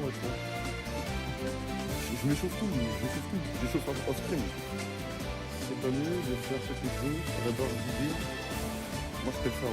moi, tu vois. Je m'échauffe tout, j'échauffe en scrim. C'est pas mieux de faire ce que je veux, d'abord l'idée. Moi, je préfère...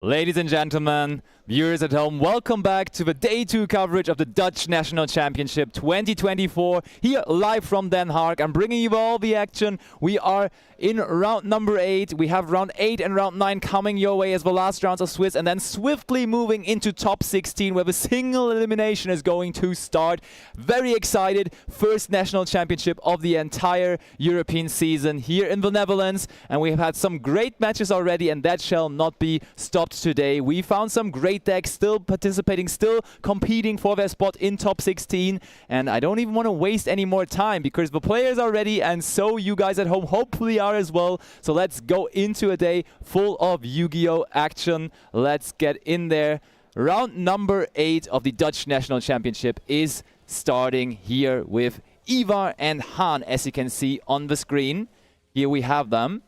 Ladies and gentlemen, viewers at home, welcome back to the Day 2 coverage of the Dutch National Championship 2024. Here live from Den Haag. I'm bringing you all the action. We are in round number 8. We have round 8 and round 9 coming your way as the last rounds of Swiss, and then swiftly moving into top 16 where the single elimination is going to start. Very excited. First national championship of the entire European season here in the Netherlands, and we have had some great matches already, and that shall not be stopped today. We found some great decks still participating, still competing for their spot in top 16, and I don't even want to waste any more time because the players are ready, and so you guys at home hopefully are as well. So let's go into a day full of Yu-Gi-Oh action. Let's get in there. Round number 8 of the Dutch National Championship is starting here with Ivar and Han, as you can see on the screen. Here we have them,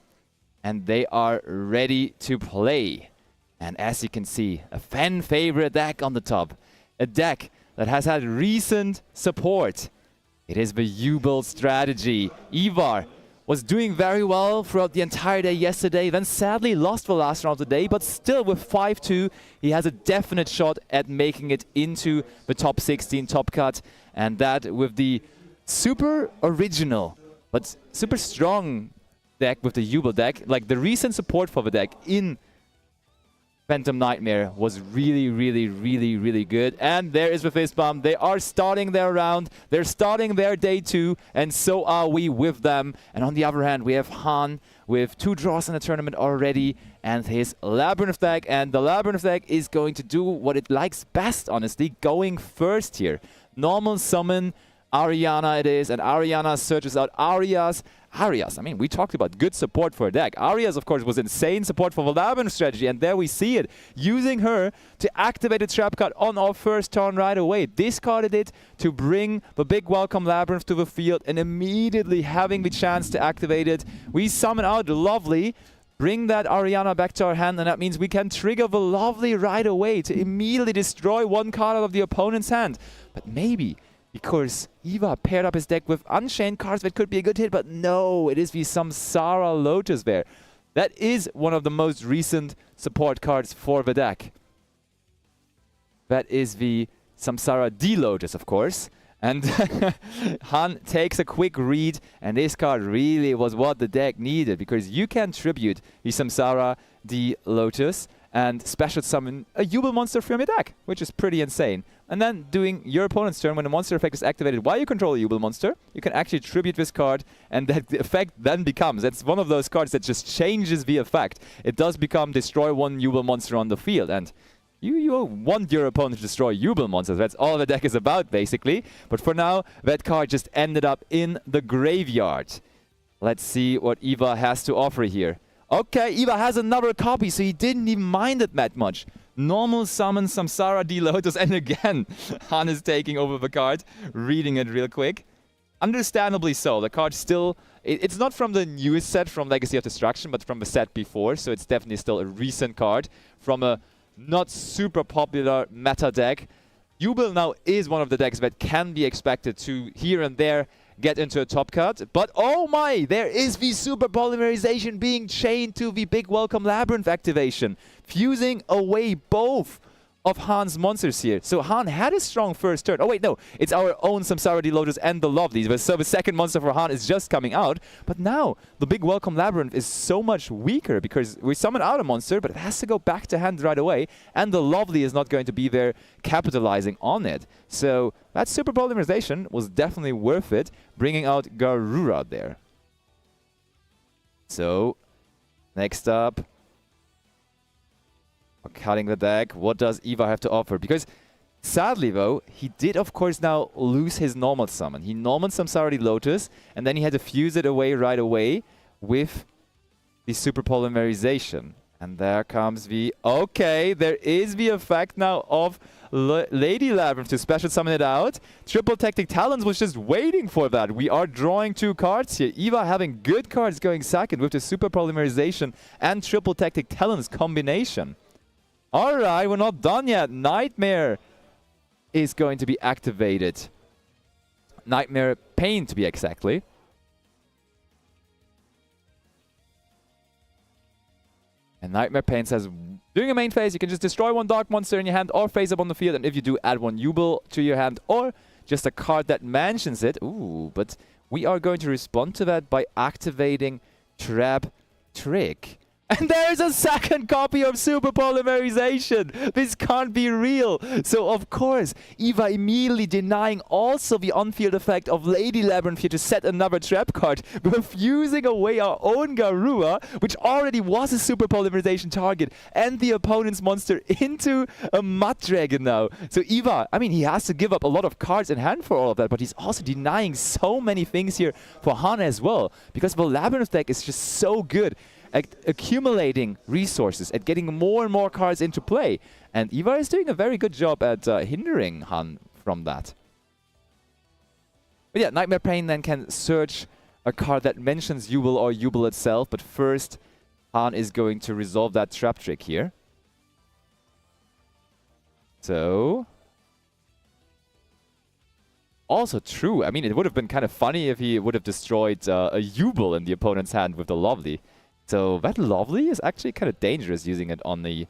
and they are ready to play. And as you can see, a fan favorite deck on the top. A deck that has had recent support. It is the U-Build strategy. Ivar was doing very well throughout the entire day yesterday, then sadly lost the last round of the day, but still with 5-2, he has a definite shot at making it into the top 16 top cut. And that with the super original, but super strong deck with the U-Build deck. Like the recent support for the deck in Phantom Nightmare was really good. And there is the fist bump. They are starting their round. They're starting their day 2, and so are we with them. And on the other hand, we have Han with 2 draws in the tournament already and his Labyrinth deck. And the Labyrinth deck is going to do what it likes best, honestly, going first here. Normal summon Ariana it is, and Ariana searches out Arias. I mean, we talked about good support for a deck. Arias, of course, was insane support for the Labyrinth strategy, and there we see it. Using her to activate a trap card on our first turn right away. Discarded it to bring the big welcome Labyrinth to the field, and immediately having the chance to activate it, we summon out Lovely, bring that Ariana back to our hand, and that means we can trigger the Lovely right away to immediately destroy one card out of the opponent's hand. But maybe because Ivar paired up his deck with Unchained cards that could be a good hit, but no, it is the Samsara Lotus there. That is one of the most recent support cards for the deck. That is the Samsara D Lotus, of course. And Han takes a quick read, and this card really was what the deck needed, because you can tribute the Samsara D Lotus and special summon a U-Build monster from your deck, which is pretty insane. And then doing your opponent's turn, when the monster effect is activated while you control a U-Build monster, you can actually tribute this card, and that the effect then becomes, it's one of those cards that just changes the effect. It does become destroy one U-Build monster on the field, and you want your opponent to destroy U-Build monsters. That's all the deck is about, basically. But for now, that card just ended up in the graveyard. Let's see what Ivar has to offer here. Okay, Ivar has another copy, so he didn't even mind it that much. Normal summon Samsara D Lotus, and again, Han is taking over the card, reading it real quick. Understandably so. The card still, it's not from the newest set from Legacy of Destruction, but from the set before, so it's definitely still a recent card from a not super popular meta deck. U-Build now is one of the decks that can be expected to here and there get into a top cut. But oh my, there is the super polymerization being chained to the big welcome Labyrinth activation, fusing away both of Han's monsters here. So Han had a strong first turn. Oh wait, no, it's our own Samsara D Lotus and the Lovelies. So the second monster for Han is just coming out. But now the big welcome Labyrinth is so much weaker because we summon out a monster, but it has to go back to hand right away, and the Lovely is not going to be there capitalizing on it. So that super polymerization was definitely worth it, bringing out Garura there. So next up, cutting the deck. What does Ivar have to offer? Because sadly though, he did of course now lose his normal summon. He normal Samsara D Lotus, and then he had to fuse it away right away with the super polymerization. And there comes the... Okay, there is the effect now of Lady Labyrinth to special summon it out. Triple Tactic Talons was just waiting for that. We are drawing 2 cards here. Ivar having good cards going second with the super polymerization and Triple Tactic Talons combination. Alright, we're not done yet. Nightmare is going to be activated. Nightmare Pain, to be exactly. And Nightmare Pain says, during a main phase, you can just destroy one Dark Monster in your hand or face up on the field. And if you do, add one Jubel to your hand or just a card that mentions it. Ooh, but we are going to respond to that by activating Trap Trick. And there's a second copy of Super Polymerization. This can't be real. So, of course, Ivar immediately denying also the on-field effect of Lady Labyrinth here to set another trap card, refusing away our own Garua, which already was a Super Polymerization target, and the opponent's monster into a Mud Dragon now. So, Ivar, I mean, he has to give up a lot of cards in hand for all of that, but he's also denying so many things here for Han as well, because the Labyrinth deck is just so good at accumulating resources, at getting more and more cards into play. And Ivar is doing a very good job at hindering Han from that. But yeah, Nightmare Pain then can search a card that mentions Jubel or Jubel itself, but first Han is going to resolve that trap trick here. So... also true, I mean, it would have been kind of funny if he would have destroyed a Jubel in the opponent's hand with the Lovely. So that Lovely is actually kind of dangerous using it on the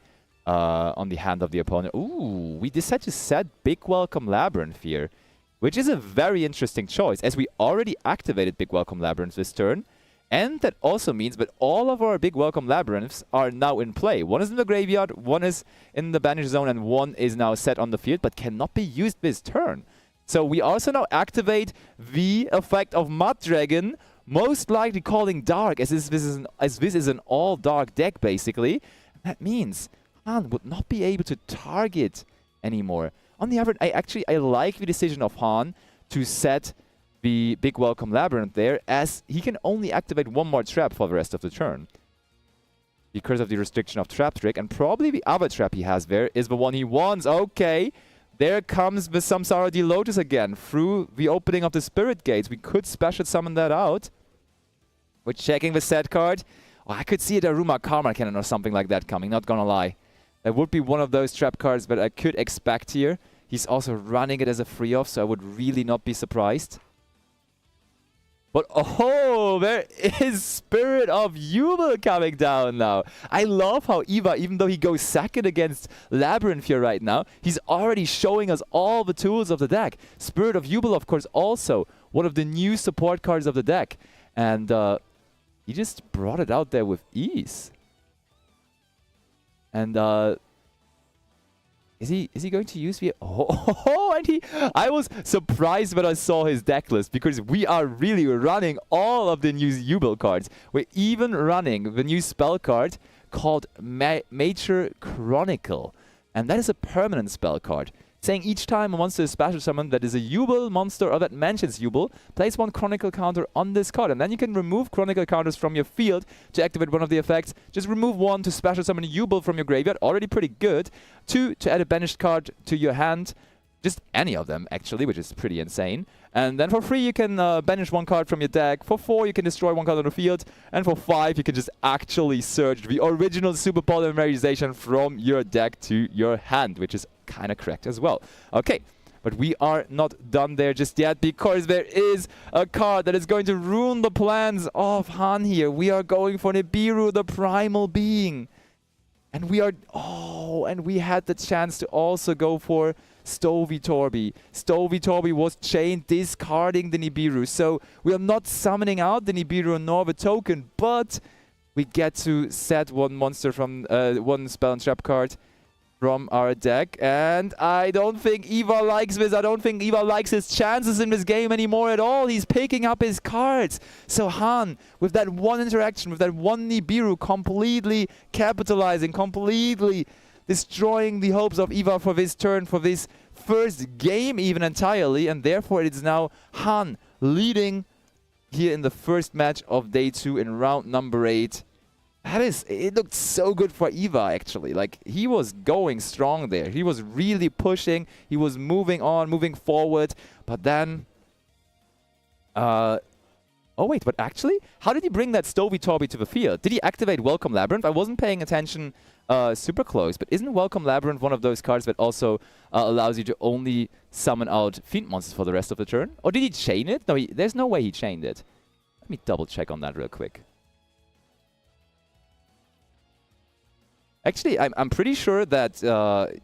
hand of the opponent. Ooh, we decided to set Big Welcome Labyrinth here, which is a very interesting choice, as we already activated Big Welcome Labyrinth this turn. And that also means that all of our Big Welcome Labyrinths are now in play. One is in the graveyard, one is in the banish zone, and one is now set on the field, but cannot be used this turn. So we also now activate the effect of Mud Dragon, most likely calling Dark, as this is an all-dark deck, basically. That means Han would not be able to target anymore. On the other hand, I like the decision of Han to set the Big Welcome Labyrinth there, as he can only activate one more trap for the rest of the turn, because of the restriction of Trap Trick, and probably the other trap he has there is the one he wants. Okay. There comes the Samsara D Lotus again. Through the opening of the Spirit Gates, we could special summon that out. We're checking the set card. Oh, I could see a Daruma Karma Cannon or something like that coming, not gonna lie. That would be one of those trap cards that I could expect here. He's also running it as a free off, so I would really not be surprised. But oh, there is Spirit of Jubel coming down now. I love how Ivar, even though he goes second against Labyrinth here right now, he's already showing us all the tools of the deck. Spirit of Jubel, of course, also one of the new support cards of the deck. And he just brought it out there with ease. And is he going to use the... Oh, and I was surprised when I saw his deck list, because we are really running all of the new Jubel cards. We're even running the new spell card called Major Chronicle. And that is a permanent spell card, saying each time a monster is special summoned that is a Jubel monster or that mentions Jubel, place one Chronicle counter on this card. And then you can remove Chronicle counters from your field to activate one of the effects. Just remove one to special summon a Jubel from your graveyard, already pretty good. 2 to add a banished card to your hand. Just any of them, actually, which is pretty insane. And then for 3, you can banish one card from your deck. For 4, you can destroy one card on the field. And for 5, you can just actually search the original Super Polymerization from your deck to your hand, which is kind of correct as well. Okay, but we are not done there just yet, because there is a card that is going to ruin the plans of Han here. We are going for Nibiru, the Primal Being. And we are... oh, and we had the chance to also go for Stovey Torby. Stovey Torby was chained, discarding the Nibiru. So we are not summoning out the Nibiru nor the token, but we get to set one monster from one spell and trap card from our deck. And I don't think Ivar likes this. I don't think Ivar likes his chances in this game anymore at all. He's picking up his cards. So Han, with that one interaction, with that one Nibiru, completely capitalizing, completely destroying the hopes of Ivar for this turn, for this first game even entirely. And therefore it is now Han leading here in the first match of day 2 in round number 8. It looked so good for Ivar, actually. Like, he was going strong there. He was really pushing. He was moving on, moving forward. But then... oh, wait, but actually, how did he bring that Stovey Torby to the field? Did he activate Welcome Labyrinth? I wasn't paying attention super close, but isn't Welcome Labyrinth one of those cards that also allows you to only summon out Fiend monsters for the rest of the turn? Or did he chain it? No, there's no way he chained it. Let me double check on that real quick. Actually, I'm pretty sure that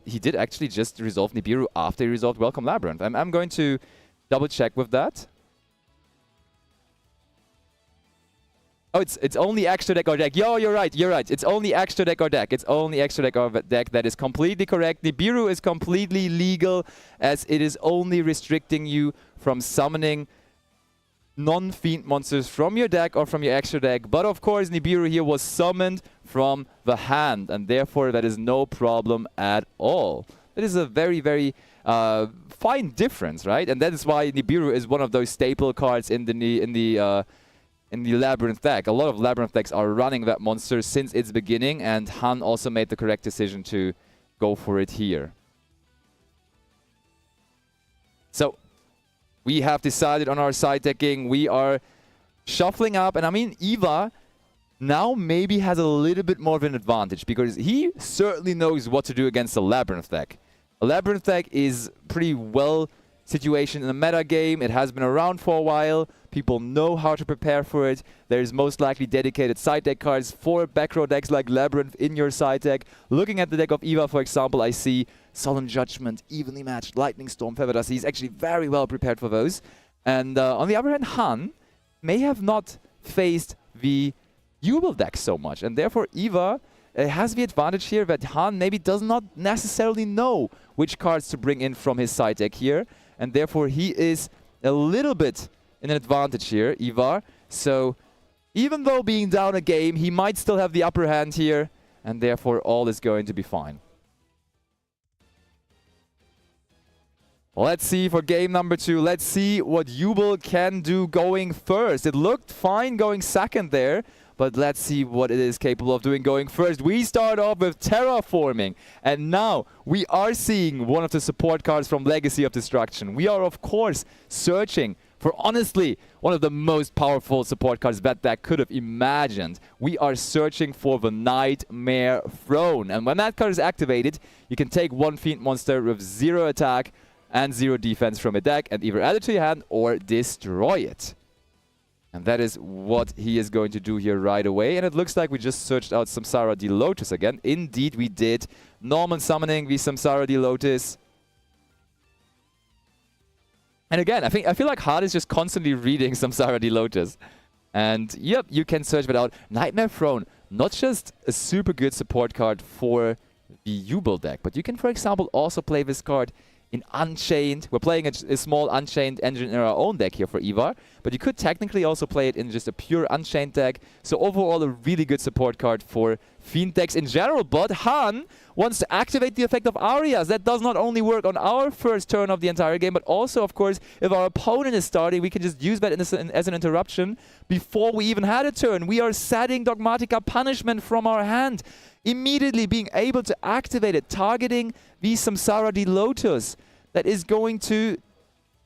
he did actually just resolve Nibiru after he resolved Welcome Labyrinth. I'm going to double check with that. Oh, it's only extra deck or deck. Yo, you're right. It's only extra deck or deck. It's only extra deck or deck. That is completely correct. Nibiru is completely legal, as it is only restricting you from summoning non-fiend monsters from your deck or from your extra deck. But of course, Nibiru here was summoned from the hand, and therefore that is no problem at all. That is a very, very fine difference, right? And that is why Nibiru is one of those staple cards in the Labyrinth deck. A lot of Labyrinth decks are running that monster since its beginning, and Han also made the correct decision to go for it here. So, we have decided on our side decking. We are shuffling up, and I mean, Ivar now maybe has a little bit more of an advantage, because he certainly knows what to do against a Labyrinth deck. A Labyrinth deck is pretty well situated in the meta game. It has been around for a while. People know how to prepare for it. There's most likely dedicated side deck cards for back row decks like Labyrinth in your side deck. Looking at the deck of Ivar, for example, I see Solemn Judgment, Evenly Matched, Lightning Storm, Feather Dust. He's actually very well prepared for those. And on the other hand, Han may have not faced the Jubel deck so much, and therefore Ivar has the advantage here that Han maybe does not necessarily know which cards to bring in from his side deck here, and therefore he is a little bit in an advantage here, Ivar. So even though being down a game, he might still have the upper hand here, and therefore all is going to be fine. Let's see for game number 2. Let's see what Jubel can do going first. It looked fine going second there, but let's see what it is capable of doing going first. We start off with Terraforming, and now we are seeing one of the support cards from Legacy of Destruction. We are, of course, searching for, honestly, one of the most powerful support cards that could have imagined. We are searching for the Nightmare Throne, and when that card is activated, you can take one Fiend monster with 0 attack and 0 defense from a deck and either add it to your hand or destroy it. And that is what he is going to do here right away. And it looks like we just searched out Samsara the Lotus again. Indeed, we did. Normal summoning the Samsara the Lotus. And again, I feel like Han is just constantly reading Samsara the Lotus. And yep, you can search that out. Nightmare Throne, not just a super good support card for the Jubel deck, but you can, for example, also play this card in Unchained. We're playing a small Unchained engine in our own deck here for Ivar, but you could technically also play it in just a pure Unchained deck. So overall, a really good support card for Fiend decks in general. But Han wants to activate the effect of Arias. That does not only work on our first turn of the entire game, but also, of course, if our opponent is starting, we can just use that as an interruption before we even had a turn. We are setting Dogmatica Punishment from our hand, immediately being able to activate it, targeting the Samsara the Lotus. That is going to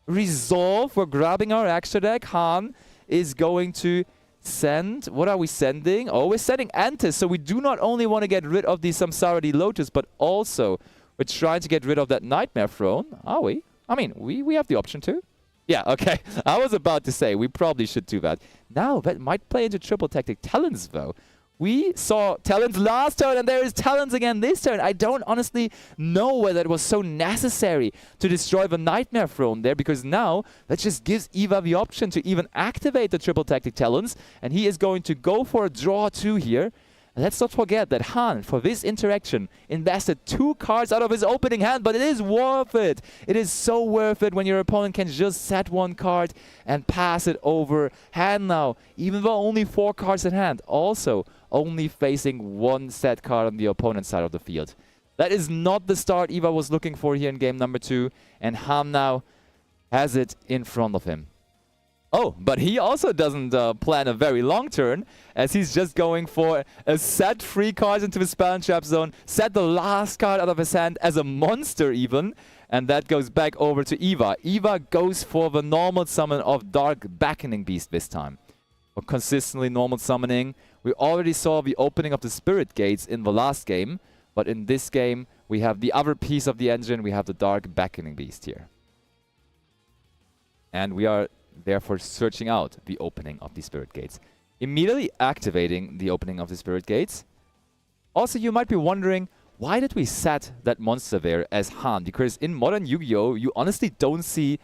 resolve. We're grabbing our extra deck. Han is going to send... What are we sending? Oh, we're sending Antis. So we do not only want to get rid of the Samsara the Lotus, but also we're trying to get rid of that Nightmare Throne. Are we? I mean, we have the option to. Yeah, okay. I was about to say, we probably should do that. Now, that might play into Triple Tactic Talons, though. We saw Talons last turn, and there is Talons again this turn. I don't honestly know whether it was so necessary to destroy the Nightmare Throne there, because now that just gives Ivar the option to even activate the Triple Tactic Talons, and he is going to go for a draw 2 here. And let's not forget that Han, for this interaction, invested 2 cards out of his opening hand, but it is worth it. It is so worth it when your opponent can just set 1 card and pass it over hand now, even though only 4 cards in hand. Also, only facing 1 set card on the opponent's side of the field. That is not the start Ivar was looking for here in game number 2, and Han now has it in front of him. Oh, but he also doesn't plan a very long turn, as he's just going for a set 3 cards into the spell and trap zone, set the last card out of his hand as a monster even, and that goes back over to Ivar. Ivar goes for the normal summon of Dark Beckoning Beast this time. For consistently normal summoning, we already saw the opening of the Spirit Gates in the last game, but in this game, we have the other piece of the engine, we have the Dark Beckoning Beast here. And we are therefore searching out the opening of the Spirit Gates. Immediately activating the opening of the Spirit Gates. Also, you might be wondering, why did we set that monster there as Han? Because in modern Yu-Gi-Oh, you honestly don't see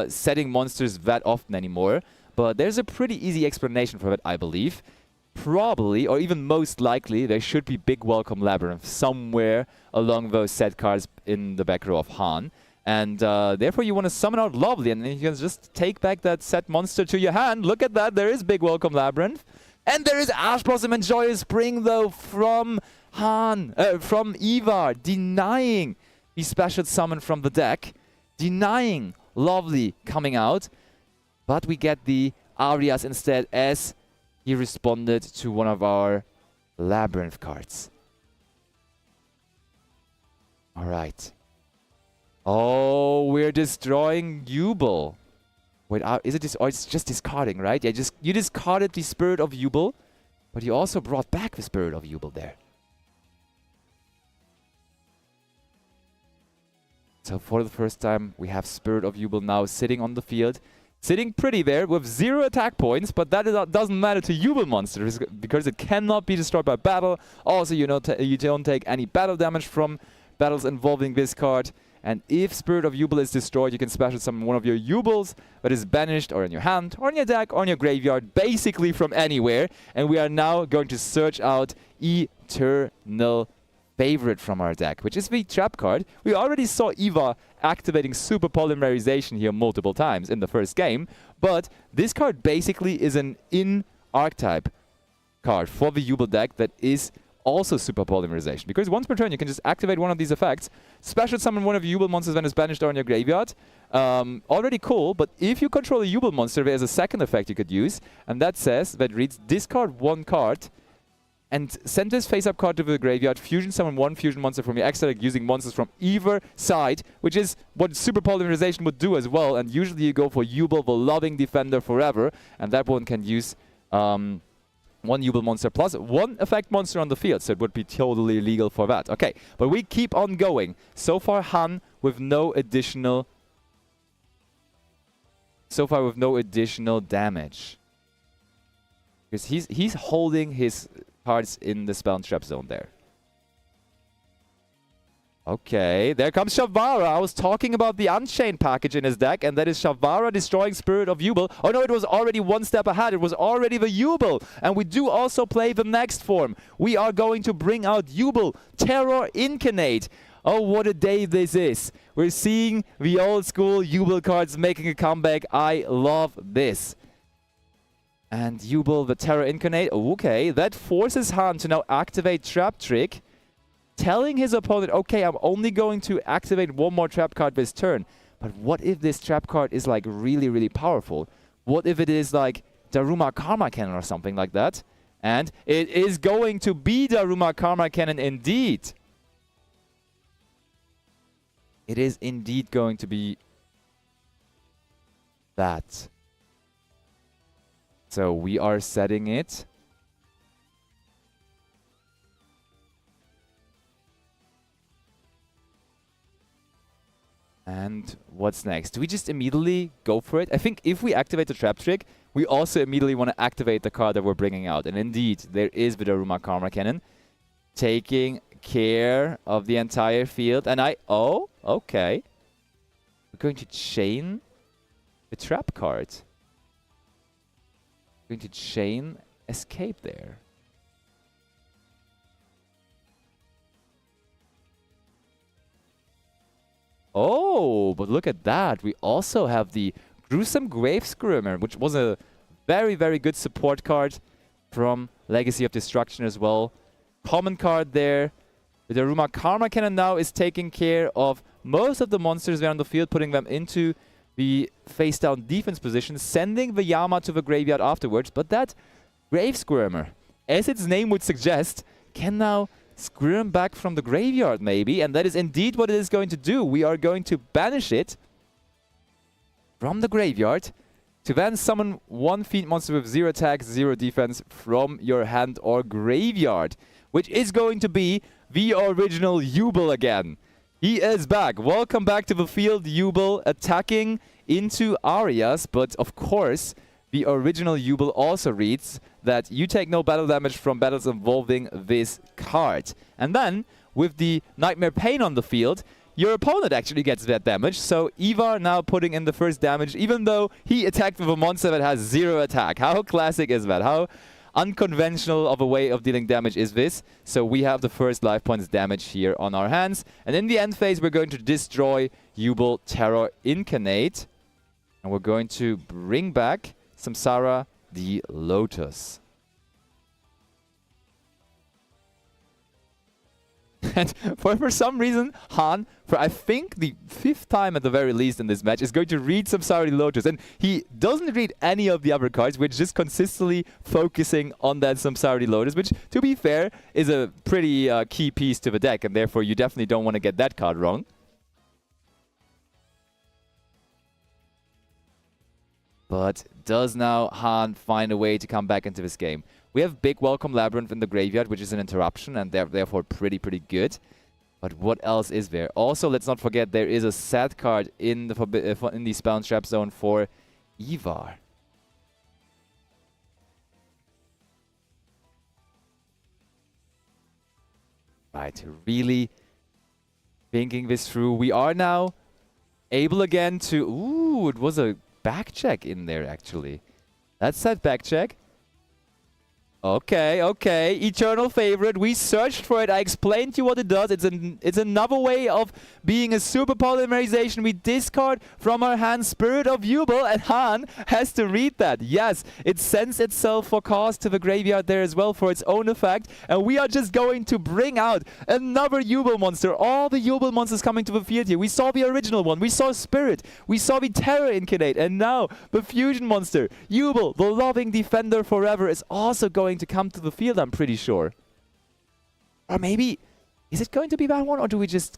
setting monsters that often anymore. But there's a pretty easy explanation for that, I believe. Probably, or even most likely, there should be Big Welcome Labyrinth somewhere along those set cards in the back row of Han. And therefore, you want to summon out Lovely, and then you can just take back that set monster to your hand. Look at that, there is Big Welcome Labyrinth. And there is Ash Blossom and Joyous Spring, though, from from Ivar, denying the special summon from the deck, denying Lovely coming out. But we get the Arias instead, as he responded to one of our Labyrinth cards. Alright. Oh, we're destroying Jubel. Wait, is it or it's just discarding, right? Yeah, you discarded the Spirit of Jubel, but you also brought back the Spirit of Jubel there. So for the first time, we have Spirit of Jubel now sitting on the field. Sitting pretty there with 0 attack points, but that doesn't matter to Jubel monsters because it cannot be destroyed by battle. Also, you don't take any battle damage from battles involving this card. And if Spirit of Jubel is destroyed, you can special summon one of your Jubels that is banished or in your hand, or in your deck, or in your graveyard, basically from anywhere. And we are now going to search out Eternal Favorite from our deck, which is the trap card. We already saw Ivar activating Super Polymerization here multiple times in the first game, but this card basically is an in-archetype card for the Jubel deck that is also Super Polymerization, because once per turn you can just activate one of these effects, special summon one of your Jubel monsters when it's banished or in your graveyard. Already cool, but if you control a Jubel monster, there's a second effect you could use, and that reads, discard 1 card and send this face-up card to the graveyard, fusion summon 1 fusion monster from your extra deck using monsters from either side, which is what Super Polymerization would do as well, and usually you go for Jubel, the Loving Defender forever, and that one can use 1 Jubel monster plus 1 effect monster on the field, so it would be totally legal for that. Okay, but we keep on going. So far, Han with no additional damage. Because he's holding his cards in the spell and trap zone there. Okay, there comes Shavara. I was talking about the Unchained package in his deck, and that is Shavara destroying Spirit of Jubel. Oh no, it was already one step ahead. It was already the Jubel. And we do also play the next form. We are going to bring out Jubel, Terror Incarnate. Oh, what a day this is. We're seeing the old school Jubel cards making a comeback. I love this. And Jubel, the Terror Incarnate. Okay, that forces Han to now activate Trap Trick, telling his opponent, okay, I'm only going to activate 1 more trap card this turn. But what if this trap card is like really, really powerful? What if it is like Daruma Karma Cannon or something like that? And it is going to be Daruma Karma Cannon indeed. It is indeed going to be that. So we are setting it. And what's next? Do we just immediately go for it? I think if we activate the Trap Trick, we also immediately want to activate the card that we're bringing out. And indeed, there is the Daruma Karma Cannon taking care of the entire field. And oh, okay. We're going to chain the trap card. We're going to chain Escape there. Oh, but look at that. We also have the Gruesome Grave Skirmer, which was a very, very good support card from Legacy of Destruction as well. Common card there. The Daruma Karma Cannon now is taking care of most of the monsters there on the field, putting them into the face-down defense position, sending the Yama to the graveyard afterwards. But that Grave Skirmer, as its name would suggest, can now squirm back from the graveyard maybe, and that is indeed what it is going to do. We are going to banish it from the graveyard to then summon 1 fiend monster with 0 attack, 0 defense from your hand or graveyard, which is going to be the original Jubel again. He is back. Welcome back to the field, Jubel, attacking into Arias, but of course the original Jubel also reads that you take no battle damage from battles involving this card. And then, with the Nightmare Pain on the field, your opponent actually gets that damage. So Ivar now putting in the first damage, even though he attacked with a monster that has 0 attack. How classic is that? How unconventional of a way of dealing damage is this? So we have the first life points damage here on our hands. And in the end phase, we're going to destroy Jubel Terror Incarnate. And we're going to bring back Samsara the Lotus. And for some reason, Han, for I think the 5th time at the very least in this match, is going to read Samsara the Lotus. And he doesn't read any of the other cards, which just consistently focusing on that Samsara the Lotus, which, to be fair, is a pretty key piece to the deck. And therefore, you definitely don't want to get that card wrong. But does now Han find a way to come back into this game? We have Big Welcome Labyrinth in the graveyard, which is an interruption, and they're therefore pretty good. But what else is there? Also, let's not forget there is a sad card in the Spell and Trap zone for Ivar. Right, really thinking this through. We are now able again to... Ooh, it was a back check in there, actually. That's that back check. Okay, okay. Eternal Favorite. We searched for it. I explained to you what it does. It's another way of being a super polymerization. We discard from our hand Spirit of Jubel, and Han has to read that. Yes, it sends itself for cast to the graveyard there as well for its own effect. And we are just going to bring out another Jubel monster. All the Jubel monsters coming to the field here. We saw the original one. We saw Spirit. We saw the Terror Incarnate. And now the fusion monster, Jubel, the Loving Defender Forever, is also going to come to the field, I'm pretty sure. Or maybe, is it going to be that one, or do we just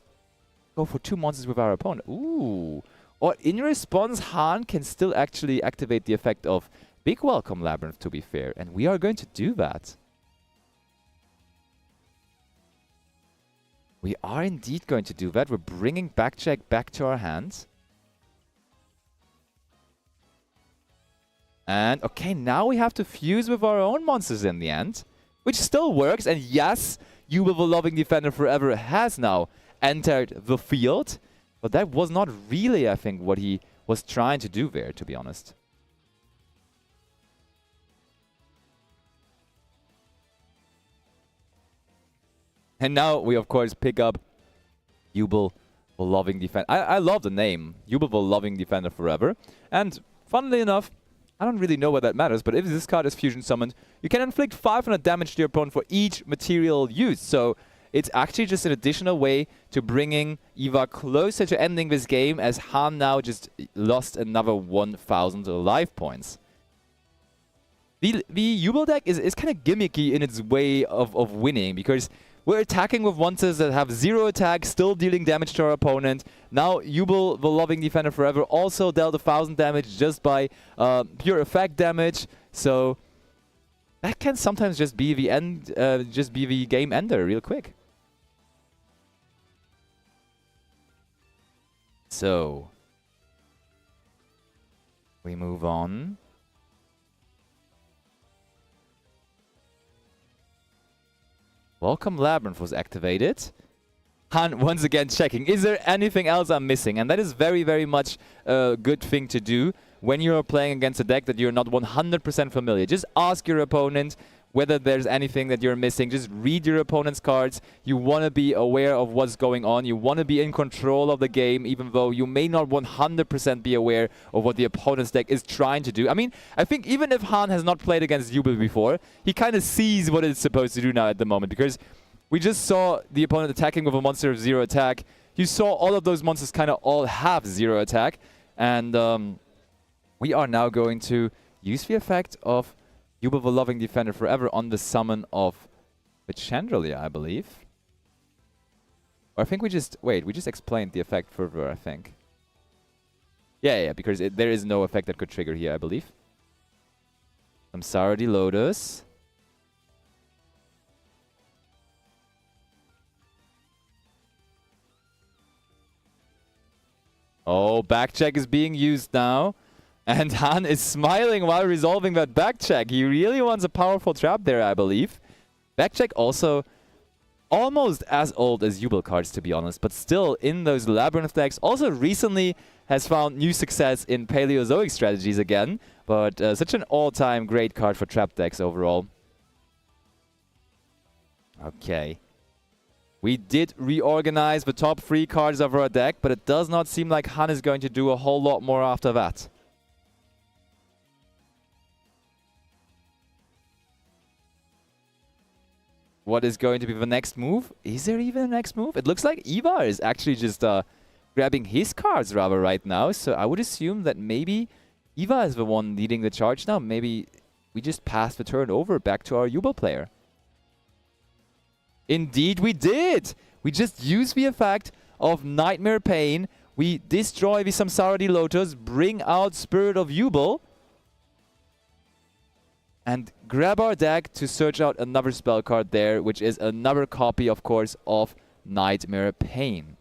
go for 2 monsters with our opponent? Ooh. Or in response, Han can still actually activate the effect of Big Welcome Labyrinth, to be fair. And we are going to do that. We are indeed going to do that. We're bringing Backcheck back to our hands. And, okay, now we have to fuse with our own monsters in the end, which still works. And yes, Jubel the Loving Defender Forever has now entered the field. But that was not really, I think, what he was trying to do there, to be honest. And now we, of course, pick up Jubel the Loving Defender. I love the name, Jubel the Loving Defender Forever. And, funnily enough, I don't really know why that matters, but if this card is fusion summoned, you can inflict 500 damage to your opponent for each material used. So it's actually just an additional way to bringing Ivar closer to ending this game, as Han now just lost another 1,000 life points. The Jubel deck is kind of gimmicky in its way of winning, because we're attacking with monsters that have 0 attack, still dealing damage to our opponent. Now, Jubel, the Loving Defender Forever, also dealt 1,000 damage just by pure effect damage. So that can sometimes just be the end, just be the game ender real quick. So we move on. Welcome Labyrinth was activated. Han once again checking, is there anything else I'm missing? And that is very much a good thing to do when you're playing against a deck that you're not 100% familiar. Just ask your opponent whether there's anything that you're missing. Just read your opponent's cards. You want to be aware of what's going on. You want to be in control of the game, even though you may not 100% be aware of what the opponent's deck is trying to do. I mean, I think even if Han has not played against Jubel before, he kind of sees what it's supposed to do now at the moment, because we just saw the opponent attacking with a monster of 0 attack. You saw all of those monsters kind of all have 0 attack. And we are now going to use the effect of Jubel the Loving Defender Forever on the summon of the Chandelier, I believe. Or I think we just... Wait, we just explained the effect further, I think. Yeah, because there is no effect that could trigger here, I believe. Samsara the Lotus. Oh, backcheck is being used now. And Han is smiling while resolving that back check. He really wants a powerful trap there, I believe. Back check also almost as old as Jubel cards, to be honest, but still in those Labyrinth decks. Also recently has found new success in Paleozoic strategies again, but such an all-time great card for trap decks overall. Okay. We did reorganize the top 3 cards of our deck, but it does not seem like Han is going to do a whole lot more after that. What is going to be the next move? Is there even a next move? It looks like Ivar is actually just grabbing his cards rather right now. So I would assume that maybe Ivar is the one leading the charge now. Maybe we just pass the turn over back to our Jubel player. Indeed we did! We just used the effect of Nightmare Pain. We destroy the Samsara Lotus, bring out Spirit of Jubel, and grab our deck to search out another spell card there, which is another copy, of course, of Nightmare Pain.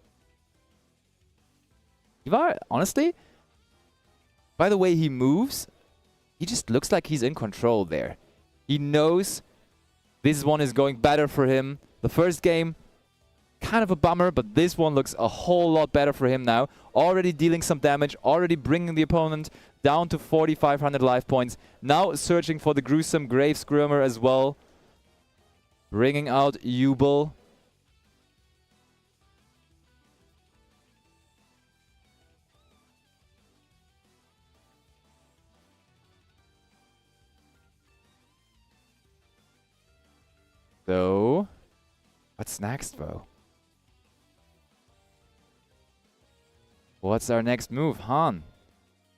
Ivar, honestly, by the way he moves, he just looks like he's in control there. He knows this one is going better for him. The first game, kind of a bummer, but this one looks a whole lot better for him now. Already dealing some damage, already bringing the opponent down to 4,500 life points. Now searching for the gruesome Grave Skirmer as well. Bringing out Jubel. So, what's next though? What's our next move, Han?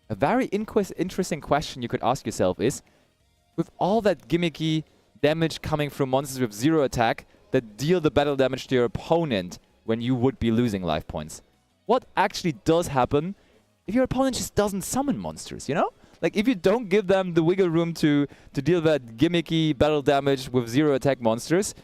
A very interesting question you could ask yourself is, with all that gimmicky damage coming from monsters with 0 attack that deal the battle damage to your opponent when you would be losing life points, what actually does happen if your opponent just doesn't summon monsters, you know? Like, if you don't give them the wiggle room to deal that gimmicky battle damage with 0 attack monsters,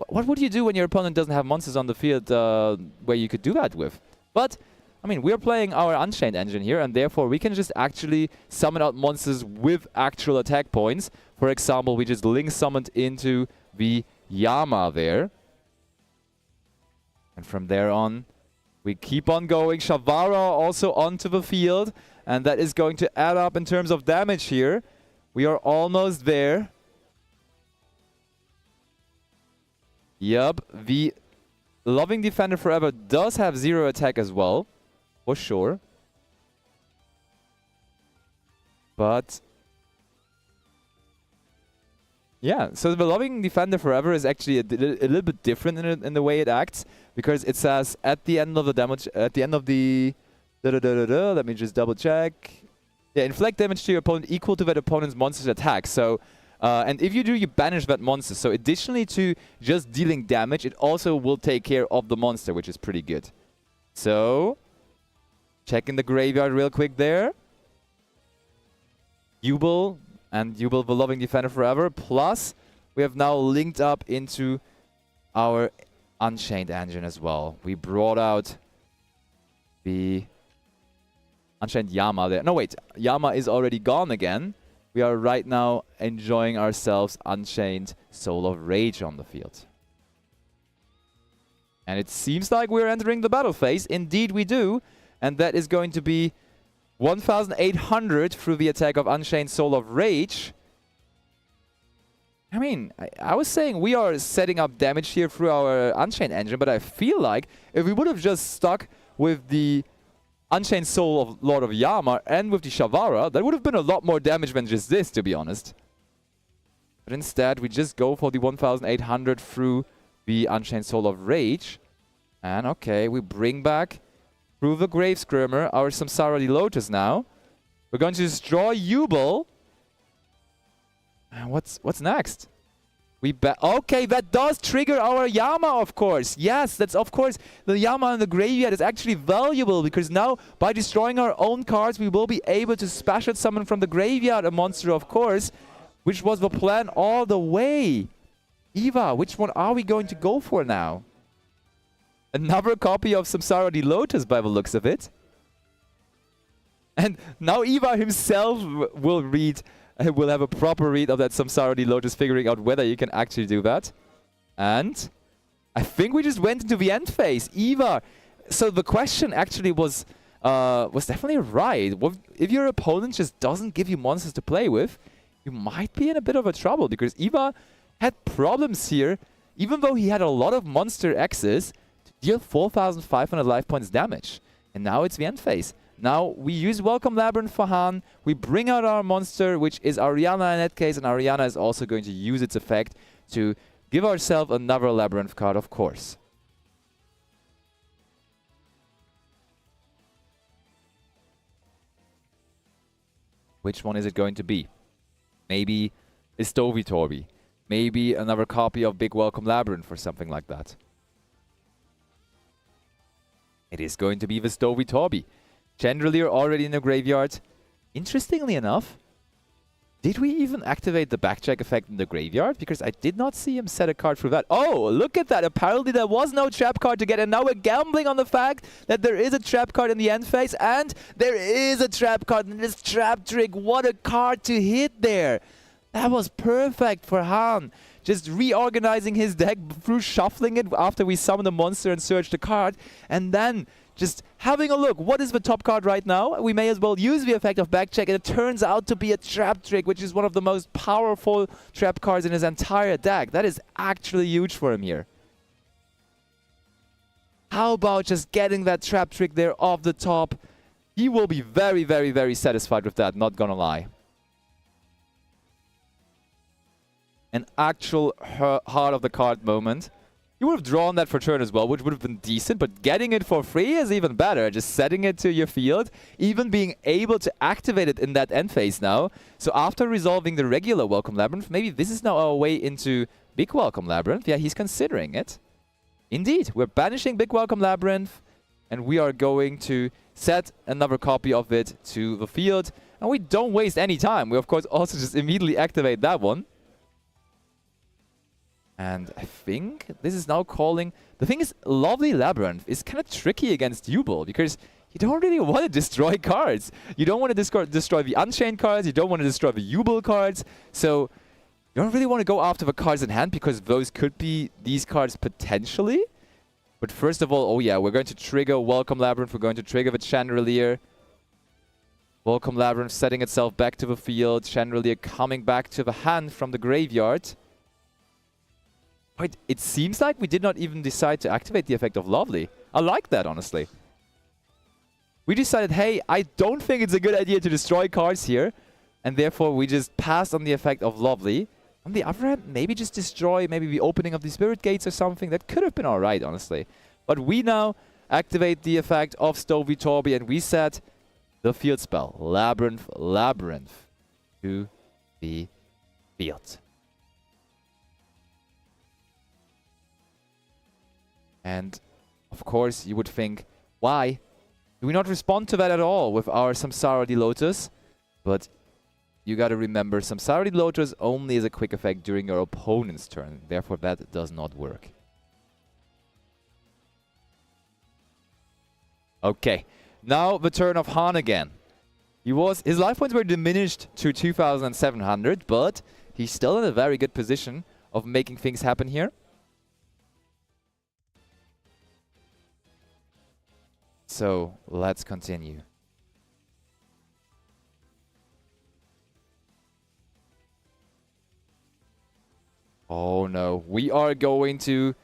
what would you do when your opponent doesn't have monsters on the field where you could do that with? But, I mean, we're playing our Unchained engine here, and therefore we can just actually summon out monsters with actual attack points. For example, we just link summoned into the Yama there. And from there on, we keep on going. Shavara also onto the field. And that is going to add up in terms of damage here. We are almost there. Yup, the Loving Defender Forever does have 0 attack as well, for sure. But yeah, so the Loving Defender Forever is actually a little bit different in the way it acts, because it says at the end of the damage, at the end of the let me just double check. Yeah, inflict damage to your opponent equal to that opponent's monster's attack. So, and if you do, you banish that monster. So additionally to just dealing damage, it also will take care of the monster, which is pretty good. So, checking the graveyard real quick there. Jubel and Jubel the Loving Defender Forever. Plus, we have now linked up into our Unchained engine as well. We brought out the Unchained Yama there. No, wait. Yama is already gone again. We are right now enjoying ourselves Unchained Soul of Rage on the field. And it seems like we're entering the battle phase. Indeed we do. And that is going to be 1,800 through the attack of Unchained Soul of Rage. I mean, I was saying we are setting up damage here through our Unchained engine, but I feel like if we would have just stuck with the Unchained Soul of Lord of Yama and with the Shavara, that would have been a lot more damage than just this, to be honest. But instead, we just go for the 1,800 through the Unchained Soul of Rage. And okay, we bring back through the Grave Skirmer our Samsara Lotus now. We're going to destroy Jubel. And what's next? Okay, that does trigger our Yama, of course. Yes, that's of course the Yama in the graveyard is actually valuable, because now by destroying our own cards, we will be able to special summon from the graveyard a monster, of course, which was the plan all the way. Eva, which one are we going to go for now? Another copy of Samsara Lotus by the looks of it. And now Ivar himself will have a proper read of that Samsara Lotus, figuring out whether you can actually do that. And I think we just went into the end phase. Ivar. So the question actually was definitely right. If your opponent just doesn't give you monsters to play with, you might be in a bit of a trouble, because Ivar had problems here, even though he had a lot of monster X's, to deal 4,500 life points damage. And now it's the end phase. Now we use Welcome Labyrinth for Han. We bring out our monster, which is Ariana in that case, and Ariana is also going to use its effect to give ourselves another Labyrinth card, of course. Which one is it going to be? Maybe a Stovey-Torby. Maybe another copy of Big Welcome Labyrinth or something like that. It is going to be the Stovey-Torby. Chandelier already in the graveyard. Interestingly enough, did we even activate the backcheck effect in the graveyard? Because I did not see him set a card through that. Oh, look at that. Apparently there was no trap card to get, and now we're gambling on the fact that there is a trap card in the end phase, and there is a trap card in this trap trick. What a card to hit there. That was perfect for Han. Just reorganizing his deck through shuffling it after we summon the monster and search the card, and then just having a look. What is the top card right now? We may as well use the effect of backcheck, and it turns out to be a trap trick, which is one of the most powerful trap cards in his entire deck. That is actually huge for him here. How about just getting that trap trick there off the top? He will be very, very, very satisfied with that, not gonna lie. An actual heart of the card moment. You would have drawn that for turn as well, which would have been decent, but getting it for free is even better. Just setting it to your field, even being able to activate it in that end phase now. So after resolving the regular Welcome Labyrinth, maybe this is now our way into Big Welcome Labyrinth. Yeah, he's considering it. Indeed, we're banishing Big Welcome Labyrinth, and we are going to set another copy of it to the field. And we don't waste any time. We, of course, also just immediately activate that one. And I think this is now calling... The thing is, Lovely Labyrinth is kind of tricky against Yubel, because you don't really want to destroy cards. You don't want to destroy the Unchained cards, you don't want to destroy the Yubel cards, so you don't really want to go after the cards in hand, because those could be these cards potentially. But first of all, oh yeah, we're going to trigger Welcome Labyrinth, we're going to trigger the Chandelier. Welcome Labyrinth setting itself back to the field, Chandelier coming back to the hand from the graveyard. Wait, it seems like we did not even decide to activate the effect of Lovely. I like that, honestly. We decided, hey, I don't think it's a good idea to destroy cards here, and therefore we just passed on the effect of Lovely. On the other hand, maybe just destroy maybe the opening of the Spirit Gates or something. That could have been alright, honestly. But we now activate the effect of Stovey-Torby, and we set the field spell, Labyrinth, Labyrinth, to the field. And, of course, you would think, why do we not respond to that at all with our Samsara Lotus? But you gotta remember, Samsara Lotus only is a quick effect during your opponent's turn. Therefore, that does not work. Okay, now the turn of Han again. His life points were diminished to 2,700, but he's still in a very good position of making things happen here. So, let's continue. Oh no, we are going to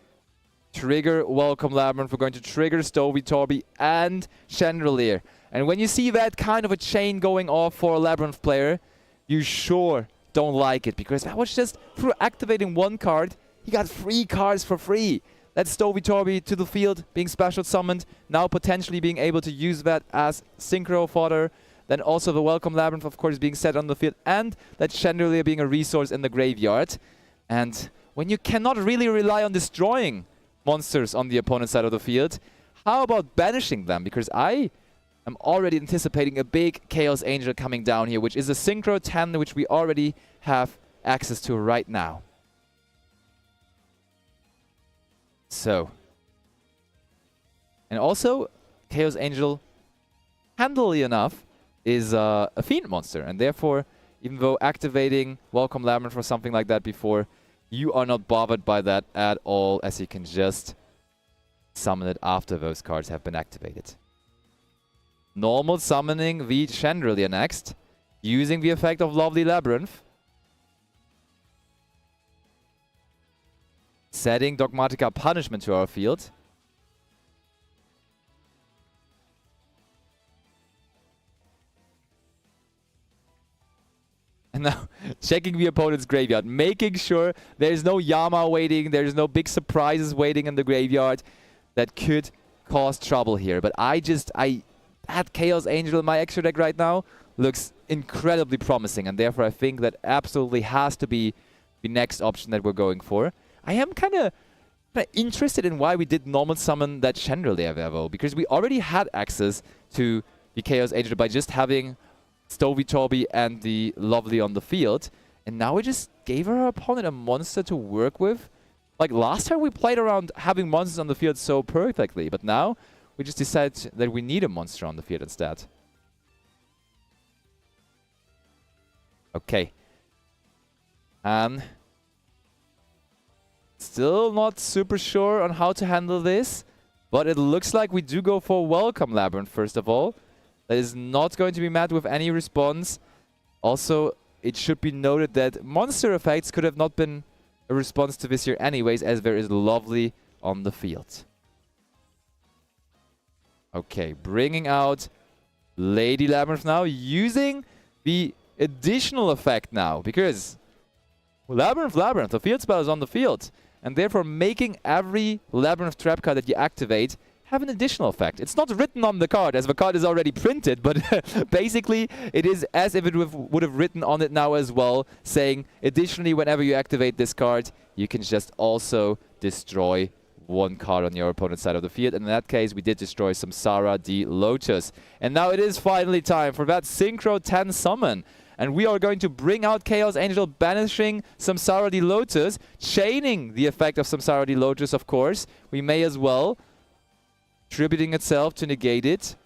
trigger Welcome Labyrinth, we're going to trigger Stovey-Torby and Chandelier. And when you see that kind of a chain going off for a Labyrinth player, you sure don't like it, because that was just through activating one card, he got 3 cards for free. That's Stovey-Torby to the field, being special summoned, now potentially being able to use that as synchro fodder. Then also the Welcome Labyrinth, of course, being set on the field, and that Chandelier being a resource in the graveyard. And when you cannot really rely on destroying monsters on the opponent's side of the field, how about banishing them? Because I am already anticipating a big Chaos Angel coming down here, which is a synchro 10, which we already have access to right now. So, and also, Chaos Angel, handily enough, is a Fiend monster, and therefore, even though activating Welcome Labyrinth or something like that before, you are not bothered by that at all, as you can just summon it after those cards have been activated. Normal summoning the Chandelier next, using the effect of Lovely Labyrinth. Setting Dogmatica Punishment to our field. And now, checking the opponent's graveyard, making sure there's no Yama waiting, there's no big surprises waiting in the graveyard that could cause trouble here. But that Chaos Angel in my extra deck right now looks incredibly promising, and therefore I think that absolutely has to be the next option that we're going for. I am kind of interested in why we did normal summon that Chandelier there, though, because we already had access to the Chaos Angel by just having Stovey Toby and the Lovely on the field, and now we just gave our opponent a monster to work with. Like last time we played around having monsters on the field so perfectly, but now we just decided that we need a monster on the field instead. Okay. And still not super sure on how to handle this, but it looks like we do go for Welcome Labyrinth first of all. That is not going to be met with any response. Also, it should be noted that monster effects could have not been a response to this here anyways, as there is Lovely on the field. Okay, bringing out Lady Labyrinth now, using the additional effect now, because Labyrinth, the field spell is on the field, and therefore making every Labyrinth trap card that you activate have an additional effect. It's not written on the card, as the card is already printed, but basically it is as if it would have written on it now as well, saying, additionally, whenever you activate this card, you can just also destroy one card on your opponent's side of the field. And in that case, we did destroy Samsara the Lotus. And now it is finally time for that Synchro 10 summon. And we are going to bring out Chaos Angel, banishing Samsara the Lotus, chaining the effect of Samsara the Lotus, of course. We may as well. Tributing itself to negate it.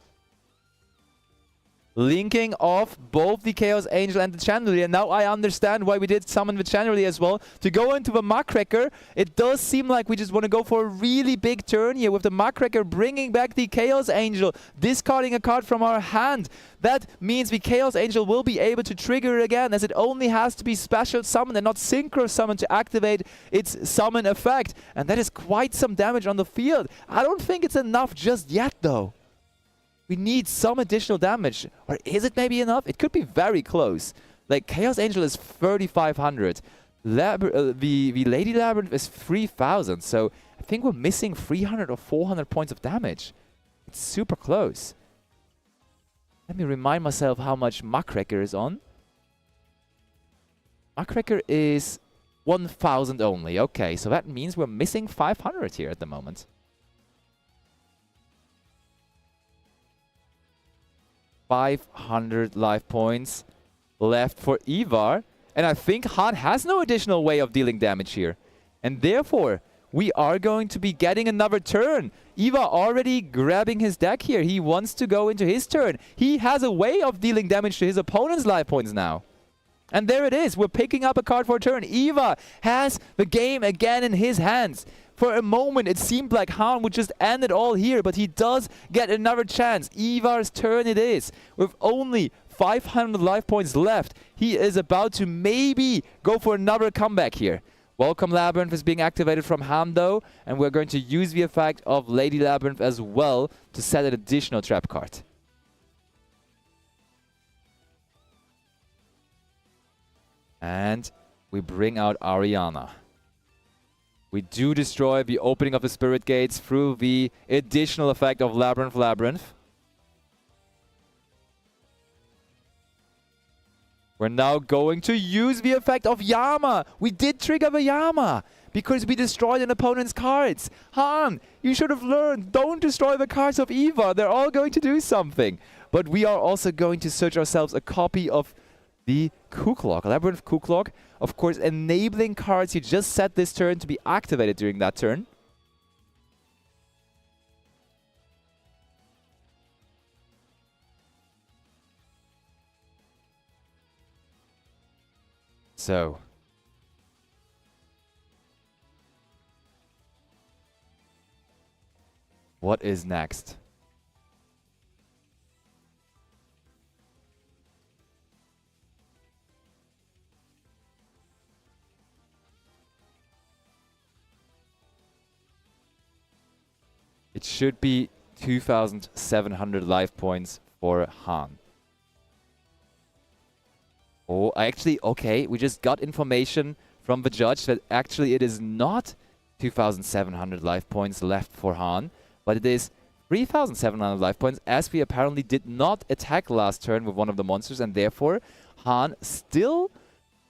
Linking off both the Chaos Angel and the Chandelier. Now I understand why we did summon the Chandelier as well. To go into the Muckraker, it does seem like we just want to go for a really big turn here with the Muckraker, bringing back the Chaos Angel, discarding a card from our hand. That means the Chaos Angel will be able to trigger it again, as it only has to be special summoned and not synchro summoned to activate its summon effect. And that is quite some damage on the field. I don't think it's enough just yet, though. We need some additional damage. Or is it maybe enough? It could be very close. Like, Chaos Angel is 3,500. The Lady Labyrinth is 3,000. So I think we're missing 300 or 400 points of damage. It's super close. Let me remind myself how much Muckraker is on. Muckraker is 1,000 only. Okay, so that means we're missing 500 here at the moment. 500 life points left for Ivar. And I think Han has no additional way of dealing damage here. And therefore, we are going to be getting another turn. Ivar already grabbing his deck here. He wants to go into his turn. He has a way of dealing damage to his opponent's life points now. And there it is. We're picking up a card for a turn. Ivar has the game again in his hands. For a moment, it seemed like Han would just end it all here, but he does get another chance. Ivar's turn it is. With only 500 life points left, he is about to maybe go for another comeback here. Welcome Labyrinth is being activated from Han, though, and we're going to use the effect of Lady Labyrinth as well to set an additional trap card. And we bring out Ariana. We do destroy the opening of the Spirit Gates through the additional effect of Labyrinth. We're now going to use the effect of Yama. We did trigger the Yama because we destroyed an opponent's cards. Han, you should have learned. Don't destroy the cards of Ivar. They're all going to do something. But we are also going to search ourselves a copy of the Kuklok, Labyrinth Kuklok. Of course, enabling cards you just set this turn to be activated during that turn. So. What is next? It should be 2,700 life points for Han. Oh, actually, okay, we just got information from the judge that actually it is not 2,700 life points left for Han, but it is 3,700 life points, as we apparently did not attack last turn with one of the monsters, and therefore Han still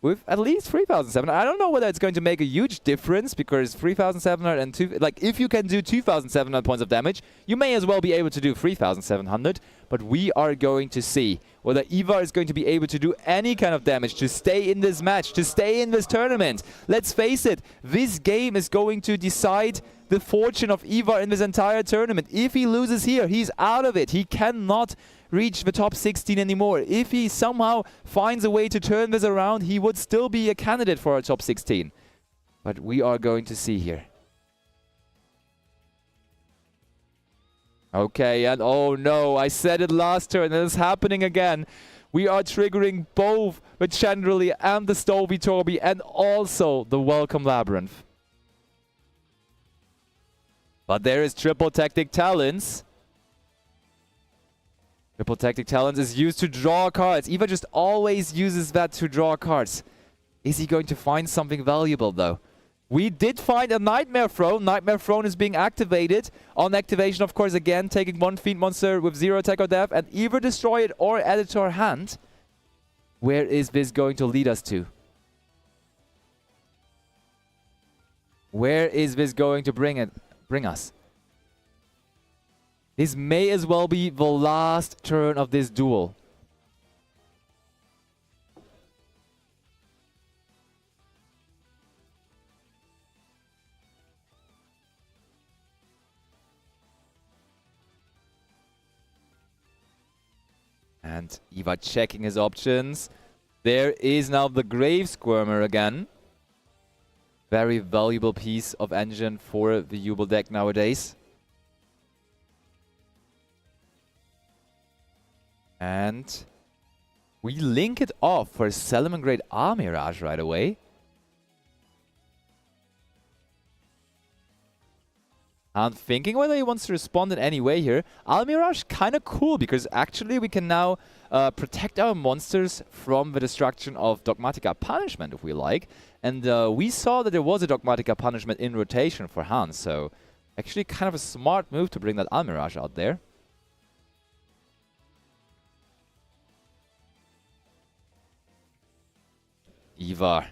with at least 3,700. I don't know whether it's going to make a huge difference, because 3,700 and like, if you can do 2,700 points of damage, you may as well be able to do 3,700. But we are going to see whether Ivar is going to be able to do any kind of damage to stay in this match, to stay in this tournament. Let's face it, this game is going to decide the fortune of Ivar in this entire tournament. If he loses here, he's out of it. He cannot reach the top 16 anymore. If he somehow finds a way to turn this around, he would still be a candidate for a top 16. But we are going to see here. Okay, and oh no, I said it last turn, and it's happening again. We are triggering both the Chandrily and the Stovey Torby, and also the Welcome Labyrinth. But there is Triple Tactic Talents. Triple Tactic Talents is used to draw cards. Ivar just always uses that to draw cards. Is he going to find something valuable, though? We did find a Nightmare Throne. Nightmare Throne is being activated. On activation, of course, again, taking one Fiend Monster with 0 attack or death, and either destroy it or add it to our hand. Where is this going to lead us to? Where is this going to bring us? This may as well be the last turn of this duel. And Ivar checking his options. There is now the Grave Squirmer again. Very valuable piece of engine for the Jubel deck nowadays. And we link it off for Salamangreat Almirage right away. I'm thinking whether he wants to respond in any way here. Almirage kind of cool, because actually we can now protect our monsters from the destruction of Dogmatica Punishment if we like. And we saw that there was a Dogmatica Punishment in rotation for Han, so actually kind of a smart move to bring that Almirage out there. Ivar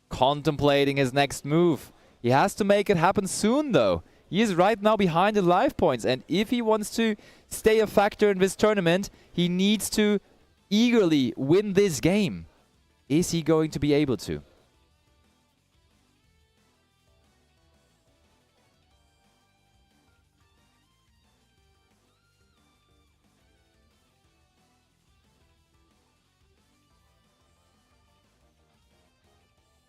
contemplating his next move. He has to make it happen soon, though. He is right now behind in life points, and if he wants to stay a factor in this tournament, he needs to eagerly win this game. Is he going to be able to?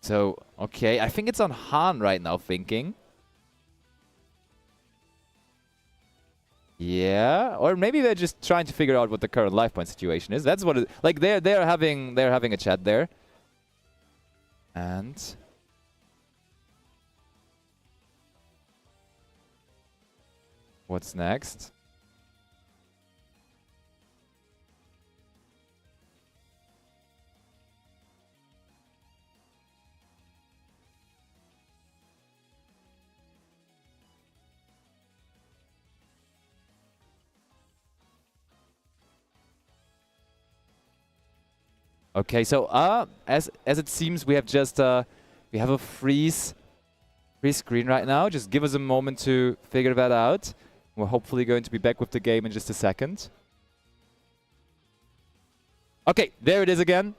So, okay, I think it's on Han right now thinking. Yeah, or maybe they're just trying to figure out what the current life point situation is. That's what it, like they're having a chat there. And what's next? Okay, so as it seems, we have just we have a freeze screen right now. Just give us a moment to figure that out. We're hopefully going to be back with the game in just a second. Okay, there it is again.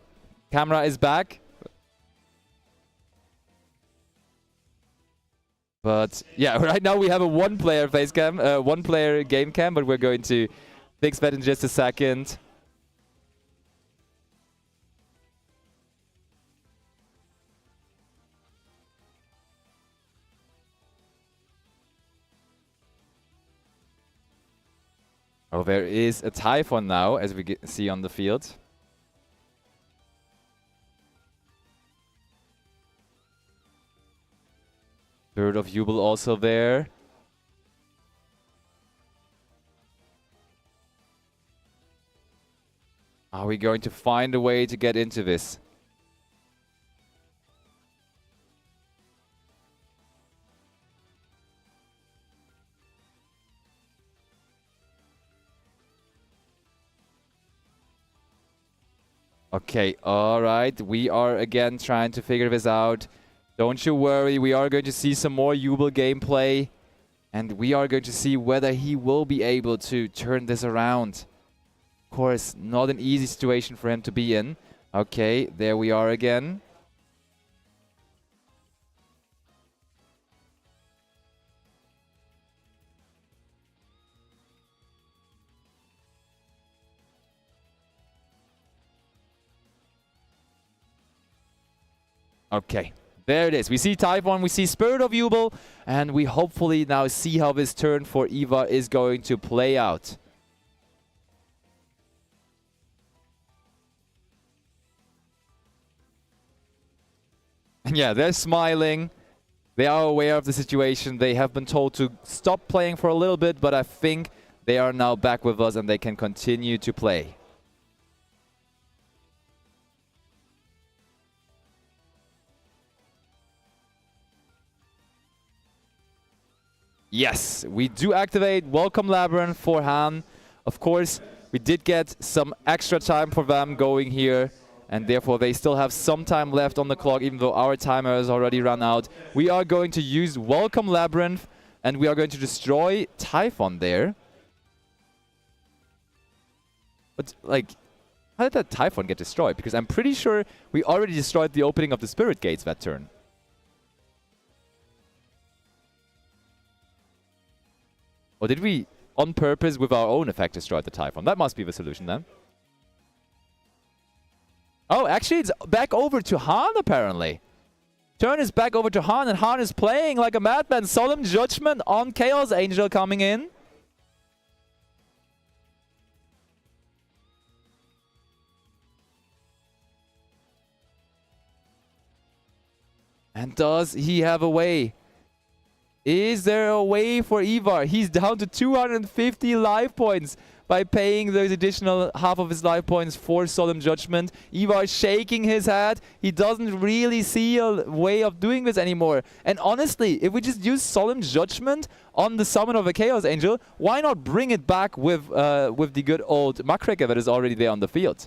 Camera is back. But yeah, right now we have a one-player face cam, one-player game cam, but we're going to fix that in just a second. Oh, there is a Typhon now, as we see on the field. Bird of Jubel also there. Are we going to find a way to get into this? Okay, alright. We are again trying to figure this out. Don't you worry, we are going to see some more Jubel gameplay. And we are going to see whether he will be able to turn this around. Of course, not an easy situation for him to be in. Okay, there we are again. Okay, there it is. We see Typhon, we see Spirit of Jubel, and we hopefully now see how this turn for Ivar is going to play out. And yeah, they're smiling. They are aware of the situation. They have been told to stop playing for a little bit, but I think they are now back with us and they can continue to play. Yes, we do activate Welcome Labyrinth for Han. Of course, we did get some extra time for them going here, and therefore they still have some time left on the clock, even though our timer has already run out. We are going to use Welcome Labyrinth, and we are going to destroy Typhon there. But, like, how did that Typhon get destroyed? Because I'm pretty sure we already destroyed the opening of the Spirit Gates that turn. Or did we, on purpose, with our own effect, destroy the Typhon? That must be the solution then. Oh, actually, it's back over to Han, apparently. Turn is back over to Han, and Han is playing like a madman. Solemn Judgment on Chaos Angel coming in. And does he have a way? Is there a way for Ivar? He's down to 250 life points by paying those additional half of his life points for Solemn Judgment. Ivar shaking his head. He doesn't really see a way of doing this anymore. And honestly, if we just use Solemn Judgment on the summon of a Chaos Angel, why not bring it back with the good old Muckraker that is already there on the field?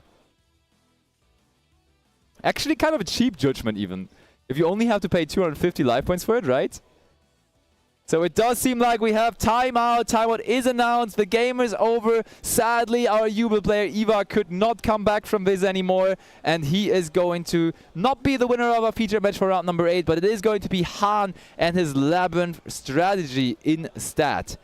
Actually, kind of a cheap Judgment even. If you only have to pay 250 life points for it, right? So it does seem like we have timeout. Timeout is announced. The game is over. Sadly, our Jubel player Ivar could not come back from this anymore. And he is going to not be the winner of our feature match for round number 8. But it is going to be Han and his Labyrinth strategy instead.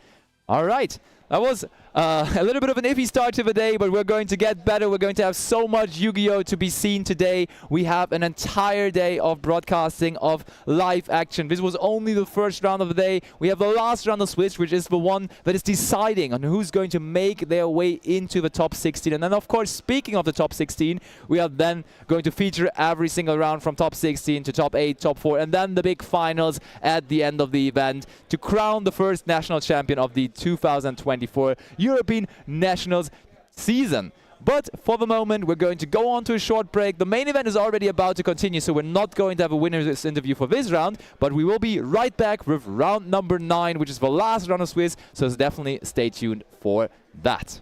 All right. That was a little bit of an iffy start to the day, but we're going to get better. We're going to have so much Yu-Gi-Oh! To be seen today. We have an entire day of broadcasting of live action. This was only the first round of the day. We have the last round of Switch, which is the one that is deciding on who's going to make their way into the top 16. And then, of course, speaking of the top 16, we are then going to feature every single round from top 16 to top 8, top 4, and then the big finals at the end of the event to crown the first national champion of the 2024 European Nationals season. But for the moment, we're going to go on to a short break. The main event is already about to continue, so we're not going to have a winner's interview for this round, but we will be right back with round number 9, which is the last round of Swiss, so definitely stay tuned for that.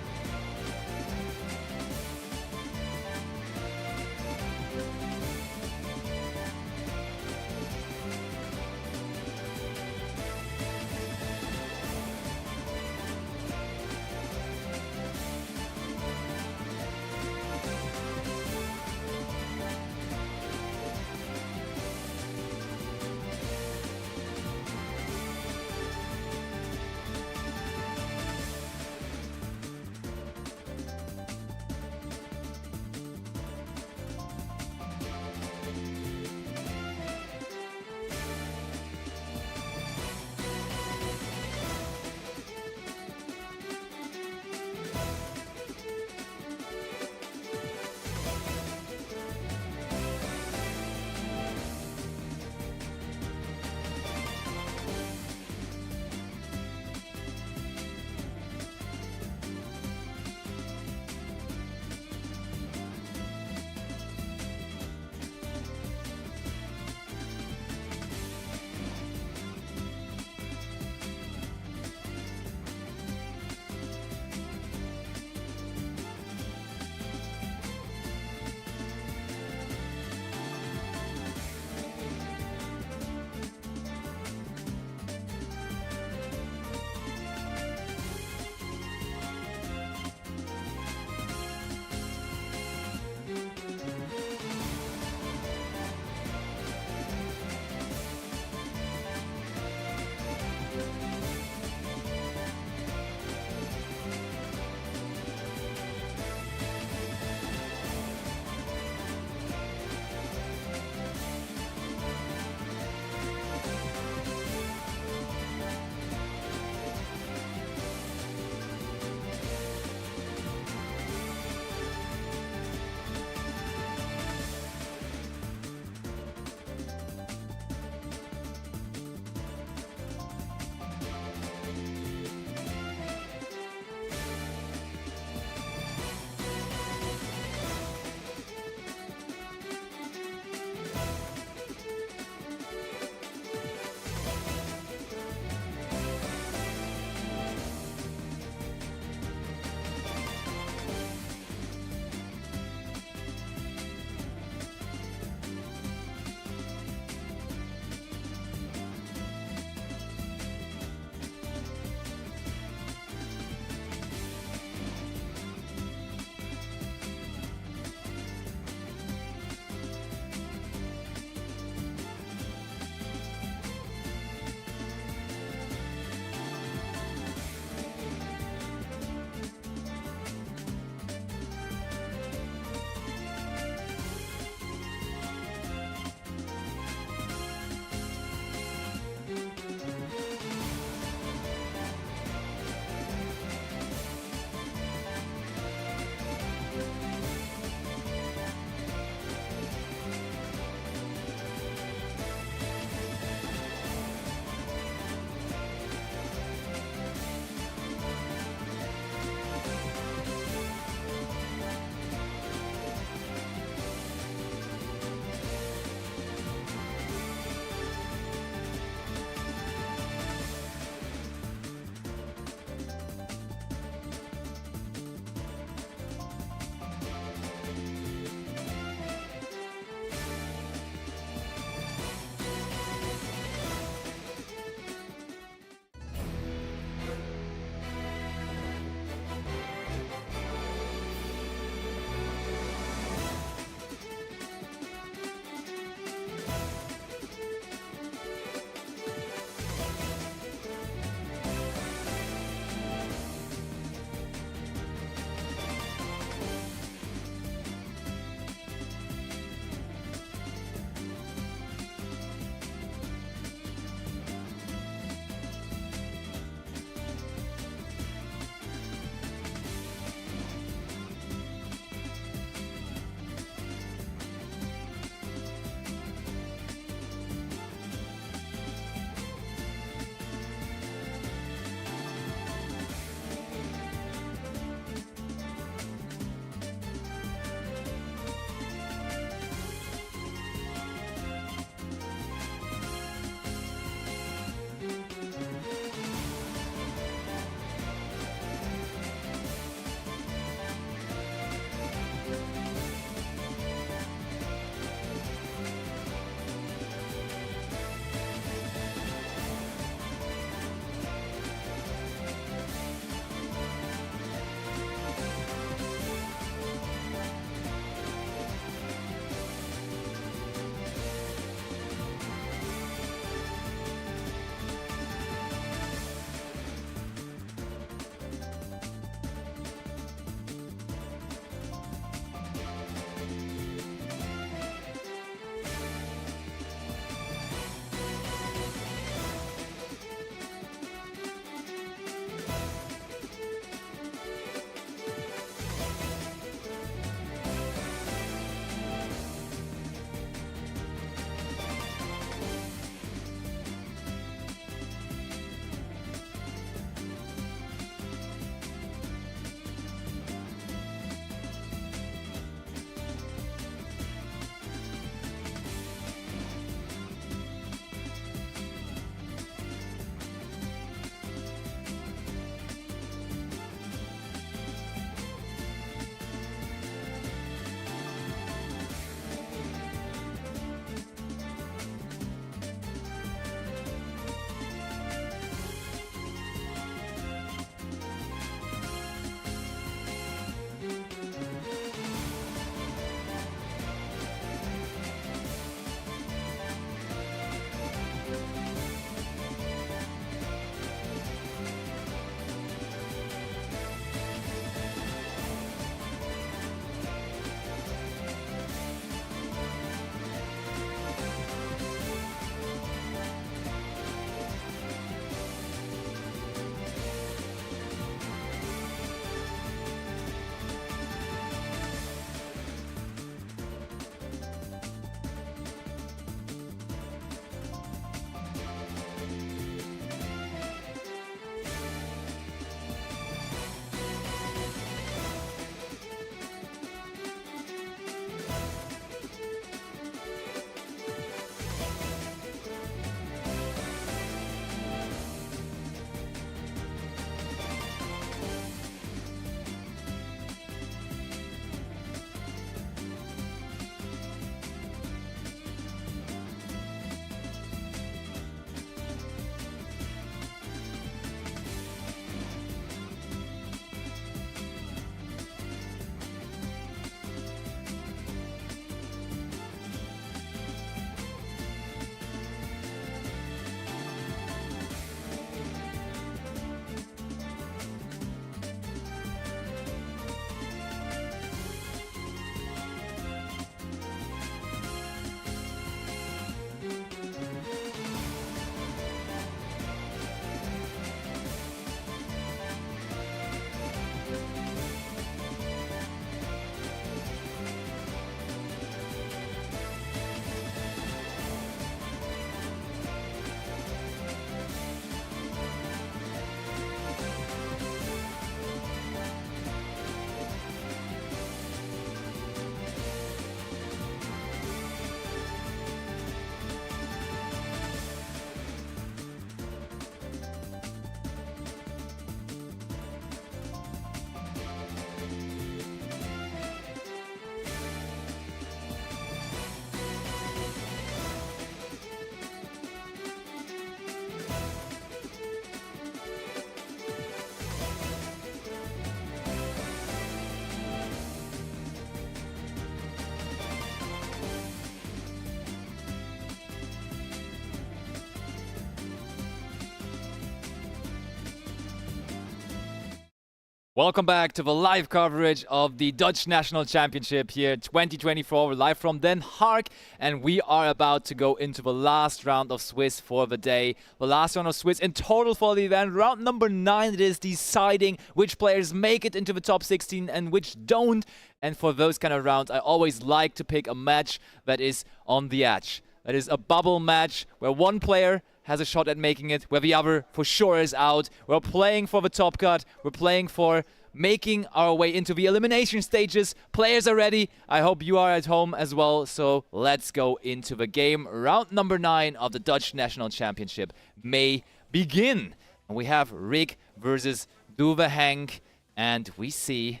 Welcome back to the live coverage of the Dutch National Championship here 2024. We're live from Den Haag, and we are about to go into the last round of Swiss for the day. The last round of Swiss in total for the event. Round number 9, it is deciding which players make it into the top 16 and which don't. And for those kind of rounds, I always like to pick a match that is on the edge. That is a bubble match where one player has a shot at making it, where the other for sure is out. We're playing for the top cut. We're playing for making our way into the elimination stages. Players are ready. I hope you are at home as well. So let's go into the game. Round number 9 of the Dutch National Championship may begin. And we have Rick versus Duang, and we see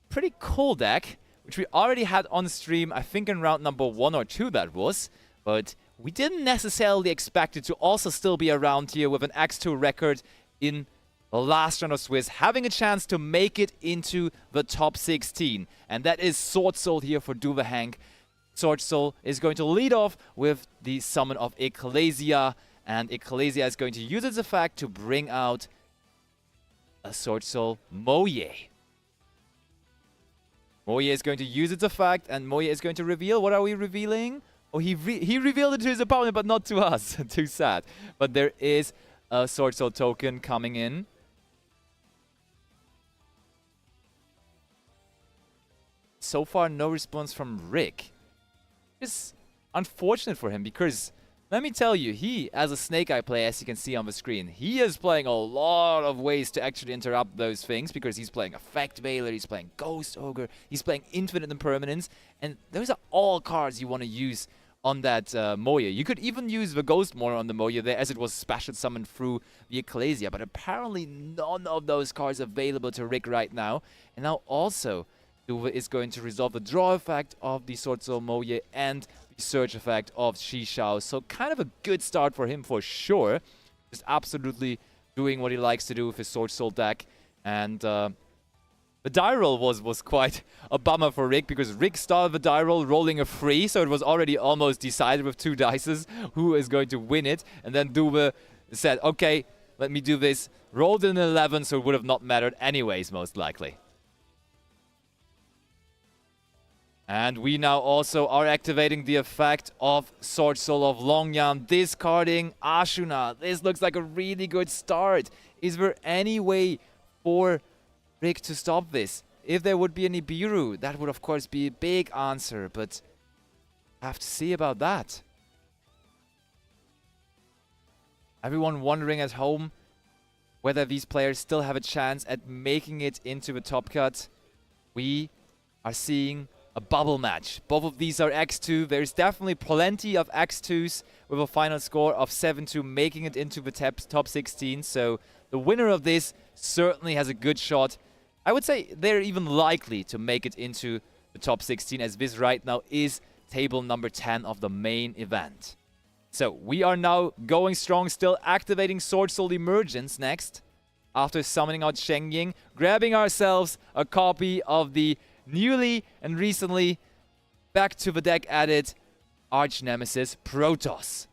pretty cool deck, which we already had on stream, I think in round number 1 or 2 that was. But we didn't necessarily expect it to also still be around here with an X2 record in the last round of Swiss, having a chance to make it into the top 16. And that is Sword Soul here for Duang. Sword Soul is going to lead off with the summon of Ecclesia, and Ecclesia is going to use its effect to bring out a Sword Soul Moye. Moye is going to use its effect, and Moye is going to reveal. What are we revealing? Oh, he revealed it to his opponent, but not to us. Too sad. But there is a Sword Soul token coming in. So far, no response from Rick. It's unfortunate for him because, let me tell you, he, as a Snake Eye player, as you can see on the screen, he is playing a lot of ways to actually interrupt those things, because he's playing Effect Veiler, he's playing Ghost Ogre, he's playing Infinite Impermanence, and those are all cards you want to use on that Moye. You could even use the Ghost Moyer on the Moye there, as it was special summoned through the Ecclesia, but apparently none of those cards available to Rick right now. And now also, Duve is going to resolve the draw effect of the Sword Soul Moye and the search effect of SHUEISHA. So kind of a good start for him for sure. Just absolutely doing what he likes to do with his Sword Soul deck. And the die roll was quite a bummer for Rick, because Rick started the die roll rolling a 3, so it was already almost decided with 2 dices who is going to win it. And then Duve said, okay, let me do this. Rolled an 11, so it would have not mattered anyways, most likely. And we now also are activating the effect of Sword Soul of Longyan, discarding Ashuna. This looks like a really good start. Is there any way for Rick to stop this? If there would be any Nibiru, that would of course be a big answer, but I have to see about that. Everyone wondering at home whether these players still have a chance at making it into the top cut. We are seeing a bubble match. Both of these are X2. There's definitely plenty of X2s with a final score of 7-2 making it into the top 16. So the winner of this certainly has a good shot. I would say they're even likely to make it into the top 16, as this right now is table number 10 of the main event. So we are now going strong, still activating Sword Soul Emergence next. After summoning out Shengying, grabbing ourselves a copy of the newly and recently back to the deck added Arch Nemesis Protoss.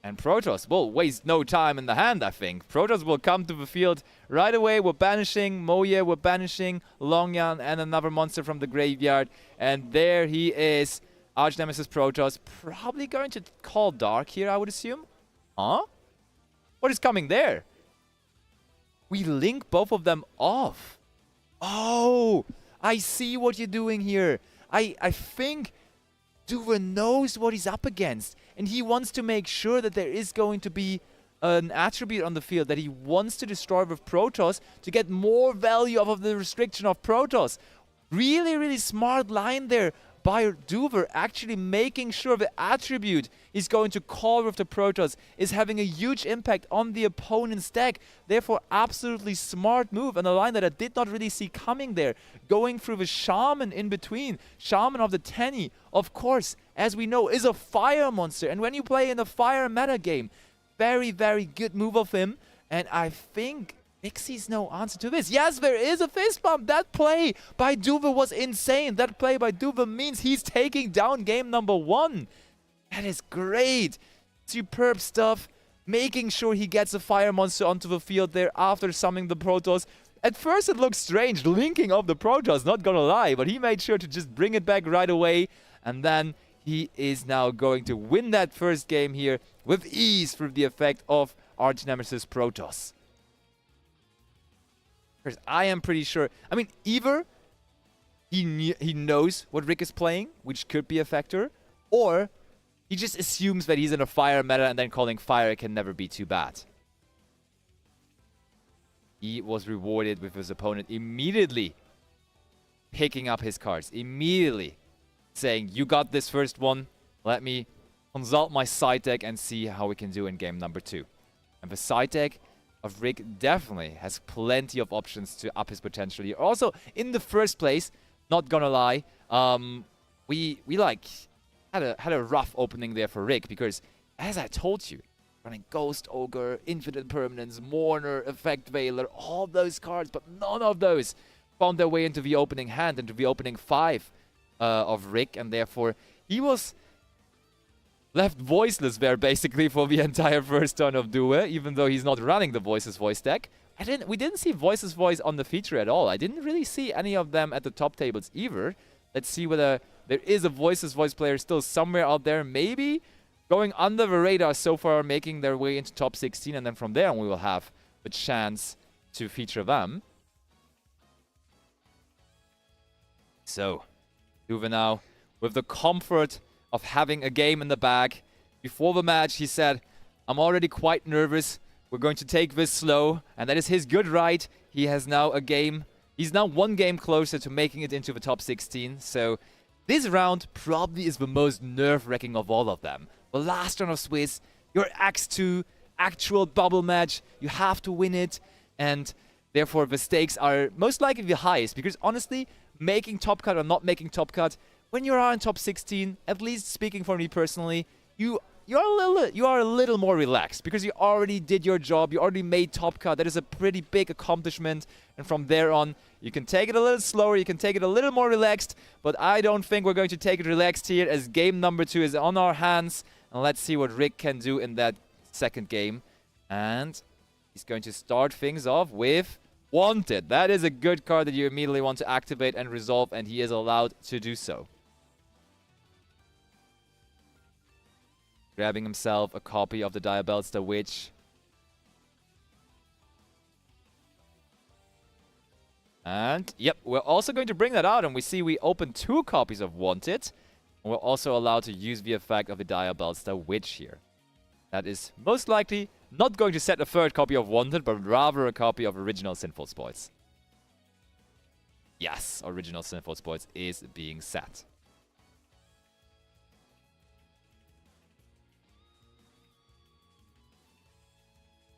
And Protoss will waste no time in the hand, I think. Protoss will come to the field right away. We're banishing Moye, we're banishing Longyan and another monster from the graveyard. And there he is, Arch Nemesis Protoss. Probably going to call Dark here, I would assume. Huh? What is coming there? We link both of them off. Oh, I see what you're doing here. I think Duve knows what he's up against, and he wants to make sure that there is going to be an attribute on the field that he wants to destroy with Protoss to get more value off of the restriction of Protoss. Really, really smart line there by Duve, actually making sure the attribute he's going to call with the Protoss is having a huge impact on the opponent's deck. Therefore, absolutely smart move, and a line that I did not really see coming there. Going through the Shaman in between. Shaman of the Tenny, of course, as we know, is a fire monster. And when you play in the fire meta game, very, very good move of him. And I think Rick sees no answer to this. Yes, there is a fist bump. That play by Duve was insane. That play by Duve means he's taking down game number 1. That is great. Superb stuff. making sure he gets a fire monster onto the field there after summoning the Protoss. At first it looked strange, linking up the Protoss, not gonna lie, but he made sure to just bring it back right away, and then he is now going to win that first game here with ease through the effect of Arch Nemesis Protoss. Because I am pretty sure, I mean, either he knows what Rick is playing, which could be a factor, or he just assumes that he's in a fire meta and then calling fire can never be too bad. He was rewarded with his opponent immediately picking up his cards, immediately saying, you got this first one, let me consult my side deck and see how we can do in game number 2. And the side deck of Rick definitely has plenty of options to up his potential here. Also, in the first place, not gonna lie, we like had a rough opening there for Rick, because as I told you, running Ghost Ogre, Infinite Permanence, Mourner, Effect Veiler, all those cards, but none of those found their way into the opening hand, into the opening 5 of Rick, and therefore he was left voiceless there basically for the entire first turn of Duang, even though he's not running the Voices Voice deck. We didn't see Voices Voice on the feature at all. I didn't really see any of them at the top tables either. Let's see whether there is a Voices Voice player still somewhere out there, maybe going under the radar so far, making their way into top 16, and then from there we will have the chance to feature them. So, Duang now, with the comfort of having a game in the bag. Before the match, he said, I'm already quite nervous. We're going to take this slow, and that is his good right. He has now a game. He's now one game closer to making it into the top 16. So this round probably is the most nerve-wracking of all of them. The last round of Swiss, your X2 actual bubble match. You have to win it, and therefore the stakes are most likely the highest. Because honestly, making top cut or not making top cut, when you are in top 16, at least speaking for me personally, you are a little more relaxed because you already did your job. You already made top cut. That is a pretty big accomplishment. And from there on, you can take it a little slower. You can take it a little more relaxed. But I don't think we're going to take it relaxed here, as game number 2 is on our hands. And let's see what Rick can do in that second game. And he's going to start things off with Wanted. That is a good card that you immediately want to activate and resolve, and he is allowed to do so. Grabbing himself a copy of the Diabellstar Witch. And, yep, we're also going to bring that out, and we see we open 2 copies of Wanted. And we're also allowed to use the effect of the Diabellstar Witch here. That is most likely not going to set a third copy of Wanted, but rather a copy of Original Sinful Spoils. Yes, Original Sinful Spoils is being set.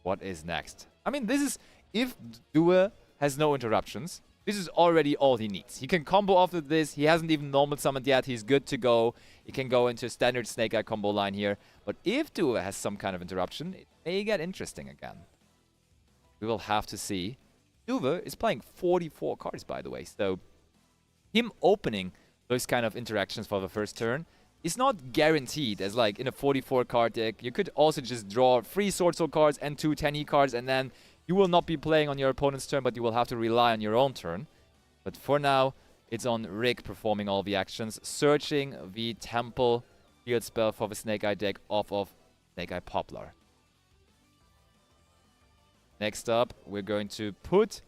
What is next? I mean, this is, if Duang has no interruptions, this is already all he needs. He can combo after this. He hasn't even normal summoned yet. He's good to go. He can go into a standard Snake Eye combo line here. But if Duang has some kind of interruption, it may get interesting again. We will have to see. Duang is playing 44 cards, by the way. So him opening those kind of interactions for the first turn is not guaranteed, as like in a 44 card deck. You could also just draw 3 Sword Soul cards and 2 10E cards, and then you will not be playing on your opponent's turn, but you will have to rely on your own turn. But for now, it's on Rick performing all the actions, searching the Temple field spell for the Snake Eye deck off of Snake Eye Poplar. Next up, we're going to put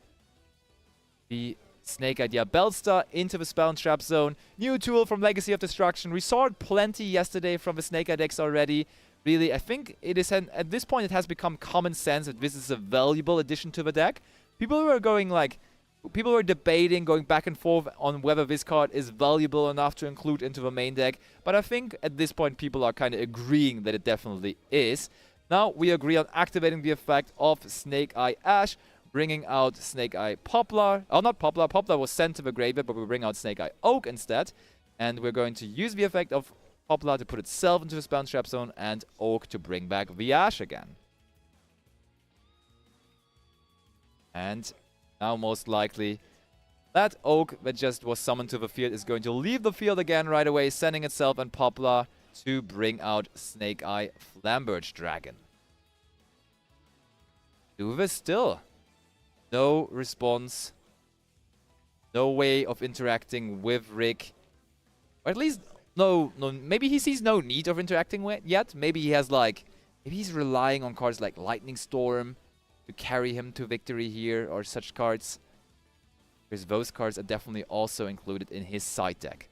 the Snake Eye Diabellstar into the Spell and Trap Zone. New tool from Legacy of Destruction. We saw it plenty yesterday from the Snake Eye decks already. Really, I think it is at this point it has become common sense that this is a valuable addition to the deck. People were debating, going back and forth on whether this card is valuable enough to include into the main deck. But I think at this point people are kind of agreeing that it definitely is. Now we agree on activating the effect of Snake Eye Ash, bringing out Snake Eye Poplar. Oh, not Poplar. Poplar was sent to the graveyard, but we bring out Snake Eye Oak instead. And we're going to use the effect of Poplar to put itself into the Spell and Trap Zone, and Oak to bring back the Ash again. And now most likely that Oak that just was summoned to the field is going to leave the field again right away, sending itself and Poplar to bring out Snake Eye Flamberge Dragon. Duve still. No response. No way of interacting with Rick. Or at least, no, maybe he sees no need of interacting with yet. Maybe he has like, maybe he's relying on cards like Lightning Storm to carry him to victory here, or such cards. Because those cards are definitely also included in his side deck.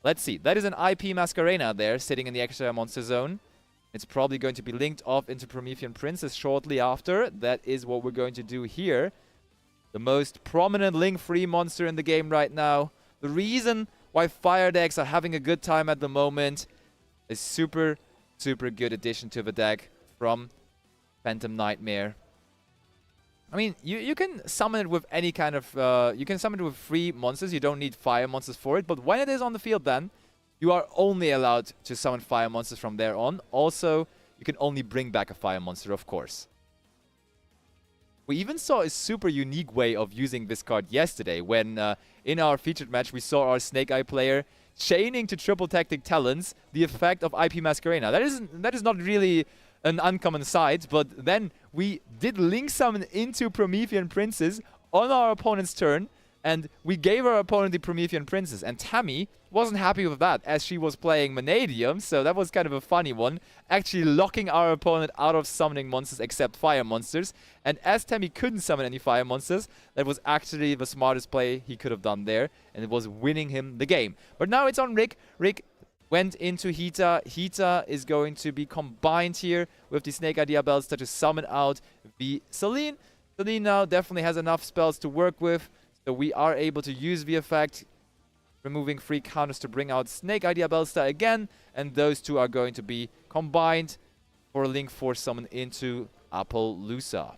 Let's see. That is an IP Masquerena there, sitting in the extra monster zone. It's probably going to be linked off into Promethean Princess shortly after. That is what we're going to do here. The most prominent link-free monster in the game right now. The reason why fire decks are having a good time at the moment. A super, super good addition to the deck from Phantom Nightmare. I mean, you can summon it with any kind of... you can summon it with free monsters. You don't need fire monsters for it. But when it is on the field then, you are only allowed to summon fire monsters from there on. Also, you can only bring back a fire monster, of course. We even saw a super unique way of using this card yesterday when in our featured match we saw our Snake Eye player chaining to triple tactic talents the effect of IP Masquerena. That is not really an uncommon sight, but then we did link summon into Promethean Princess on our opponent's turn, and we gave our opponent the Promethean Princess, and Tammy wasn't happy with that as she was playing Vanadium, so that was kind of a funny one, actually locking our opponent out of summoning monsters except fire monsters. And as Tammy couldn't summon any fire monsters, that was actually the smartest play he could have done there, and it was winning him the game. But now it's on Rick. Rick went into Hita. Hita is going to be combined here with the Snake Eye Diabellstar to summon out the Celine. Celine now definitely has enough spells to work with, so we are able to use the effect, removing 3 counters to bring out Snake Eye Diabellstar again, and those two are going to be combined for a Link Force summon into Appaloosa.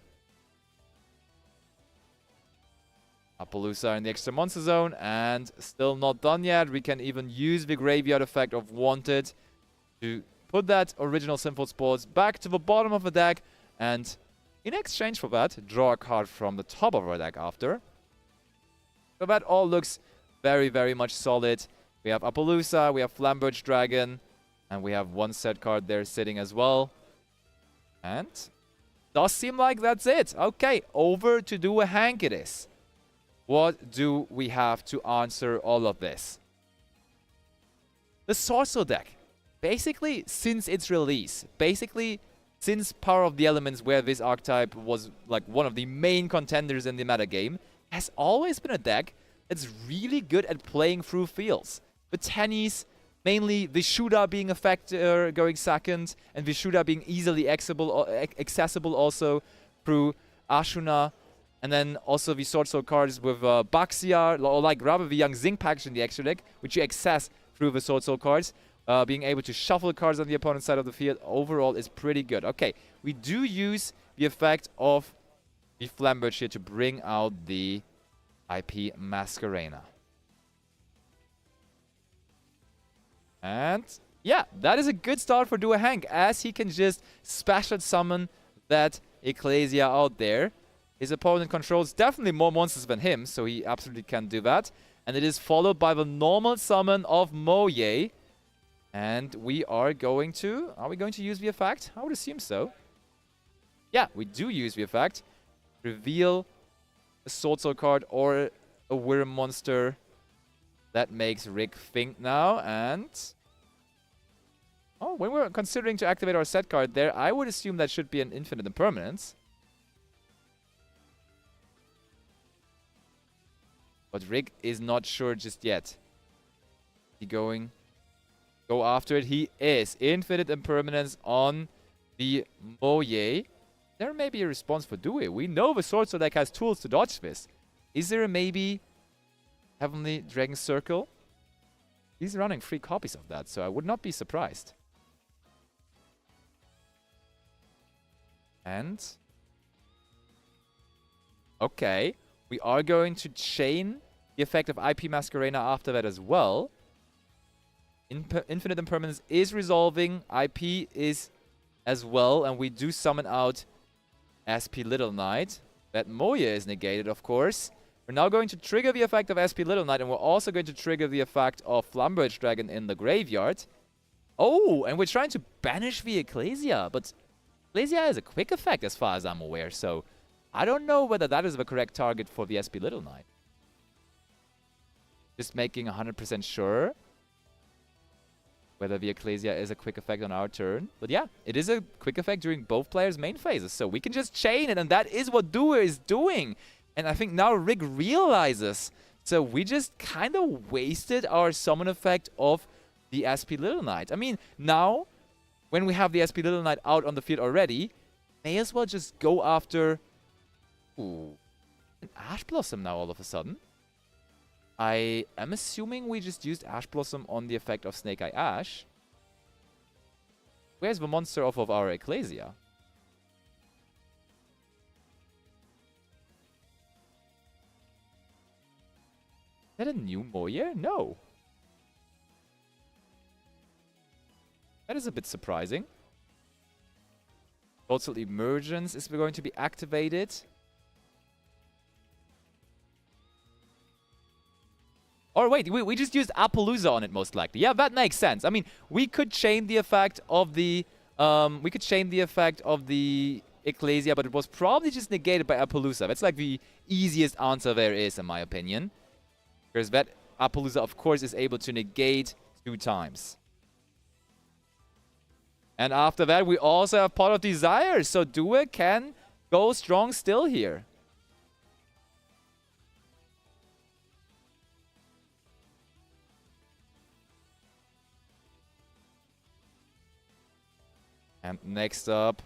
Appaloosa in the extra monster zone, and still not done yet. We can even use the graveyard effect of Wanted to put that original Sinful Sports back to the bottom of the deck, and in exchange for that, draw a card from the top of our deck after. So that all looks very, very much solid. We have Appaloosa, we have Flamberge Dragon, and we have one set card there sitting as well. And does seem like that's it. Okay, over to Do a Hank it is. What do we have to answer all of this? The Sorcerer deck. Basically, since its release, since Power of the Elements, where this archetype was like one of the main contenders in the metagame, has always been a deck that's really good at playing through fields. The Tennies, mainly Vishuddha being a factor going second, and Vishuddha being easily accessible also through Ashuna. And then also the Sword Soul cards with Baxia, or like rather the Young Zinc package in the extra deck, which you access through the Sword Soul cards. Being able to shuffle cards on the opponent's side of the field overall is pretty good. Okay, we do use the effect of the Flamberge here to bring out the IP Masquerena. And yeah, that is a good start for Dua Hank, as he can just special summon that Ecclesia out there. His opponent controls definitely more monsters than him, so he absolutely can do that. And it is followed by the normal summon of Moye. And we are going to... Are we going to use the effect? I would assume so. Yeah, we do use the effect. Reveal a Sword Soul card or a Wyrm monster. That makes Rick think now. And... oh, when we're considering to activate our set card there, I would assume that should be an Infinite Impermanence. But Rick is not sure just yet. Is he going... go after it? He is. Infinite Impermanence on the Moye. There may be a response for Dewey. We know the Sword Soul deck has tools to dodge this. Is there a maybe Heavenly Dragon Circle? He's running 3 copies of that, so I would not be surprised. And... okay. We are going to chain the effect of IP Masquerena after that as well. Infinite Impermanence is resolving. IP is as well. And we do summon out SP Little Knight. That Moya is negated, of course. We're now going to trigger the effect of SP Little Knight. And we're also going to trigger the effect of Flamberge Dragon in the graveyard. Oh, and we're trying to banish the Ecclesia. But Ecclesia is a quick effect as far as I'm aware. So I don't know whether that is the correct target for the SP Little Knight. Just making 100% sure whether the Ecclesia is a quick effect on our turn. But yeah, it is a quick effect during both players' main phases. So we can just chain it, and that is what Duang is doing. And I think now Rick realizes. So we just kind of wasted our summon effect of the SP Little Knight. I mean, now, when we have the SP Little Knight out on the field already, may as well just go after... Ooh, an Ash Blossom now all of a sudden. I am assuming we just used Ash Blossom on the effect of Snake Eye Ash. Where's the monster off of our Ecclesia? Is that a new Moyer? No. That is a bit surprising. Also, Emergence is going to be activated. Or wait, we just used Appaloosa on it most likely. Yeah, that makes sense. I mean, we could chain the effect of the Ecclesia, but it was probably just negated by Appaloosa. That's like the easiest answer there is, in my opinion. Because that Appaloosa, of course, is able to negate 2 times. And after that, we also have Pot of Desire. So Duang can go strong still here. And next up,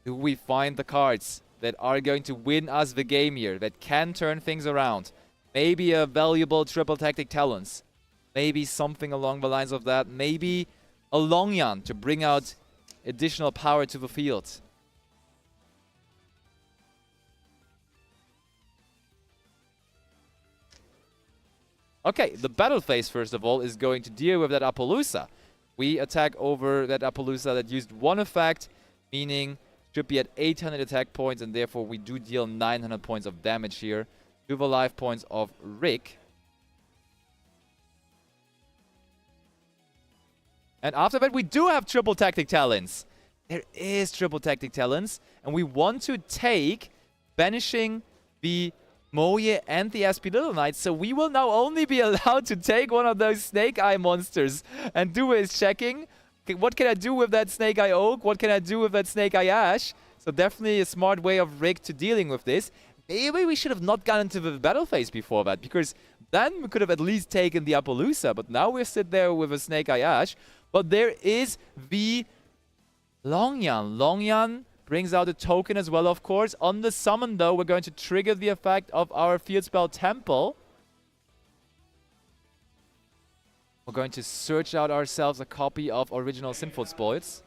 do we find the cards that are going to win us the game here, that can turn things around? Maybe a valuable triple tactic talents. Maybe something along the lines of that. Maybe a Longyan to bring out additional power to the field. Okay, the battle phase, first of all, is going to deal with that Appaloosa. We attack over that Appaloosa that used 1 effect, meaning should be at 800 attack points, and therefore we do deal 900 points of damage here to the life points of Rick. And after that, we do have triple tactic talents. There is triple tactic talents, and we want to take banishing the Moye and the SP Little Knight, so we will now only be allowed to take one of those Snake Eye monsters. And Duang is checking, okay, what can I do with that Snake Eye Oak? What can I do with that Snake Eye Ash? So definitely a smart way of Rick to dealing with this. Maybe we should have not gone into the battle phase before that, because then we could have at least taken the Appaloosa, but now we're sit there with a Snake Eye Ash. But there is the Longyan. Longyan brings out a token as well, of course. On the summon, though, we're going to trigger the effect of our Field Spell Temple. We're going to search out ourselves a copy of Original Sinful Spoils.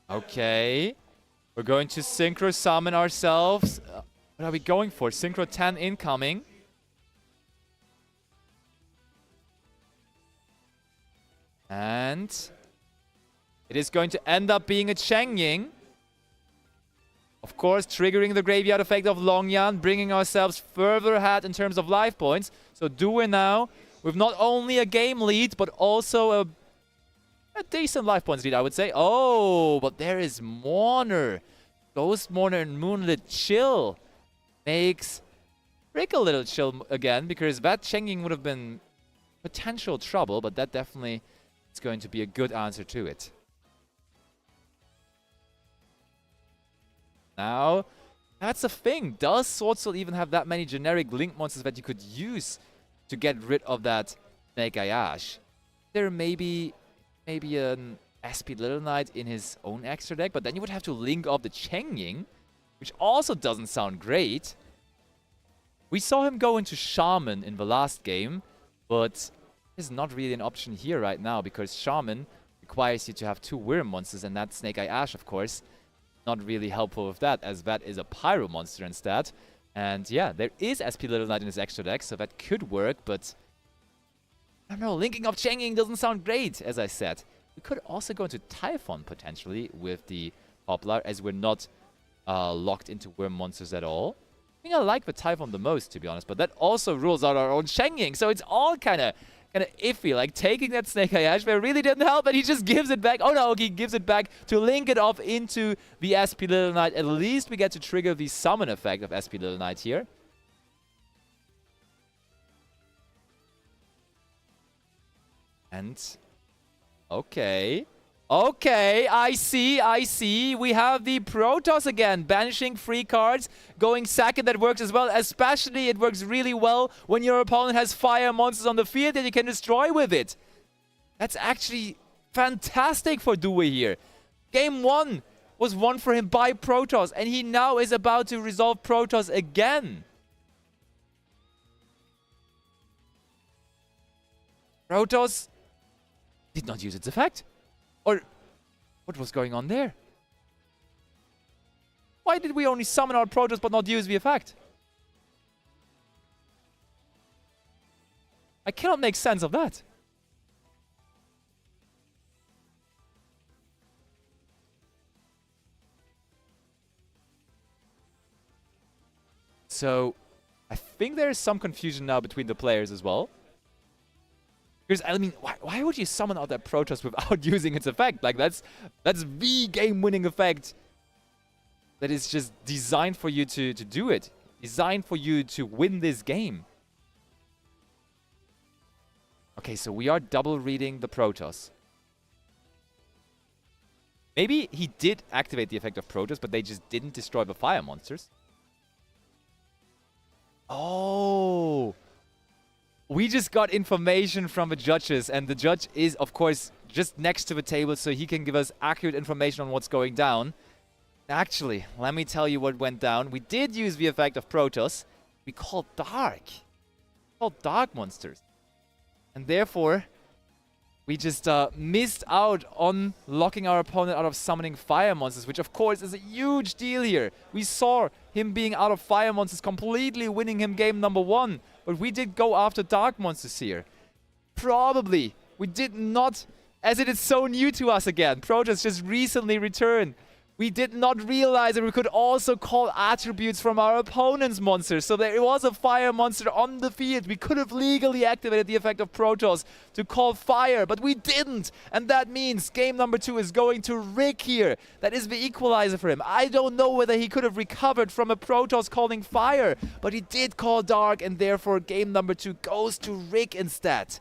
Okay. We're going to Synchro Summon ourselves. What are we going for? Synchro 10 incoming. And it is going to end up being a Chengying. Of course, triggering the graveyard effect of Longyan, bringing ourselves further ahead in terms of life points. So Duang now with not only a game lead, but also a decent life points lead, I would say. Oh, but there is Mourner. Ghost Mourner and Moonlit Chill makes Rick a little chill again, because that Chengying would have been potential trouble, but that definitely is going to be a good answer to it. Now, that's a thing. Does Sword Soul even have that many generic Link monsters that you could use to get rid of that Snake Eye Ash? There may be maybe an SP Little Knight in his own extra deck, but then you would have to link up the Chengying, which also doesn't sound great. We saw him go into Shaman in the last game, but is not really an option here right now, because Shaman requires you to have 2 Wyrm monsters, and that Snake Eye Ash, of course, not really helpful with that, as that is a Pyro monster instead. And yeah, there is SP Little Knight in his extra deck, so that could work, but I don't know, linking up Chengying doesn't sound great, as I said. We could also go into Typhon potentially with the Poplar, as we're not locked into Wyrm monsters at all. think I like the Typhon the most, to be honest, but that also rules out our own Shengying, so it's all kind of iffy. Like, taking that Snake Eye Ash Bear really didn't help, and he just gives it back. Oh no, he gives it back to link it off into the SP Little Knight. At least we get to trigger the summon effect of SP Little Knight here. And okay. Okay, I see. We have the Protoss again, banishing free cards, going second. That works as well. Especially, it works really well when your opponent has fire monsters on the field that you can destroy with it. That's actually fantastic for Due here. Game 1 was won for him by Protoss, and he now is about to resolve Protoss again. Protoss did not use its effect. Or, what was going on there? Why did we only summon our Protoss but not use the effect? I cannot make sense of that. So, I think there is some confusion now between the players as well. Because, I mean, why would you summon out that Protoss without using its effect? Like, that's the game-winning effect that is just designed for you to do it. Designed for you to win this game. Okay, so we are double reading the Protoss. Maybe he did activate the effect of Protoss, but they just didn't destroy the fire monsters. Oh! We just got information from the judges, and the judge is, of course, just next to the table, so he can give us accurate information on what's going down. Actually, let me tell you what went down. We did use the effect of Protoss. We called Dark. We called Dark monsters. And therefore, we just missed out on locking our opponent out of summoning fire monsters, which of course is a huge deal here. We saw him being out of fire monsters completely winning him game number 1. But we did go after dark monsters here. Probably. We did not, as it is so new to us again. Protoss just recently returned. We did not realize that we could also call attributes from our opponent's monsters. So there was a fire monster on the field. We could have legally activated the effect of Protoss to call fire, but we didn't. And that means game number 2 is going to Rick here. That is the equalizer for him. I don't know whether he could have recovered from a Protoss calling fire, but he did call dark, and therefore game number 2 goes to Rick instead.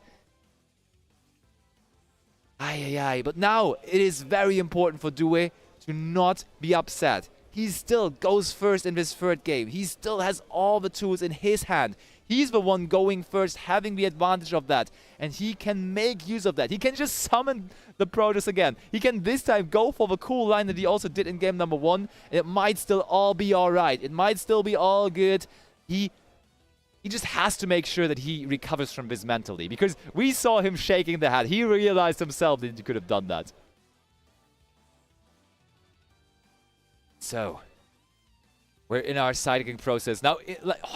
But now it is very important for Due to not be upset. He still goes first in this third game. He still has all the tools in his hand. He's the one going first, having the advantage of that. And he can make use of that. He can just summon the Protoss again. He can this time go for the cool line that he also did in game number 1. It might still all be alright. It might still be all good. He just has to make sure that he recovers from this mentally. Because we saw him shaking the head. He realized himself that he could have done that. So, we're in our siding process. Now,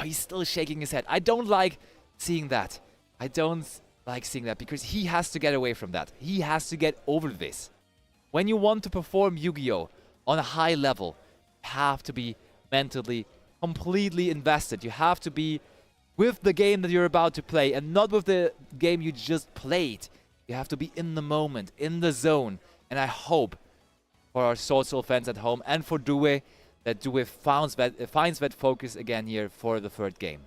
he's still shaking his head. I don't like seeing that. I don't like seeing that because he has to get away from that. He has to get over this. When you want to perform Yu-Gi-Oh! On a high level, you have to be mentally completely invested. You have to be with the game that you're about to play and not with the game you just played. You have to be in the moment, in the zone. And I hope for our Sword Soul fans at home and for Due, that Due finds that focus again here for the third game.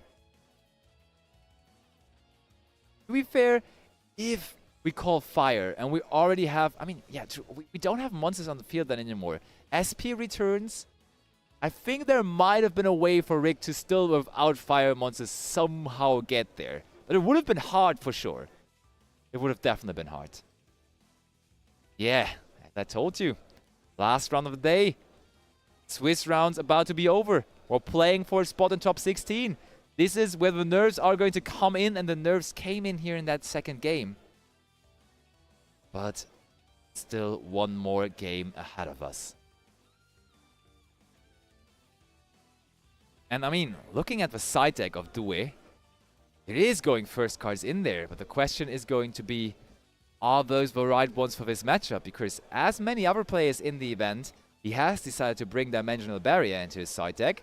To be fair, if we call fire and we already have, we don't have monsters on the field then anymore. SP returns. I think there might have been a way for Rick to still, without fire monsters, somehow get there. But it would have been hard for sure. It would have definitely been hard. Yeah, I told you. Last round of the day. Swiss round's about to be over. We're playing for a spot in top 16. This is where the nerves are going to come in, and the nerves came in here in that second game. But still one more game ahead of us. And I mean, looking at the side deck of Due, it is going first cards in there, but the question is going to be, are those the right ones for this matchup? Because as many other players in the event, he has decided to bring Dimensional Barrier into his side deck.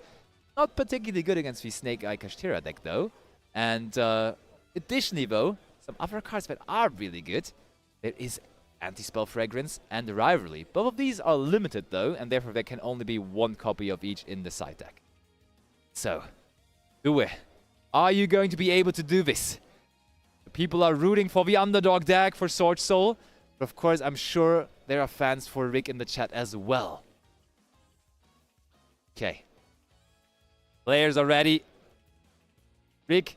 Not particularly good against the Snake Eye Kashtira deck though. And additionally though, some other cards that are really good. There is Anti-Spell Fragrance and the Rivalry. Both of these are limited though, and therefore there can only be one copy of each in the side deck. So, Due, are you going to be able to do this? The people are rooting for the underdog deck for Sword Soul, but of course I'm sure there are fans for Rick in the chat as well. Okay. Players are ready. Rick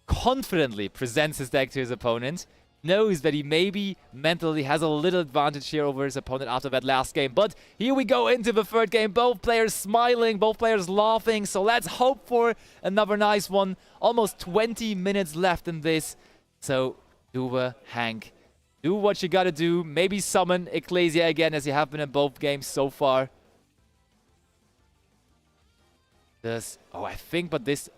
confidently presents his deck to his opponent. Knows that he maybe mentally has a little advantage here over his opponent after that last game. But here we go into the third game. Both players smiling, both players laughing. So let's hope for another nice one. Almost 20 minutes left in this. So, Due, Hank, do what you gotta do. Maybe summon Ecclesia again as you have been in both games so far. Oh, I think, but this...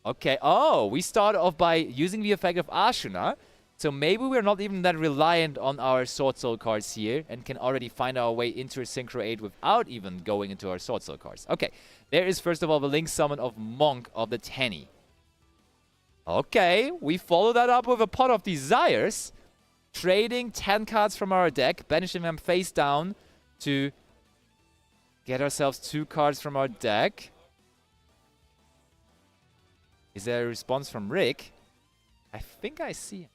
Okay, oh, we start off by using the effect of Ashuna. So maybe we're not even that reliant on our Sword Soul cards here and can already find our way into a Synchro 8 without even going into our Sword Soul cards. Okay, there is first of all the Link Summon of Monk of the Tenny. Okay, we follow that up with a Pot of Desires. Trading 10 cards from our deck, banishing them face down to get ourselves 2 cards from our deck. Is there a response from Rick? I think I see him.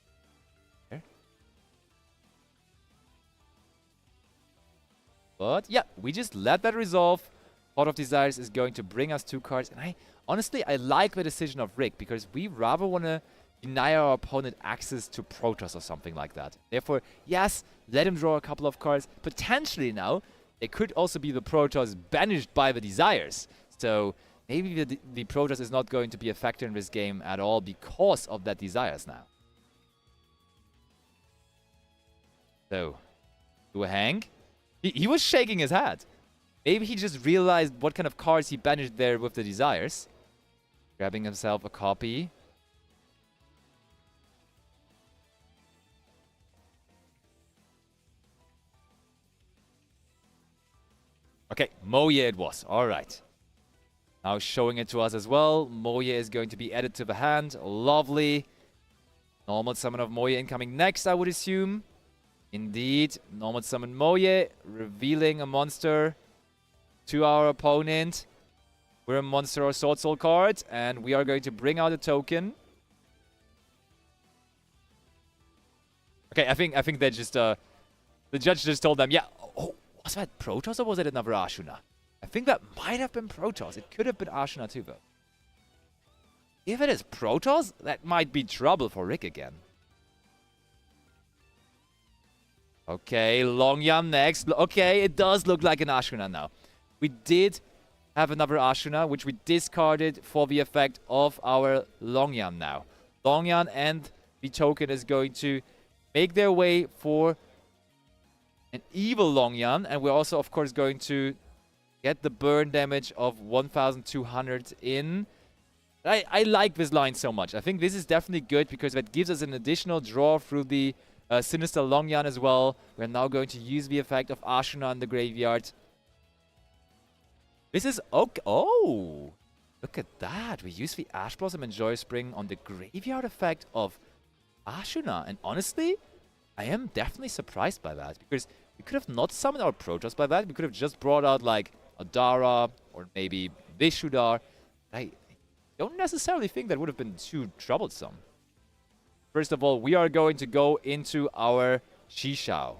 But yeah, we just let that resolve. Pot of Desires is going to bring us 2 cards. And honestly, I like the decision of Rick because we rather want to deny our opponent access to Protoss or something like that. Therefore, yes, let him draw a couple of cards. Potentially now, it could also be the Protoss banished by the Desires. So maybe the Protoss is not going to be a factor in this game at all because of that Desires now. So, do a hang. He was shaking his head. Maybe he just realized what kind of cards he banished there with the Desires. Grabbing himself a copy. Okay, Moye it was. Alright. Now showing it to us as well. Moye is going to be added to the hand. Lovely. Normal summon of Moye incoming next, I would assume. Indeed, normal summon Moye, revealing a monster to our opponent. We're a monster or Sword Soul card, and we are going to bring out a token. Okay, I think they just the judge just told them, yeah. Oh, was that Protoss or was it another Ashuna? I think that might have been Protoss. It could have been Ashuna too, though. If it is Protoss, that might be trouble for Rick again. Okay, Longyam next. Okay, it does look like an Ashuna now. We did have another Ashuna, which we discarded for the effect of our Longyam now. Longyam and the token is going to make their way for an evil Longyam, and we're also, of course, going to get the burn damage of 1,200 in. I like this line so much. I think this is definitely good because that gives us an additional draw through the Sinister Longyam as well. We're now going to use the effect of Ashuna in the graveyard. This is okay. Oh, look at that. We use the Ash Blossom and Joy Spring on the graveyard effect of Ashuna. And honestly, I am definitely surprised by that because we could have not summoned our Protoss by that. We could have just brought out like Adara or maybe Vishudar. I don't necessarily think that would have been too troublesome. First of all, we are going to go into our Shishao.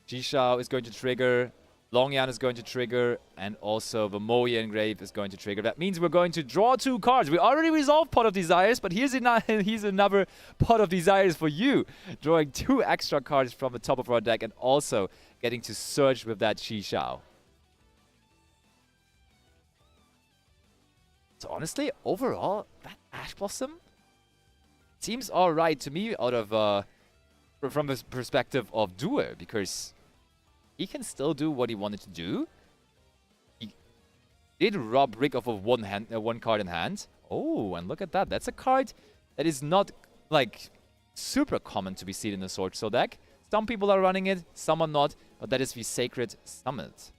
Shishao is going to trigger, Longyam is going to trigger, and also the Moye Engrave is going to trigger. That means we're going to draw 2 cards. We already resolved Pot of Desires, but here's another Pot of Desires for you. Drawing 2 extra cards from the top of our deck and also getting to search with that Shishao. So honestly, overall, that Ash Blossom seems alright to me out of from the perspective of Due, because he can still do what he wanted to do. He did rob Rick of one card in hand. Oh, and look at that. That's a card that is not like super common to be seen in the Sword Soul deck. Some people are running it, some are not, but that is the Sacred Summit.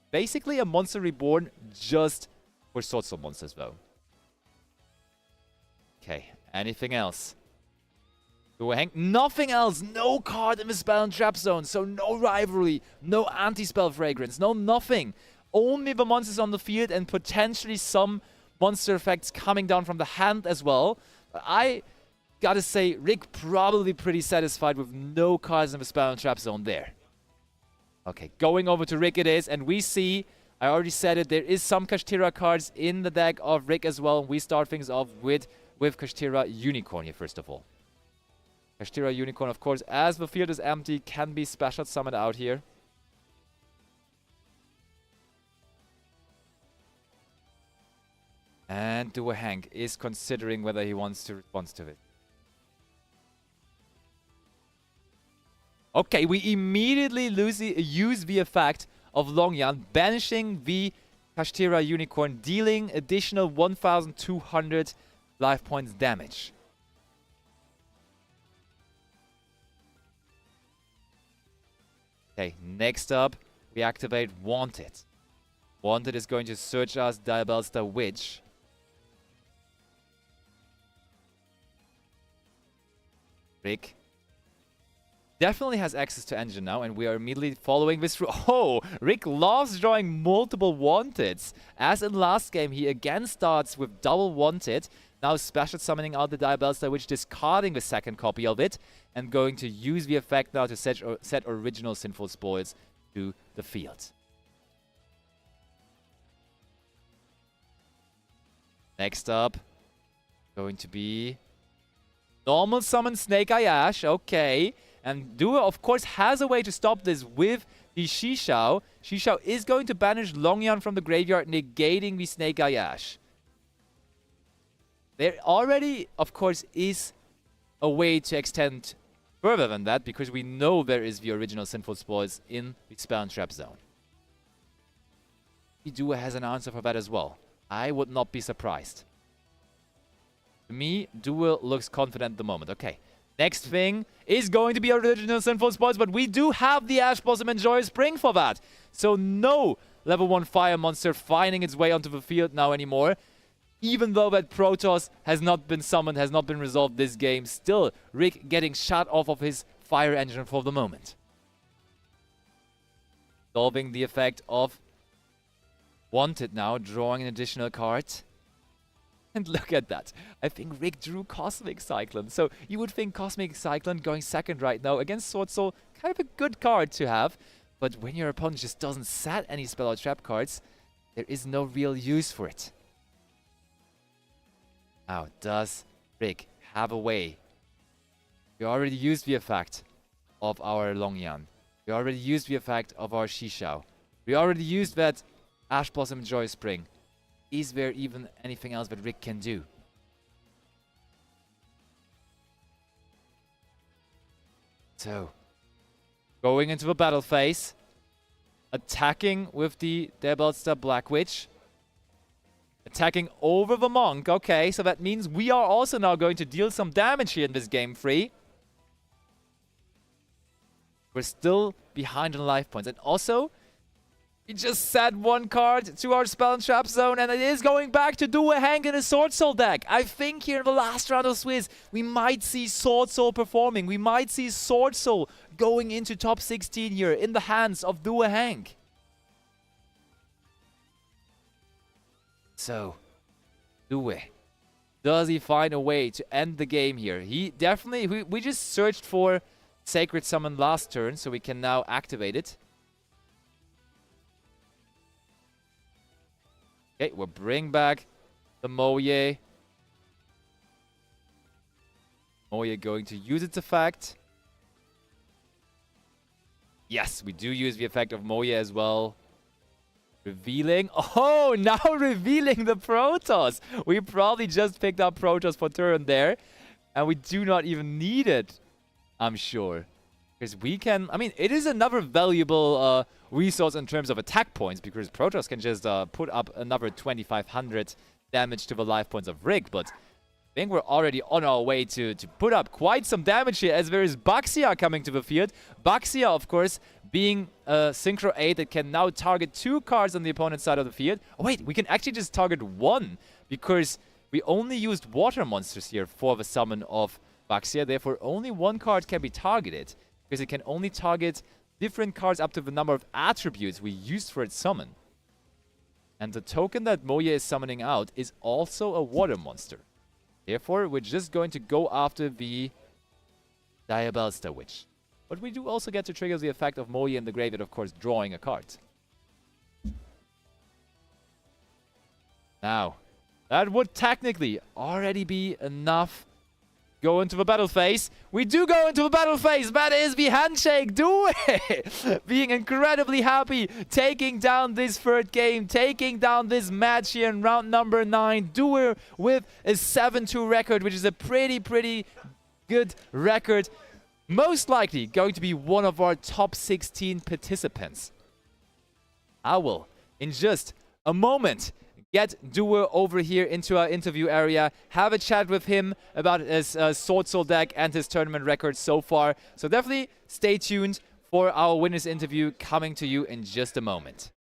Basically a Monster Reborn just for Sword Soul monsters though. Okay, anything else? Duang, nothing else, no card in the Spell and Trap Zone, so no Rivalry, no Anti-Spell Fragrance, no nothing. Only the monsters on the field and potentially some monster effects coming down from the hand as well. But I gotta say, Rick probably pretty satisfied with no cards in the Spell and Trap Zone there. Okay, going over to Rick it is, and we see, I already said it, there is some Kashtira cards in the deck of Rick as well. We start things off with Kashtira Unicorn here, first of all. Kashtira Unicorn, of course, as the field is empty, can be special summoned out here. And Duang is considering whether he wants to respond to it. Okay, we immediately use the effect of Longyan, banishing the Kashtira Unicorn, dealing additional 1,200 life points damage. Okay, next up, we activate Wanted. Wanted is going to search us Diabellstar Witch. Rick definitely has access to engine now, and we are immediately following this through. Oh, Rick loves drawing multiple Wanteds. As in last game, he again starts with double Wanted. Now special summoning out the Diabellstar Witch, discarding the second copy of it, and going to use the effect now to set original Sinful Spoils to the field. Next up, going to be normal summon Snake Eye Ash. Okay. And Duo, of course, has a way to stop this with the Shishao. Shishao is going to banish Longyan from the graveyard, negating the Snake Eye Ash. There already, of course, is a way to extend further than that, because we know there is the original Sinful Spoils in the Spell and Trap Zone. Duo has an answer for that as well. I would not be surprised. To me, Duo looks confident at the moment. Okay. Next thing is going to be original Sinful Spoils, but we do have the Ash Blossom and Joyous Spring for that. So no level 1 fire monster finding its way onto the field now anymore. Even though that Protoss has not been summoned, has not been resolved this game, still Rick getting shut off of his fire engine for the moment. Solving the effect of Wanted now, drawing an additional card. And look at that. I think Rick drew Cosmic Cyclone. So you would think Cosmic Cyclone going second right now against Sword Soul, kind of a good card to have. But when your opponent just doesn't set any spell or trap cards, there is no real use for it. Now, does Rick have a way? We already used the effect of our Longyan. We already used the effect of our Shishao. We already used that Ash Blossom Joy Spring. Is there even anything else that Rick can do? So, going into the battle phase, attacking with the Diabellstar Black Witch, attacking over the Monk. Okay, so that means we are also now going to deal some damage here in this game 3. We're still behind on life points, and also we just set one card to our Spell and Trap Zone, and it is going back to Duang in a Sword Soul deck. I think here in the last round of Swiss, we might see Sword Soul performing. We might see Sword Soul going into top 16 here in the hands of Duang. So, Duang, does he find a way to end the game here? He definitely, we just searched for Sacred Summon last turn, so we can now activate it. Okay, we'll bring back the Moye. Moye going to use its effect. Yes, we do use the effect of Moye as well. Revealing. Oh, now revealing the Protoss. We probably just picked up Protoss for turn there. And we do not even need it, I'm sure. Because we can, I mean, it is another valuable resource in terms of attack points, because Protoss can just put up another 2,500 damage to the life points of Rick, but think we're already on our way to put up quite some damage here, as there is Baxia coming to the field. Baxia, of course, being a Synchro 8 that can now target 2 cards on the opponent's side of the field. Oh wait, we can actually just target 1, because we only used water monsters here for the summon of Baxia. Therefore, only 1 card can be targeted, because it can only target different cards up to the number of attributes we used for its summon. And the token that Moye is summoning out is also a water monster. Therefore, we're just going to go after the Diabellstar Witch. But we do also get to trigger the effect of Moye in the graveyard, of course, drawing a card. Now, that would technically already be enough. Go into the battle phase. We do go into the battle phase. That is the handshake. Do it! Being incredibly happy. Taking down this third game. Taking down this match here in round number 9. Doer with a 7-2 record, which is a pretty good record. Most likely going to be one of our top 16 participants. I will, in just a moment, get Duer over here into our interview area, have a chat with him about his Sword Soul deck and his tournament record so far. So definitely stay tuned for our winner's interview coming to you in just a moment.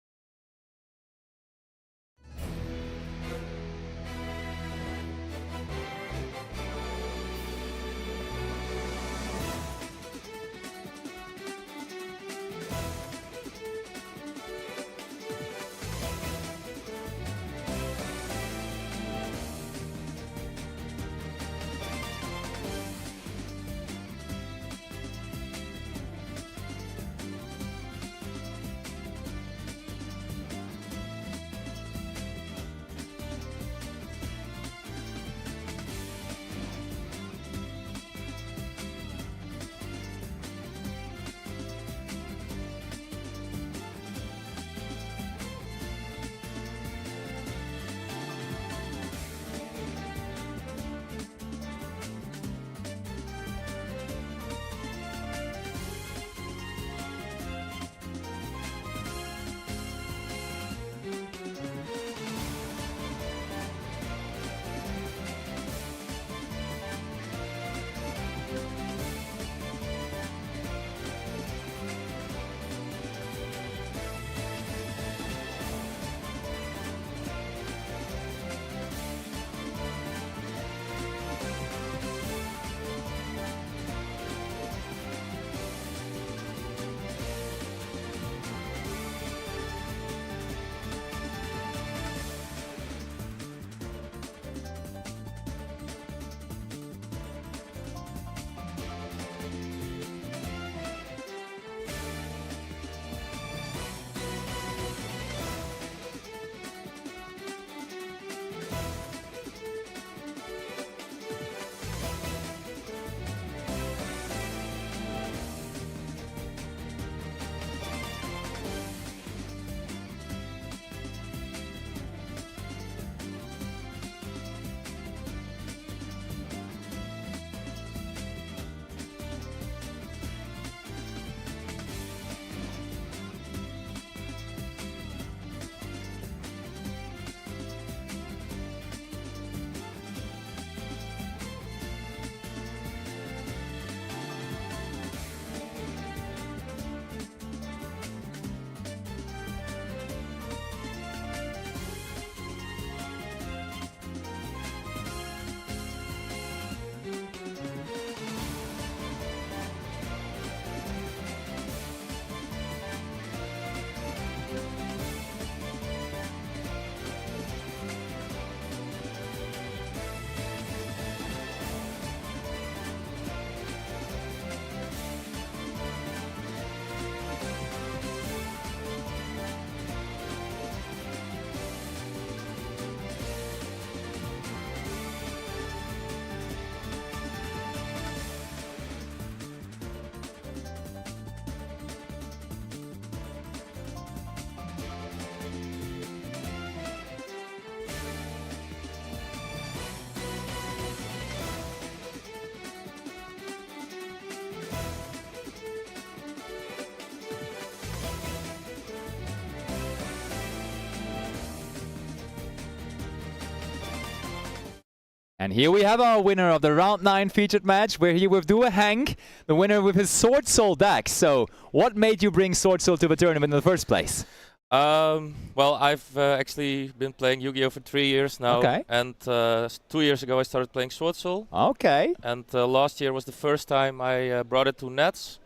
And here we have our winner of the round 9 featured match. We're here with Duang, the winner with his Sword Soul deck. So, what made you bring Sword Soul to the tournament in the first place? Well, I've actually been playing Yu-Gi-Oh! For 3 years now. Okay. And 2 years ago I started playing Sword Soul. Okay. And last year was the first time I brought it to Nets.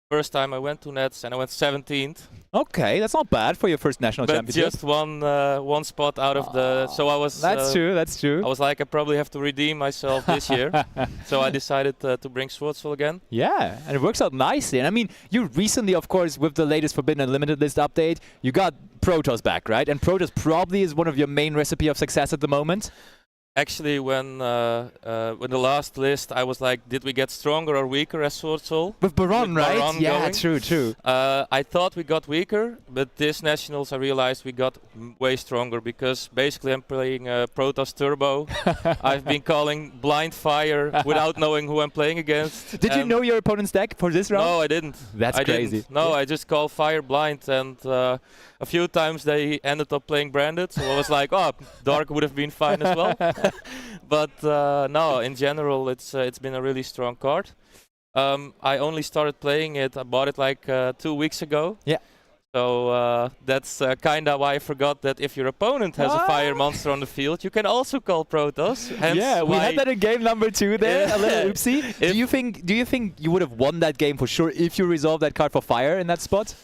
First time I went to Nets and I went 17th. Okay, that's not bad for your first national But championship. just one spot out of the... So I was... That's true, that's true. I was like, I probably have to redeem myself this year. So I decided to bring Sword Soul again. Yeah, and it works out nicely. And I mean, you recently, of course, with the latest Forbidden Unlimited list update, you got Protoss back, right? And Protoss probably is one of your main recipe of success at the moment. Actually, when the last list, I was like, did we get stronger or weaker as Sword Soul? With Baron, right? Baron Yeah, going. true. I thought we got weaker, but this Nationals I realized we got way stronger because basically I'm playing Protoss Turbo. I've been calling blind fire without knowing who I'm playing against. Did you know your opponent's deck for this round? No, I didn't. That's crazy. Didn't. No, Yeah. I just called fire blind, and a few times they ended up playing branded. So I was like, oh, dark would have been fine as well. But no, in general, it's been a really strong card. I only started playing it. I bought it like 2 weeks ago. Yeah. So that's kind of why I forgot that if your opponent has a fire monster on the field, you can also call Protoss. Hence Yeah, we had that in game number 2 there, a little oopsie. Do you think you would have won that game for sure if you resolved that card for fire in that spot?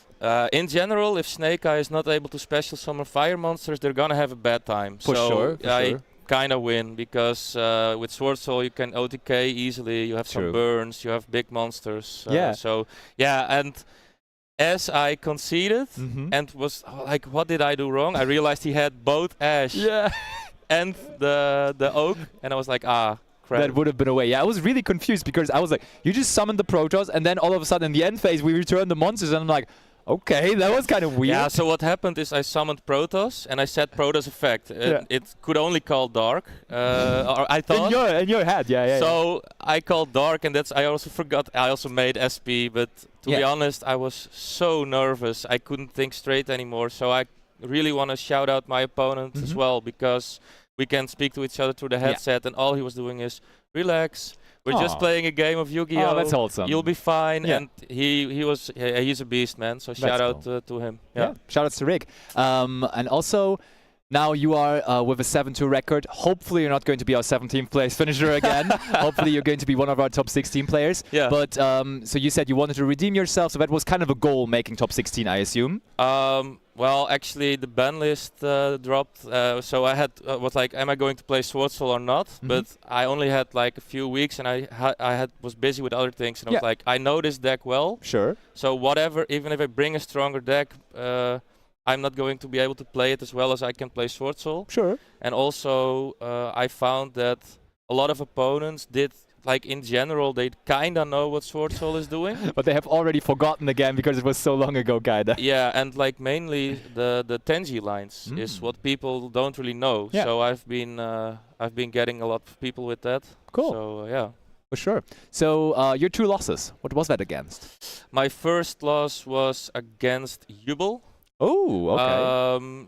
In general, if Snake Eye is not able to special summon fire monsters, they're gonna have a bad time. For sure. I kind of win because with Sword Soul you can OTK easily. You have some burns. You have big monsters. Yeah. So yeah, and as I conceded and was like, what did I do wrong? I realized he had both Ash and the Oak, and I was like, ah. Crap. That would have been a way. Yeah, I was really confused because I was like, you just summoned the Protoss, and then all of a sudden in the end phase we returned the monsters, and I'm like, okay, that was kind of weird. Yeah, so what happened is I summoned Protoss and I set Protoss effect. It could only call Dark, or I thought. In your head, yeah. So I called Dark, and I also forgot. I also made SP, but to be honest, I was so nervous. I couldn't think straight anymore. So I really want to shout out my opponent as well, because we can speak to each other through the headset, and all he was doing is relax. We're just playing a game of Yu-Gi-Oh! Oh, that's wholesome. You'll be fine. And he's a beast, man. So shout out to him. Yeah. Shout outs to Rick. And also, now you are with a 7-2 record. Hopefully you're not going to be our 17th place finisher again. Hopefully you're going to be one of our top 16 players. Yeah. But so you said you wanted to redeem yourself, so that was kind of a goal, making top 16, I assume. Well, actually, the ban list dropped, so I was like, am I going to play Sword Soul or not? But I only had like a few weeks, and I was busy with other things, and I was like, I know this deck well. Sure. So whatever, even if I bring a stronger deck, I'm not going to be able to play it as well as I can play Sword Soul. Sure. And also, I found that a lot of opponents did. Like in general, they kinda know what Sword Soul is doing, but they have already forgotten again because it was so long ago, kinda. Yeah, and like mainly the Tenji lines is what people don't really know. Yeah. So I've been getting a lot of people with that. Cool. So yeah. For sure. So your 2 losses, what was that against? My first loss was against Jubel. Oh, okay.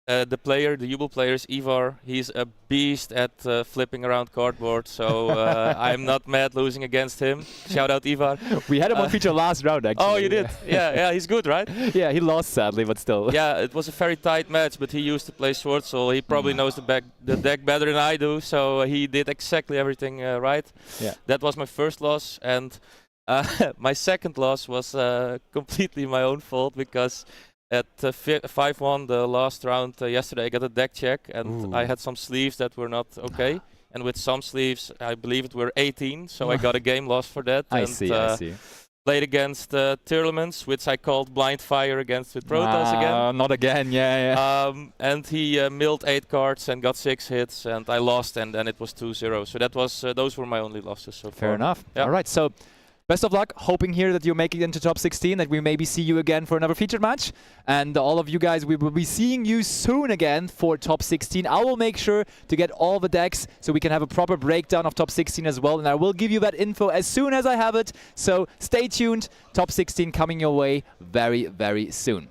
The Jubel player is Ivar. He's a beast at flipping around cardboard, so I'm not mad losing against him. Shout out Ivar. We had him on feature last round, actually. Oh, you did? Yeah, he's good, right? Yeah, he lost sadly, but still. Yeah, it was a very tight match, but he used to play Sword Soul. He probably knows the deck better than I do, so he did exactly everything right. Yeah. That was my first loss, and my second loss was completely my own fault because at 5-1 the last round yesterday I got a deck check, and I had some sleeves that were not okay. And with some sleeves, I believe it were 18, so I got a game loss for that. I see. Played against Tearlaments, which I called blind fire against with Protoss again. Not again, yeah. And he milled 8 cards and got 6 hits, and I lost, and then it was 2-0. So that was those were my only losses so far. Fair enough. Yeah. All right, so best of luck, hoping here that you make it into top 16, that we maybe see you again for another featured match. And all of you guys, we will be seeing you soon again for top 16. I will make sure to get all the decks so we can have a proper breakdown of top 16 as well. And I will give you that info as soon as I have it. So stay tuned. Top 16 coming your way very, very soon.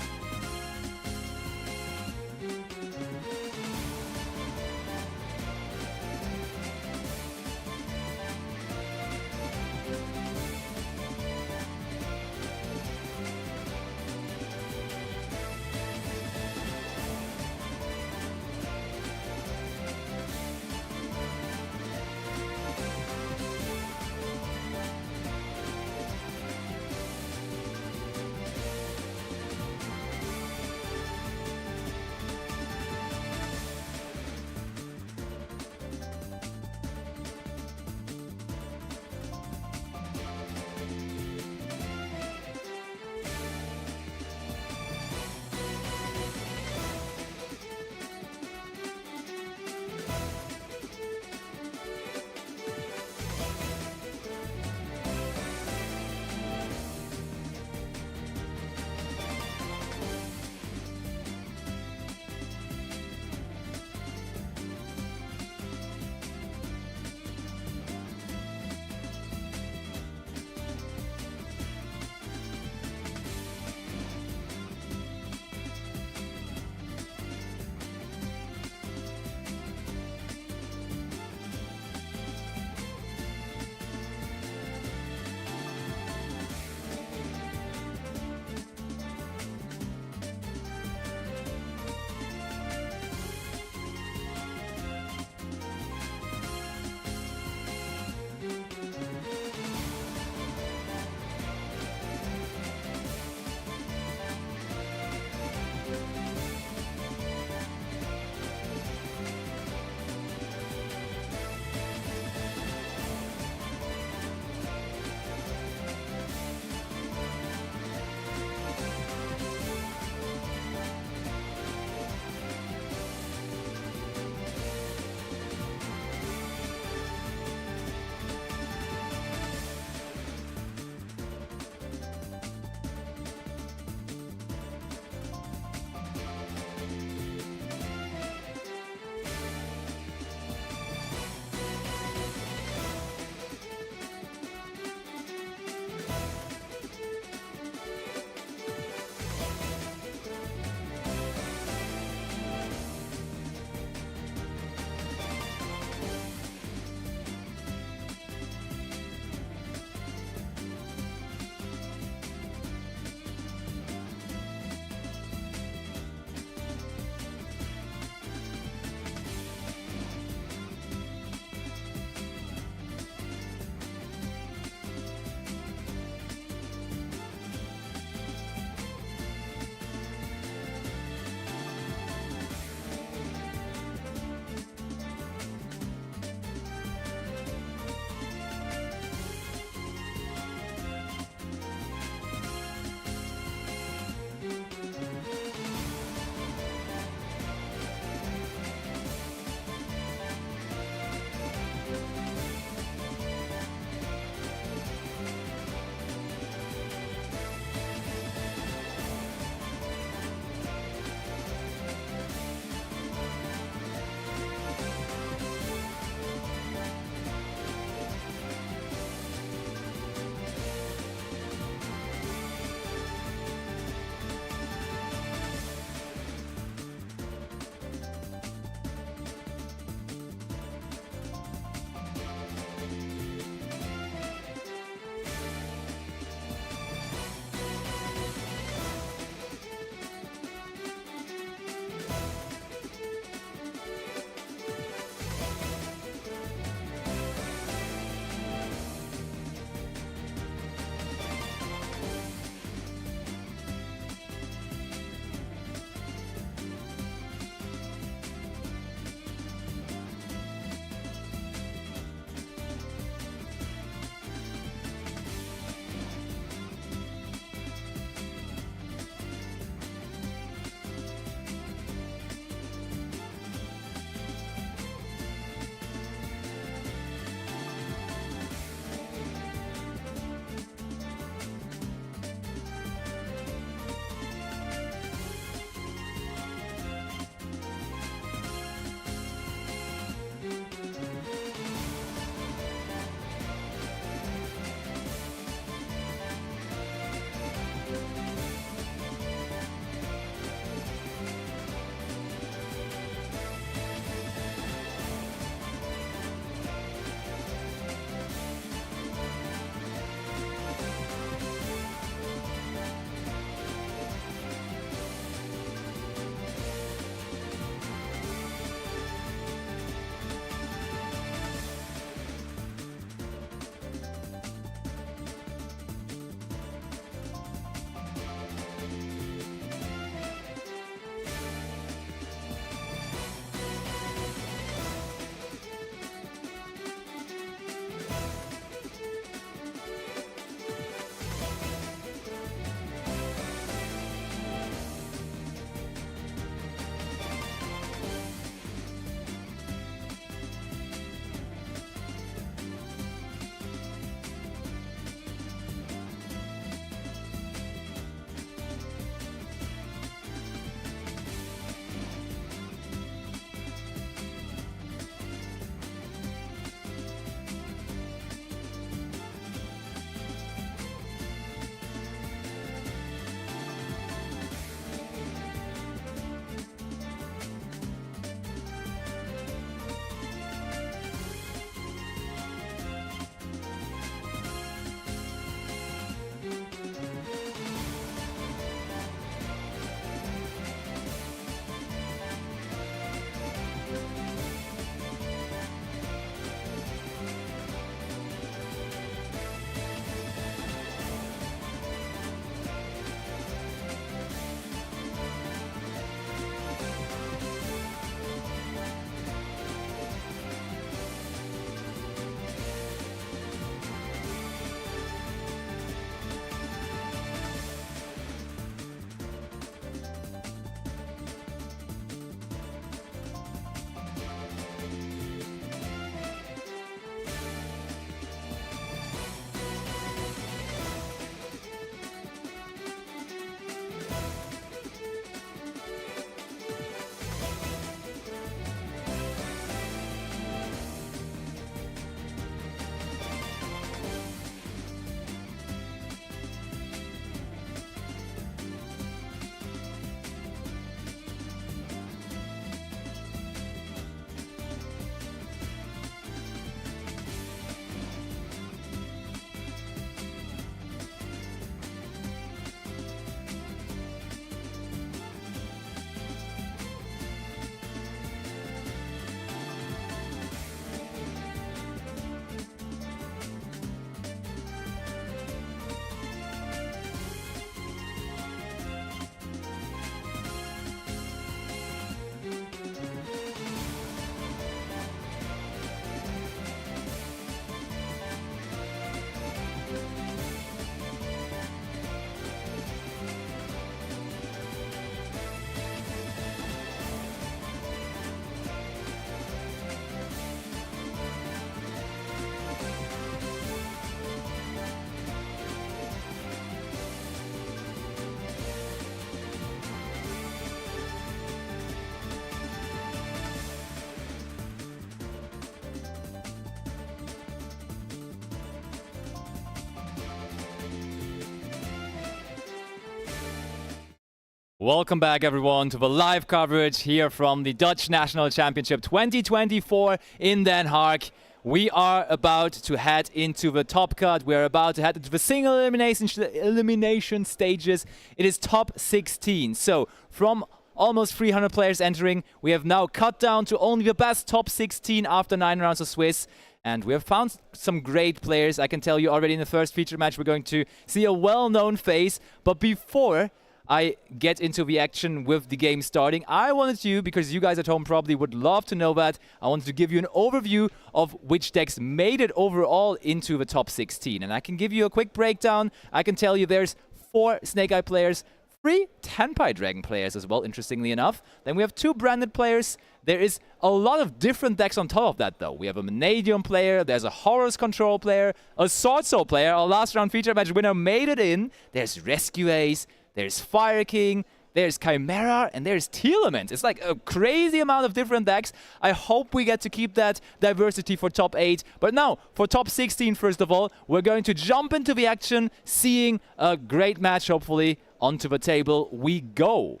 Welcome back, everyone, to the live coverage here from the Dutch National Championship 2024 in Den Haag. We are about to head into the top cut. We are about to head into the single elimination stages. It is top 16. So from almost 300 players entering, we have now cut down to only the best top 16 after 9 rounds of Swiss. And we have found some great players. I can tell you already in the first feature match, we're going to see a well-known face. But before I get into the action with the game starting, I wanted to, because you guys at home probably would love to know that, I wanted to give you an overview of which decks made it overall into the top 16. And I can give you a quick breakdown. I can tell you there's 4 Snake Eye players, 3 Tenpai Dragon players as well, interestingly enough. Then we have 2 branded players. There is a lot of different decks on top of that, though. We have a Vanadium player, there's a Horus Control player, a Sword Soul player, our last round feature match winner made it in. There's Rescue Ace, there's Fire King, there's Chimera, and there's Telements. It's like a crazy amount of different decks. I hope we get to keep that diversity for top 8. But now, for top 16, first of all, we're going to jump into the action, seeing a great match, hopefully. Onto the table we go.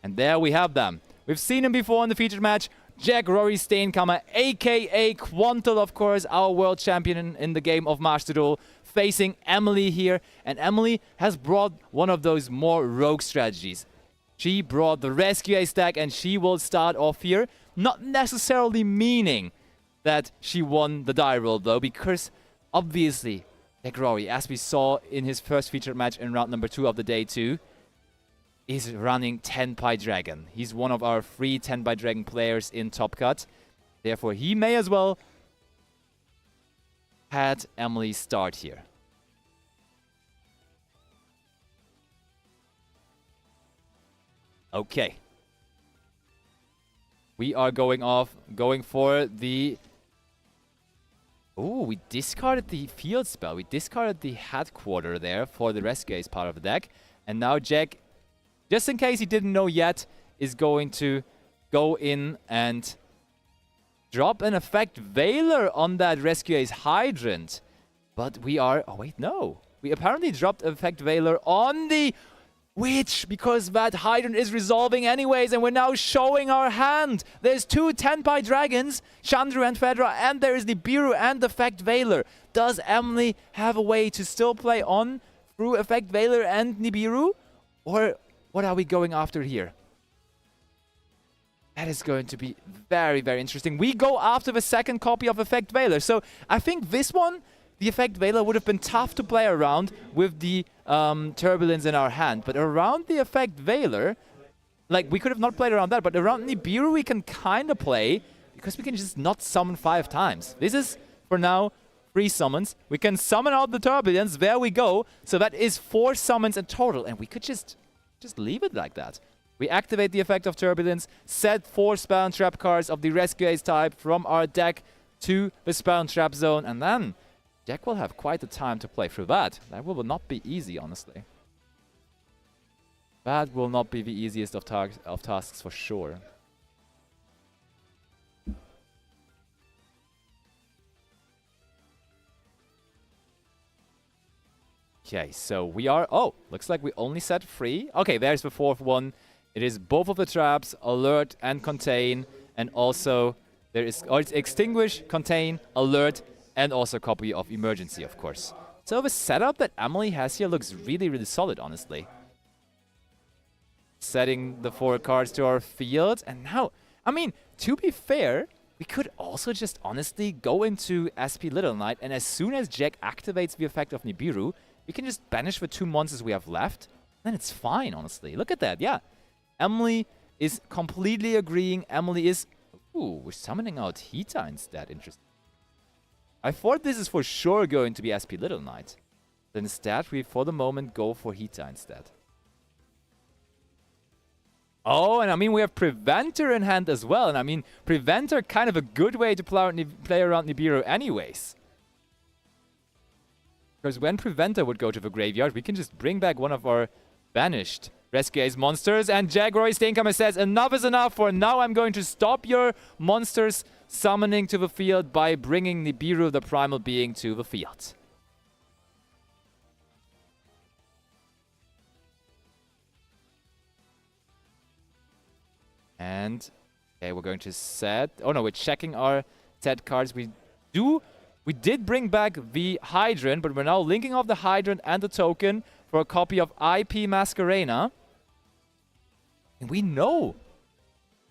And there we have them. We've seen him before in the featured match. Jack Rory Steenkammer, a.k.a. Quantal, of course, our world champion in the game of Master Duel, facing Emily here. And Emily has brought one of those more rogue strategies. She brought the Rescue Ace deck, and she will start off here. Not necessarily meaning that she won the die roll, though, because obviously Jack Rory, as we saw in his first featured match in round number 2 of the day 2, is running Tenpai Dragon. He's one of our 3 Tenpai Dragon players in Top Cut. Therefore, he may as well had Emily start here. Okay. We are going for the... Ooh, we discarded the field spell. We discarded the headquarter there for the Rescue Ace part of the deck. And now Jack, just in case he didn't know yet, is going to go in and drop an Effect Veiler on that Rescue Ace Hydrant. But we are... Oh, wait, no. We apparently dropped Effect Veiler on the Witch, because that Hydrant is resolving anyways, and we're now showing our hand. There's 2 Tenpai Dragons, Chandru and Fedra, and there is Nibiru and Effect Veiler. Does Emily have a way to still play on through Effect Veiler and Nibiru? Or what are we going after here? That is going to be very, very interesting. We go after the second copy of Effect Veiler. So I think this one, the Effect Veiler, would have been tough to play around with the Turbulence in our hand. But around the Effect Veiler, like, we could have not played around that, but around Nibiru we can kind of play, because we can just not summon 5 times. This is, for now, 3 summons. We can summon out the Turbulence, there we go. So that is 4 summons in total, and we could just leave it like that. We activate the effect of Turbulence, set 4 spell and trap cards of the Rescue Ace type from our deck to the spell and trap zone, and then Jack will have quite the time to play through that. That will not be easy, honestly. That will not be the easiest of tasks for sure. Okay, so we are... Oh, looks like we only set 3. Okay, there's the 4th one. It is both of the traps, Alert and Contain, and also there is... Oh, it's Extinguish, Contain, Alert, and also a copy of Emergency, of course. So the setup that Emily has here looks really, really solid, honestly. Setting the 4 cards to our field, and now... I mean, to be fair, we could also just honestly go into SP Little Knight, and as soon as Jack activates the effect of Nibiru, we can just banish the 2 monsters we have left. Then it's fine, honestly. Look at that, yeah. Emily is completely agreeing. Emily is... Ooh, we're summoning out Hita instead. Interesting. I thought this is for sure going to be SP Little Knight. Then instead, we for the moment go for Hita instead. Oh, and I mean, we have Preventer in hand as well. And I mean, Preventer kind of a good way to play around Nibiru anyways. Because when Preventer would go to the graveyard, we can just bring back one of our banished Rescue Ace monsters. And Jack Rory Steenkammer says, enough is enough. For now, I'm going to stop your monsters summoning to the field by bringing Nibiru, the primal being, to the field. And okay, we're going to set. Oh no, we're checking our set cards. We did bring back the Hydrant, but we're now linking off the Hydrant and the token for a copy of IP Masquerena. And we know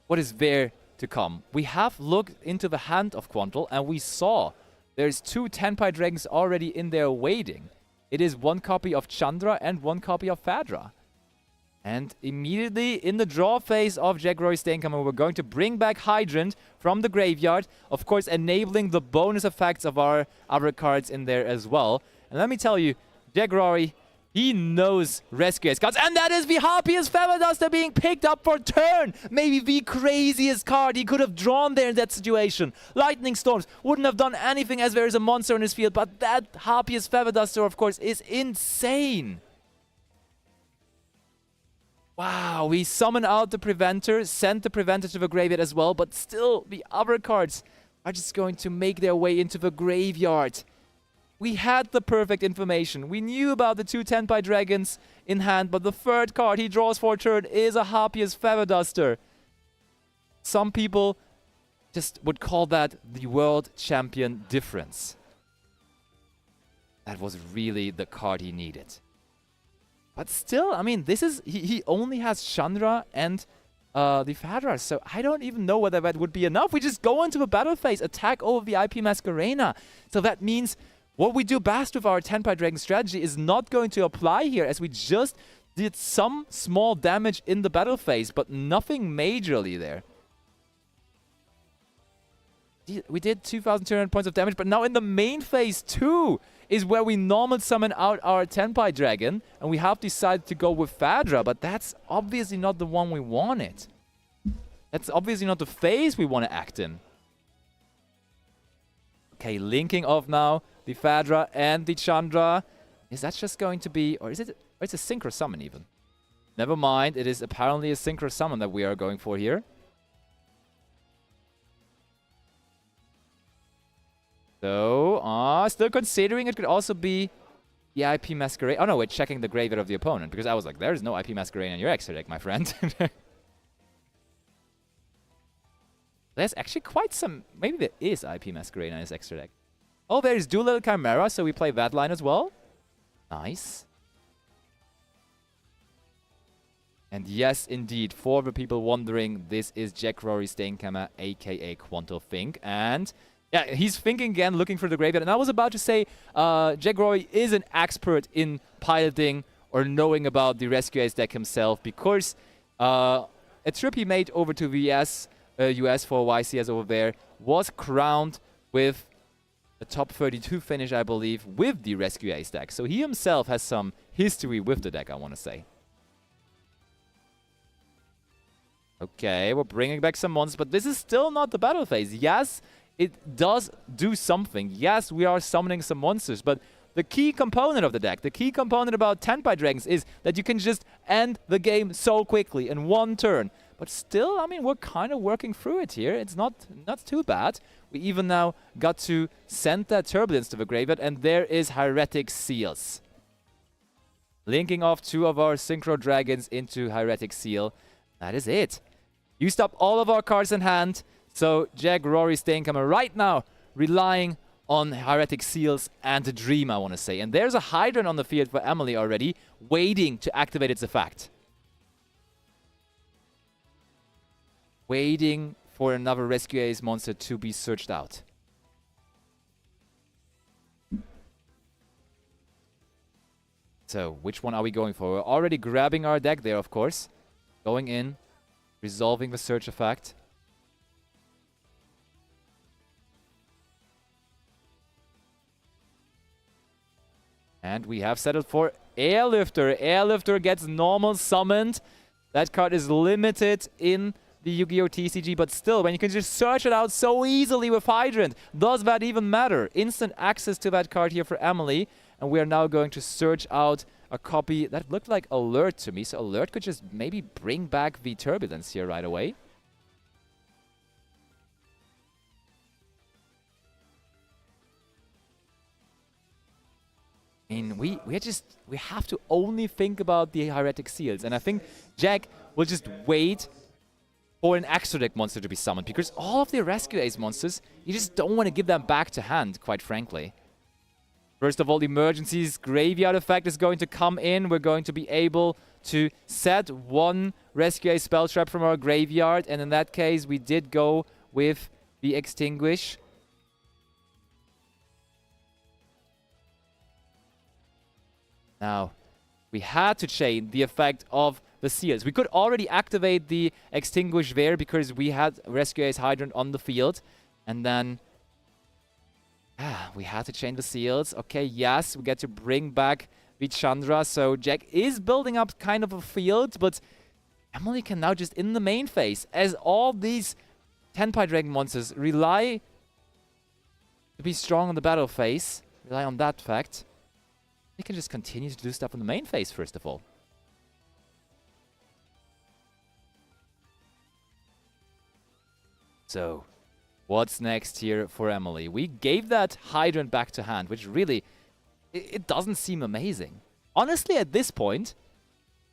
what is there to come. We have looked into the hand of Quantal, and we saw there's 2 Tenpai Dragons already in there waiting. It is 1 copy of Chandra and 1 copy of Phaedra. And immediately in the draw phase of Jaguar Steenkammer, we're going to bring back Hydrant from the graveyard, of course enabling the bonus effects of our other cards in there as well. And let me tell you, Jaguar, he knows Rescue Ace cards, and that is the Harpiest Feather Duster being picked up for turn. Maybe the craziest card he could have drawn there in that situation. Lightning Storms wouldn't have done anything as there is a monster in his field, but that Harpiest Feather Duster, of course, is insane. Wow, we summon out the Preventer, send the Preventer to the graveyard as well, but still the other cards are just going to make their way into the graveyard. We had the perfect information. We knew about the 2 Tenpai Dragons in hand, but the 3rd card he draws for a turn is a Harpiest Feather Duster. Some people just would call that the World Champion difference. That was really the card he needed. But still, I mean, this is... He only has Chandra and the Phaedra, so I don't even know whether that would be enough. We just go into the battle phase, attack over the IP Masquerena. So that means... what we do best with our Tenpai Dragon strategy is not going to apply here, as we just did some small damage in the battle phase, but nothing majorly there. We did 2,200 points of damage, but now in the main phase too is where we normal summon out our Tenpai Dragon, and we have decided to go with Phaedra, but that's obviously not the one we wanted. That's obviously not the phase we want to act in. Okay, linking off now the Phaedra and the Chandra. Is that just going to be... or is it... or it's a Synchro Summon even. Never mind, it is apparently a Synchro Summon that we are going for here. So, still considering it could also be the IP Masquerade. Oh no, we're checking the graveyard of the opponent, because I was like, there's no IP Masquerade in your extra deck, my friend. There's actually quite some... maybe there is IP Masquerade in his extra deck. Oh, there's Doolittle Chimera, so we play that line as well. Nice. And yes, indeed, for the people wondering, this is Jack Rory Steenkammer, aka Quantal Fink. And yeah, he's thinking again, looking for the graveyard. And I was about to say, Jack Rory is an expert in piloting or knowing about the Rescue Ace deck himself, because a trip he made over to the US for YCS over there was crowned with a top 32 finish, I believe, with the Rescue Ace deck. So he himself has some history with the deck, I want to say. Okay, we're bringing back some monsters, but this is still not the battle phase. Yes, it does do something. Yes, we are summoning some monsters, but the key component of the deck, the key component about Tenpai Dragons is that you can just end the game so quickly in one turn. But still, I mean, we're kind of working through it here. It's not too bad. We even now got to send that Turbulence to the graveyard, and there is Hieratic Seals. Linking off 2 of our Synchro Dragons into Hieratic Seal. That is it. Used up all of our cards in hand. So Jack Rory Steenkammer right now relying on Hieratic Seals and the Dream, I want to say. And there's a Hydrant on the field for Emily already, waiting to activate its effect. Waiting for another Rescue Ace monster to be searched out. So, which one are we going for? We're already grabbing our deck there, of course. Going in, resolving the search effect. And we have settled for Airlifter. Airlifter gets normal summoned. That card is limited in the Yu-Gi-Oh! TCG, but still, when you can just search it out so easily with Hydrant, does that even matter? Instant access to that card here for Emily, and we are now going to search out a copy that looked like Alert to me, so Alert could just maybe bring back the Turbulence here right away. I mean, we have to only think about the Hieratic Seals, and I think Jack will just wait for an extra deck monster to be summoned, because all of the Rescue Ace monsters, you just don't want to give them back to hand, quite frankly. First of all, the Emergencies Graveyard effect is going to come in. We're going to be able to set one Rescue Ace spell trap from our graveyard, and in that case, we did go with the Extinguish. Now, we had to chain the effect of the seals. We could already activate the Extinguish there because we had Rescue Ace Hydrant on the field. And then we had to chain the seals. Okay, yes, we get to bring back Vichandra. So Jack is building up kind of a field, but Emily can now just in the main phase, as all these Tenpai Dragon monsters rely to be strong on the battle phase, rely on that fact. They can just continue to do stuff in the main phase, first of all. So, what's next here for Emily? We gave that Hydrant back to hand, which really, it doesn't seem amazing. Honestly, at this point,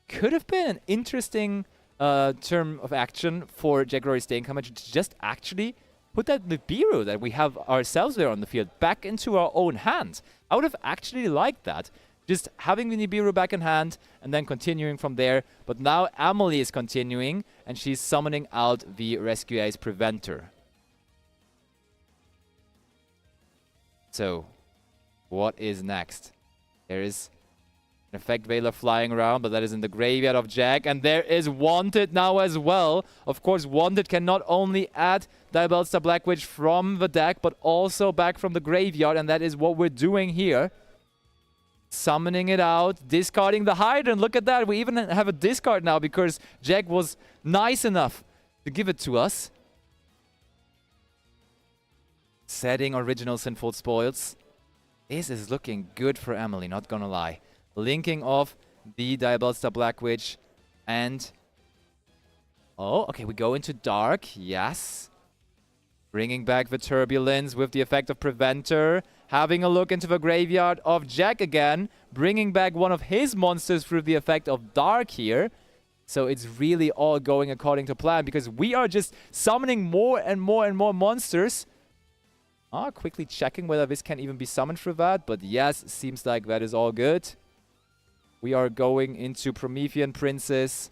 could have been an interesting term of action for Jack Rory Steenkammer to just actually put that Nibiru that we have ourselves there on the field back into our own hand. I would have actually liked that. Just having the Nibiru back in hand and then continuing from there. But now Emily is continuing and she's summoning out the Rescue Ace Preventer. So, what is next? There is an Effect Veiler flying around, but that is in the graveyard of Jack. And there is Wanted now as well. Of course, Wanted can not only add Diabellstar Black Witch from the deck, but also back from the graveyard. And that is what we're doing here. Summoning it out, discarding the Hydrant. Look at that. We even have a discard now because Jack was nice enough to give it to us. Setting original Sinful Spoils. This is looking good for Emily, not gonna lie. Linking off the Diabellstar Black Witch and... Oh, okay, we go into Dark. Yes. Bringing back the Turbulence with the effect of Preventer. Having a look into the graveyard of Jack again. Bringing back one of his monsters through the effect of Dark here. So it's really all going according to plan because we are just summoning more and more and more monsters. Quickly checking whether this can even be summoned through that. But yes, seems like that is all good. We are going into Promethean Princess.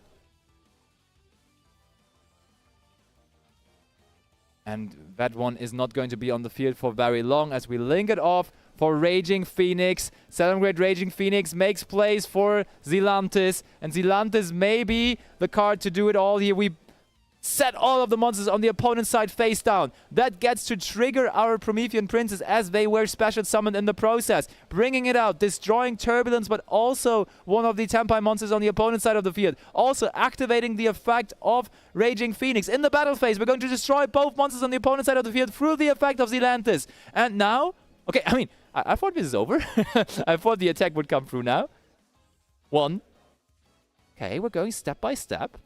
And that one is not going to be on the field for very long as we link it off for Raging Phoenix. 7-grade Raging Phoenix makes plays for Zealantis. And Zealantis may be the card to do it all here. We set all of the monsters on the opponent's side face down. That gets to trigger our Promethean Princess as they were special summoned in the process. Bringing it out, destroying Turbulence, but also one of the Tenpai monsters on the opponent's side of the field. Also activating the effect of Raging Phoenix. In the battle phase, we're going to destroy both monsters on the opponent's side of the field through the effect of Zealantis. And now, okay, I mean, I thought this is over. I thought the attack would come through now. 1. Okay, we're going step by step.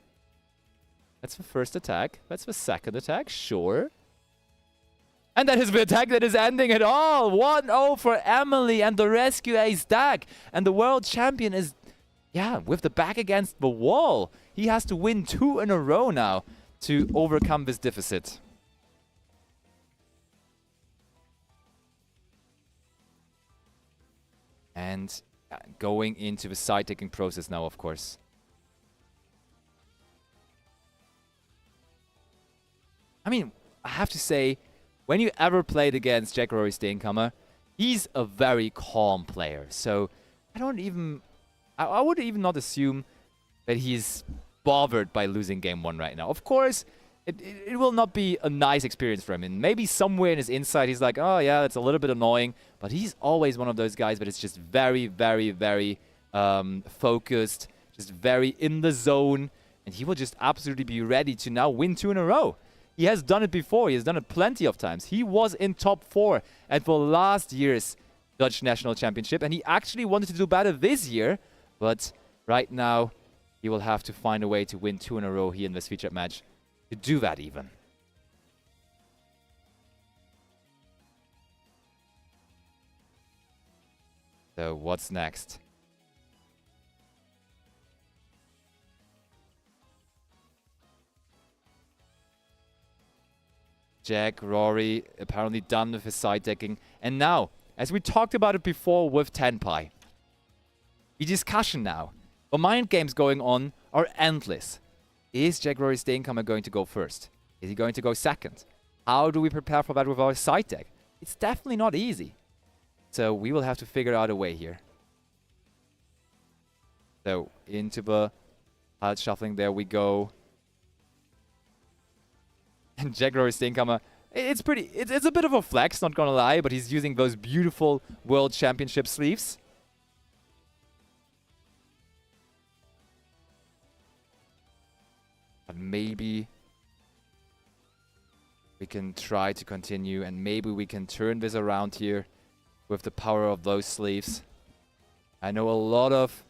That's the first attack. That's the second attack. Sure. And that is the attack that is ending it all. 1-0 for Emily and the Rescue Ace deck. And the world champion is, yeah, with the back against the wall. He has to win 2 in a row now to overcome this deficit. And going into the side-taking process now, of course. I mean, I have to say, when you ever played against Jack Rory Steenkammer, he's a very calm player. So I would even not assume that he's bothered by losing game 1 right now. Of course, it will not be a nice experience for him. And maybe somewhere in his inside, he's like, oh yeah, that's a little bit annoying. But he's always one of those guys that is just very, very, very focused, just very in the zone. And he will just absolutely be ready to now win 2 in a row. He has done it before. He has done it plenty of times. He was in top 4 at the last year's Dutch National Championship. And he actually wanted to do better this year. But right now, he will have to find a way to win 2 in a row here in this featured match. To do that even. So what's next? Jack, Rory, apparently done with his side decking. And now, as we talked about it before with Tenpai, the discussion now, the mind games going on are endless. Is Jack, Rory, Steenkammer going to go first? Is he going to go second? How do we prepare for that with our side deck? It's definitely not easy. So we will have to figure out a way here. So into the pile shuffling, there we go. And Jack, Rory, Steenkammer, it's a bit of a flex, not gonna lie, but he's using those beautiful World Championship sleeves. But maybe we can try to continue, and maybe we can turn this around here with the power of those sleeves. I know a lot of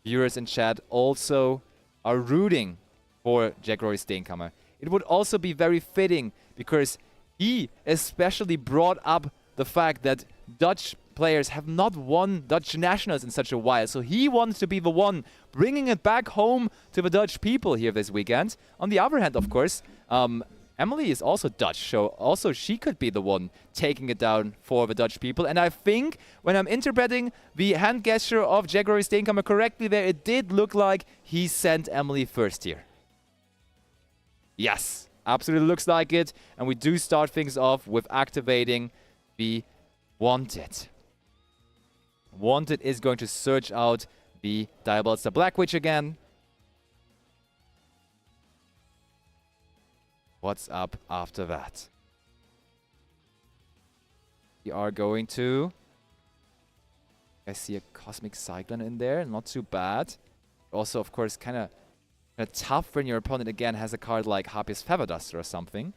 viewers in chat also are rooting for Jack, Rory, Steenkammer. It would also be very fitting because he especially brought up the fact that Dutch players have not won Dutch nationals in such a while. So he wants to be the one bringing it back home to the Dutch people here this weekend. On the other hand, of course, Emily is also Dutch, so also she could be the one taking it down for the Dutch people. And I think when I'm interpreting the hand gesture of Jack, Rory, Steenkammer correctly there, it did look like he sent Emily first here. Yes, absolutely looks like it. And we do start things off with activating the Wanted. Wanted is going to search out the Diabolista Black Witch again. What's up after that? We are going to... I see a Cosmic Cyclone in there, not too bad. Also, of course, kind of tough when your opponent again has a card like Harpy's Feather Duster or something.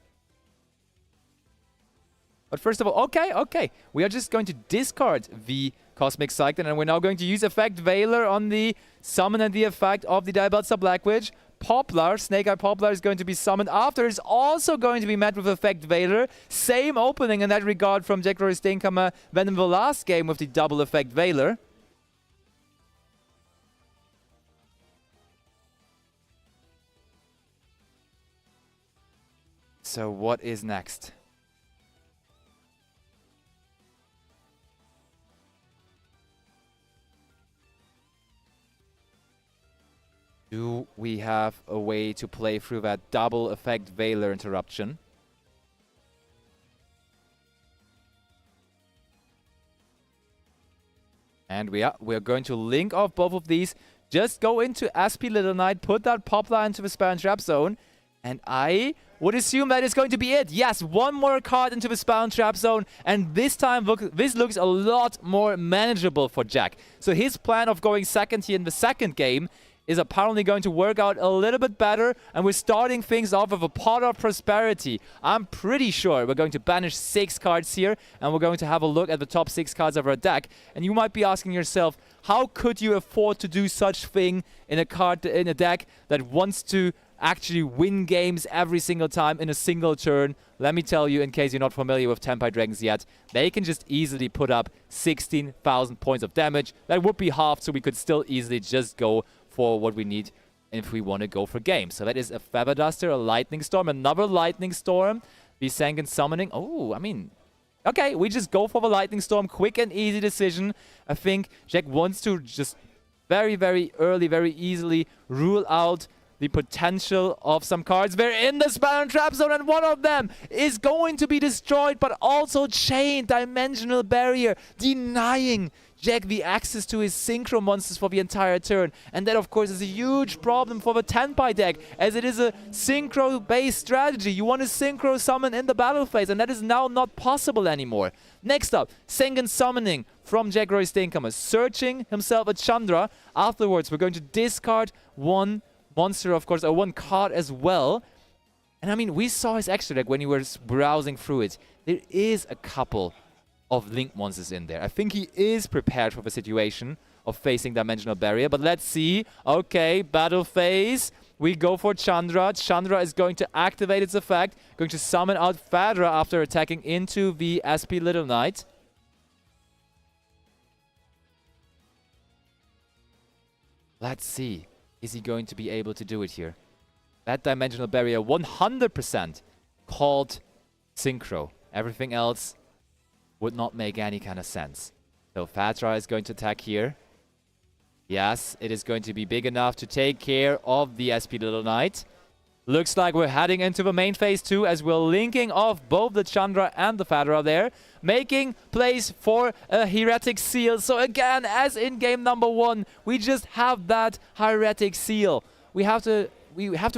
But first of all, okay. We are just going to discard the Cosmic Cyclone, and we're now going to use Effect Veiler on the summon and the effect of the Diabolista Black Witch. Poplar, Snake-Eye Poplar is going to be summoned after. It's also going to be met with Effect Veiler. Same opening in that regard from Jack, Rory, Steenkammer than in the last game with the double Effect Veiler. So what is next? Do we have a way to play through that double Effect Veiler interruption? And we are going to link off both of these. Just go into SP Little Knight, put that Poplar into the Spell and Trap Zone, and I would assume that is going to be it. Yes, one more card into the Spell and Trap Zone, and this time this looks a lot more manageable for Jack. So his plan of going second here in the second game is apparently going to work out a little bit better, and we're starting things off with a Pot of Prosperity. I'm pretty sure we're going to banish 6 cards here, and we're going to have a look at the top 6 cards of our deck. And you might be asking yourself, how could you afford to do such thing in a deck that wants to actually win games every single time in a single turn? Let me tell you, in case you're not familiar with Tenpai Dragons yet, they can just easily put up 16,000 points of damage. That would be halved, so we could still easily just go for what we need if we want to go for game. So that is a Feather Duster, a Lightning Storm, another Lightning Storm, the Sengen Summoning. Oh, I mean, okay, we just go for the Lightning Storm. Quick and easy decision. I think Jack wants to just very, very early, very easily rule out the potential of some cards. They're in the Spell and Trap Zone, and one of them is going to be destroyed, but also chained. Dimensional Barrier, denying Jack the access to his Synchro monsters for the entire turn. And that, of course, is a huge problem for the Tenpai deck, as it is a Synchro-based strategy. You want to Synchro summon in the battle phase, and that is now not possible anymore. Next up, Sengen Summoning from Jack, Rory, Steenkammer, searching himself a Chandra. Afterwards, we're going to discard one monster, of course, or one card as well. And I mean, we saw his extra deck when he was browsing through it. There is a couple of Link monsters in there. I think he is prepared for the situation of facing Dimensional Barrier, but let's see. Okay, battle phase. We go for Chandra. Chandra is going to activate its effect, going to summon out Fadra after attacking into the SP Little Knight. Let's see. Is he going to be able to do it here? That Dimensional Barrier 100% called synchro. Everything else would not make any kind of sense. So Fatra is going to attack here. Yes, it is going to be big enough to take care of the SP Little Knight. Looks like we're heading into the main phase 2 as we're linking off both the Chandra and the Fatra there, making place for a Heretic Seal. So again, as in game number 1, we just have that Heretic Seal. We have to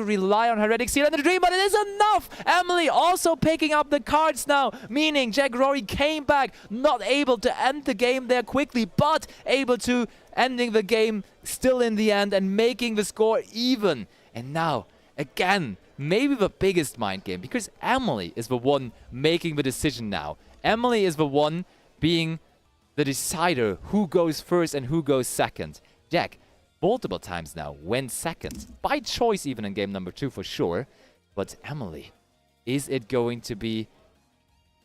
rely on Heretic Seal and the Dream, but it is enough! Emily also picking up the cards now, meaning Jack Rory came back, not able to end the game there quickly, but able to ending the game still in the end and making the score even. And now, again, maybe the biggest mind game, because Emily is the one making the decision now. Emily is the one being the decider who goes first and who goes second. Jack, multiple times now, went second. By choice even in game number 2 for sure. But Emily, is it going to be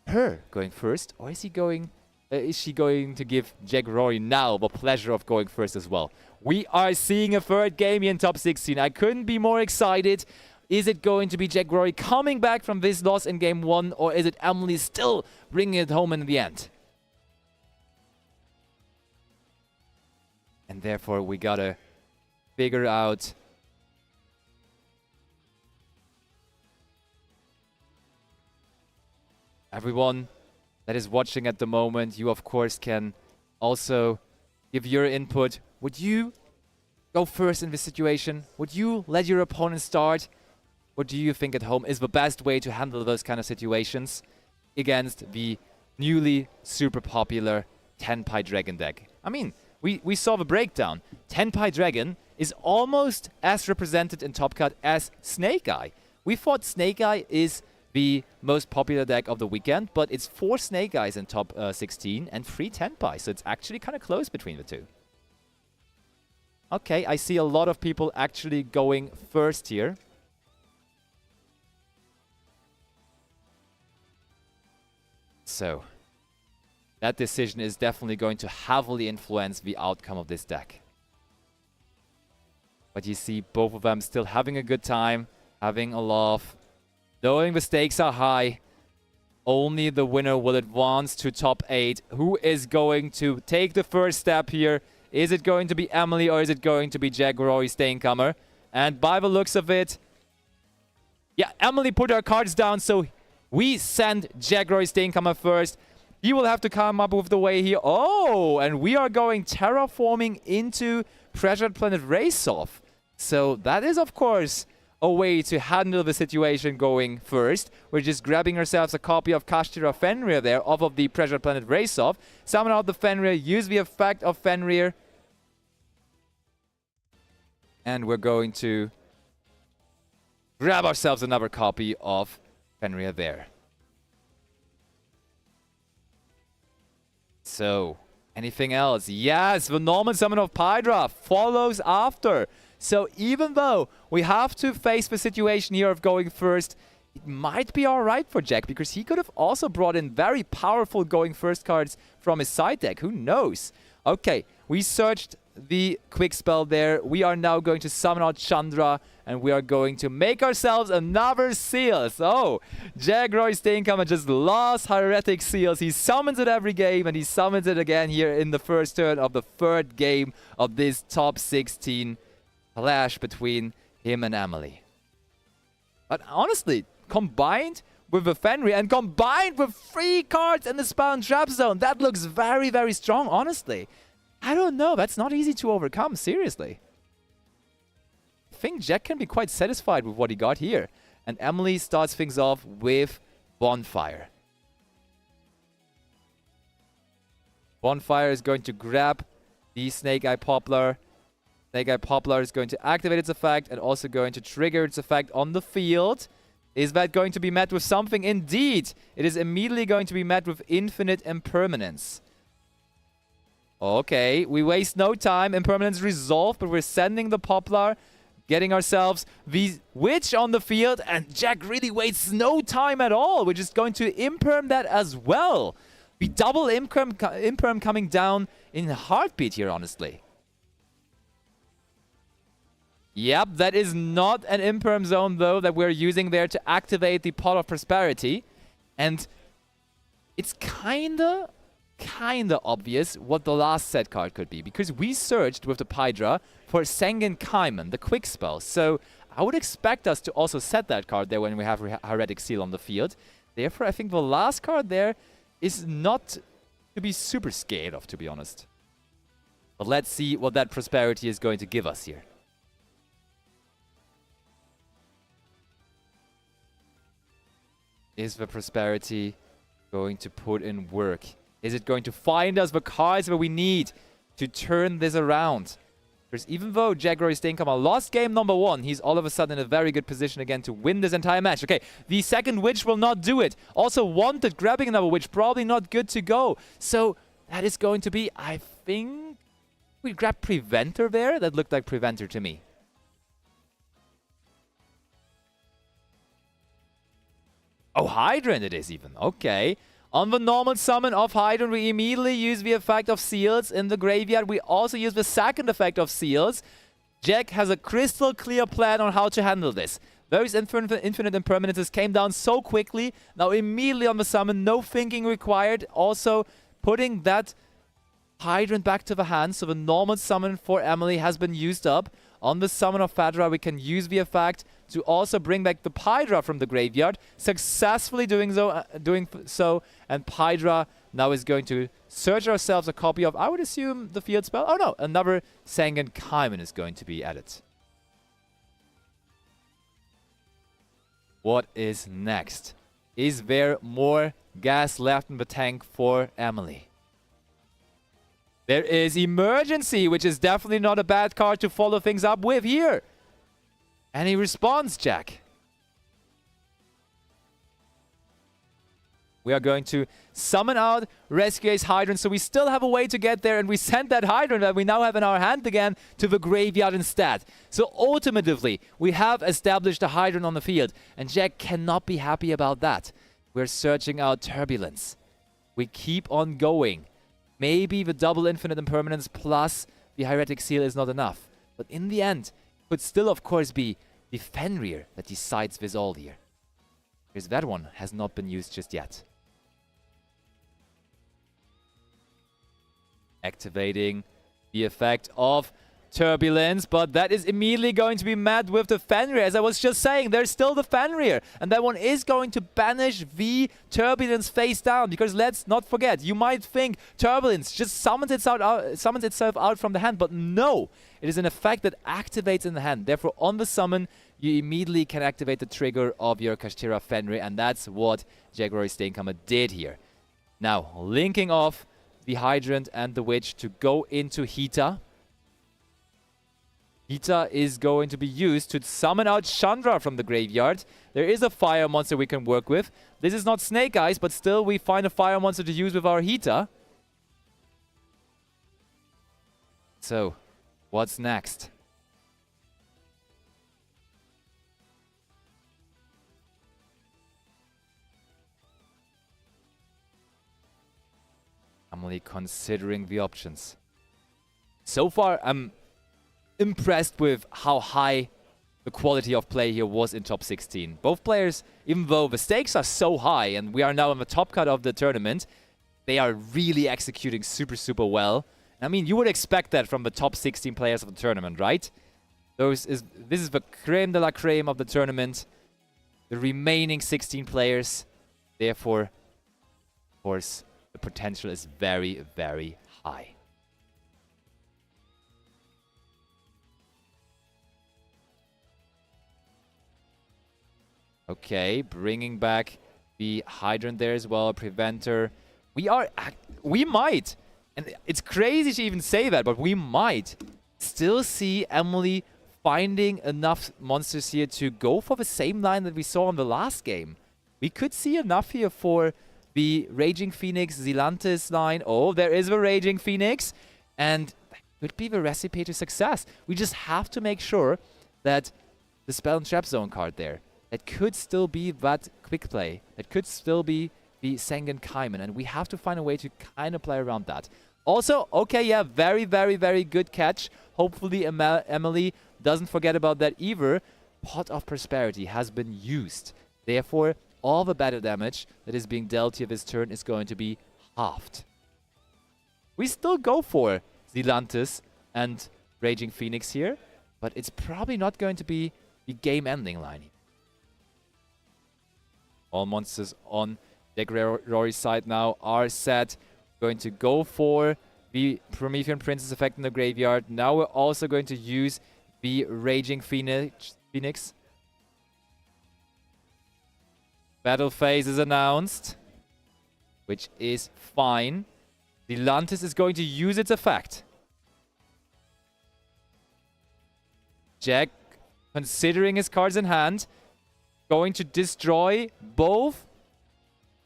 her going first? Or is she going to give Jack Rory now the pleasure of going first as well? We are seeing a third game here in top 16. I couldn't be more excited. Is it going to be Jack Rory coming back from this loss in game 1? Or is it Emily still bringing it home in the end? And therefore we gotta figure out everyone that is watching at the moment, you of course can also give your input. Would you go first in this situation? Would you let your opponent start? What do you think at home is the best way to handle those kind of situations against the newly super popular Tenpai Dragon deck? I mean, we saw the breakdown. Tenpai Dragon is almost as represented in Top Cut as Snake Eye. We thought Snake Eye is the most popular deck of the weekend, but it's 4 Snake Eyes in top 16 and 3 Tenpai, so it's actually kind of close between the two. Okay, I see a lot of people actually going first here. So, that decision is definitely going to heavily influence the outcome of this deck. But you see both of them still having a good time, having a laugh, knowing the stakes are high. Only the winner will advance to top 8. Who is going to take the first step here? Is it going to be Emily or is it going to be Jack Rory Steinkammer? And by the looks of it, yeah, Emily put her cards down, so we send Jack Rory Steinkammer first. He will have to come up with the way here. Oh, and we are going terraforming into Pressured Planet Race-Off. So that is, of course, a way to handle the situation going first. We're just grabbing ourselves a copy of Kashtira Fenrir there off of the Pressured Planet Race-Off. Summon out the Fenrir, use the effect of Fenrir. And we're going to grab ourselves another copy of Fenrir there. So, anything else? Yes, the Norman Summon of Pydra follows after. So even though we have to face the situation here of going first, it might be alright for Jack, because he could have also brought in very powerful going first cards from his side deck. Who knows? Okay, we searched the quick spell there. We are now going to summon out Chandra, and we are going to make ourselves another seal. So, Jack Rory Steinkammer just lost Heretic Seals. He summons it every game, and he summons it again here in the first turn of the third game of this top 16 clash between him and Emily. But honestly, combined with the Fenrir and combined with 3 cards in the Spell and Trap Zone, that looks very, very strong, honestly. I don't know, that's not easy to overcome, seriously. I think Jack can be quite satisfied with what he got here. And Emily starts things off with Bonfire. Bonfire is going to grab the Snake Eye Poplar. Snake Eye Poplar is going to activate its effect and also going to trigger its effect on the field. Is that going to be met with something? Indeed! It is immediately going to be met with Infinite Impermanence. Okay, we waste no time. Impermanence resolved, but we're sending the Poplar, getting ourselves the Witch on the field, and Jack really wastes no time at all. We're just going to Imperm that as well. We double Imperm coming down in a heartbeat here, honestly. Yep, that is not an Imperm zone, though, that we're using there to activate the Pot of Prosperity. And it's kinda obvious what the last set card could be, because we searched with the Pydra for Sengen Kaiman, the quick spell. So I would expect us to also set that card there when we have Heretic Seal on the field. Therefore, I think the last card there is not to be super scared of, to be honest. But let's see what that Prosperity is going to give us here. Is the Prosperity going to put in work? Is it going to find us the cards that we need to turn this around? Because even though Jaguar Steenkammer lost game number 1, he's all of a sudden in a very good position again to win this entire match. Okay, the second Witch will not do it. Also Wanted grabbing another Witch, probably not good to go. So that is going to be, I think, we grabbed Preventer there. That looked like Preventer to me. Oh, Hydrant it is even. Okay. On the normal summon of Hydrant, we immediately use the effect of Seals in the graveyard. We also use the second effect of Seals. Jack has a crystal clear plan on how to handle this. Those infinite impermanences came down so quickly. Now immediately on the summon, no thinking required. Also putting that Hydrant back to the hand. So the normal summon for Emily has been used up. On the summon of Fadra, we can use the effect to also bring back the Pydra from the graveyard. Successfully doing so, and Pydra now is going to search ourselves a copy of, I would assume, the field spell. Oh no, another Sengen Kaiman is going to be added. What is next? Is there more gas left in the tank for Emily? There is Emergency, which is definitely not a bad card to follow things up with here. Any response, Jack? We are going to summon out Rescue Ace Hydrant, so we still have a way to get there, and we send that Hydrant that we now have in our hand again to the graveyard instead. So ultimately, we have established a Hydrant on the field, and Jack cannot be happy about that. We're searching out Turbulence. We keep on going. Maybe the double infinite impermanence plus the Heretic Seal is not enough. But in the end, it could still, of course, be the Fenrir that decides this all here. Because that one has not been used just yet. Activating the effect of Turbulence, but that is immediately going to be met with the Fenrir. As I was just saying, there's still the Fenrir, and that one is going to banish the Turbulence face down, because let's not forget, you might think Turbulence just summons itself out from the hand, but no, it is an effect that activates in the hand. Therefore, on the summon, you immediately can activate the trigger of your Kashtira Fenrir, and that's what Jaguar Steenkammer did here. Now, linking off the Hydrant and the Witch to go into Hita. Hita is going to be used to summon out Chandra from the graveyard. There is a fire monster we can work with. This is not Snake Eyes, but still we find a fire monster to use with our Hita. So, what's next? I'm only considering the options. So far, I'm impressed with how high the quality of play here was in top 16. Both players, even though the stakes are so high and we are now in the top cut of the tournament, they are really executing super well. I mean, you would expect that from the top 16 players of the tournament, right? This is the creme de la creme of the tournament. The remaining 16 players, therefore, of course, the potential is very high. Okay, bringing back the Hydrant there as well, Preventer. We might, and it's crazy to even say that, but we might still see Emily finding enough monsters here to go for the same line that we saw in the last game. We could see enough here for the Raging Phoenix, Zelantis line. Oh, there is the Raging Phoenix, and that could be the recipe to success. We just have to make sure that the Spell and Trap Zone card there, it could still be that quick play. It could still be the Sengen Kaiman, and we have to find a way to kind of play around that. Also, okay, yeah, very good catch. Hopefully Emily doesn't forget about that either. Pot of Prosperity has been used. Therefore, all the battle damage that is being dealt here this turn is going to be halved. We still go for Zilantis and Raging Phoenix here, but it's probably not going to be the game-ending line. All monsters on Jack Rory's side now are set. Going to go for the Promethean Princess effect in the graveyard. Now we're also going to use the Raging Phoenix. Battle phase is announced, which is fine. Zilantis is going to use its effect. Jack, considering his cards in hand, going to destroy both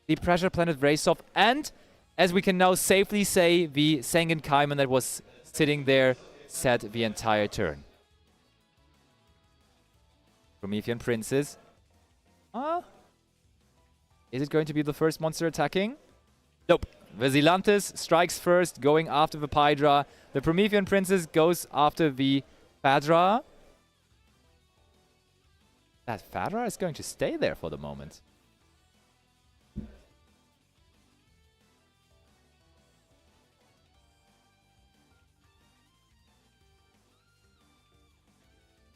the Pressure Planet Raceoff and, as we can now safely say, the Sengen Kaiman that was sitting there set the entire turn. Promethean Princess. Is it going to be the first monster attacking? Nope. The Zilantis strikes first, going after the Pydra. The Promethean Princess goes after the Fadra. That Fadra is going to stay there for the moment.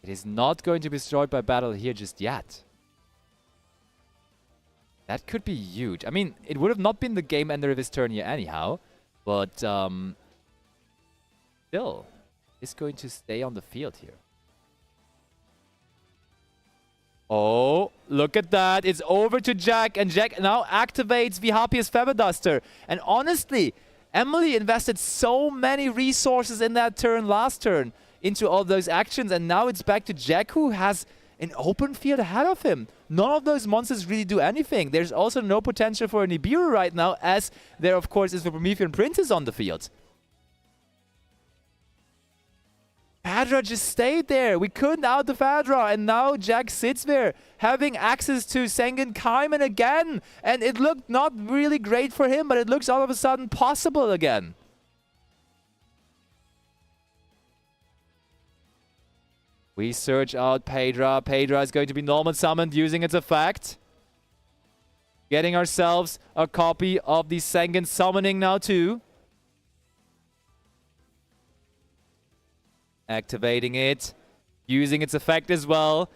It is not going to be destroyed by battle here just yet. That could be huge. I mean, it would have not been the game ender of this turn here anyhow, but still, it's going to stay on the field here. Oh, look at that. It's over to Jack, and Jack now activates the Harpiest Feather Duster. And honestly, Emily invested so many resources in that turn last turn into all those actions, and now it's back to Jack, who has an open field ahead of him. None of those monsters really do anything. There's also no potential for a Nibiru right now, as there, of course, is the Promethean Princess on the field. Fadra just stayed there. We couldn't out the Fadra, and now Jack sits there, having access to Sengen Kaiman again. And it looked not really great for him, but it looks all of a sudden possible again. We search out Pedra. Pedra is going to be normal summoned using its effect. Getting ourselves a copy of the Sengen summoning now too. Activating it. Using its effect as well.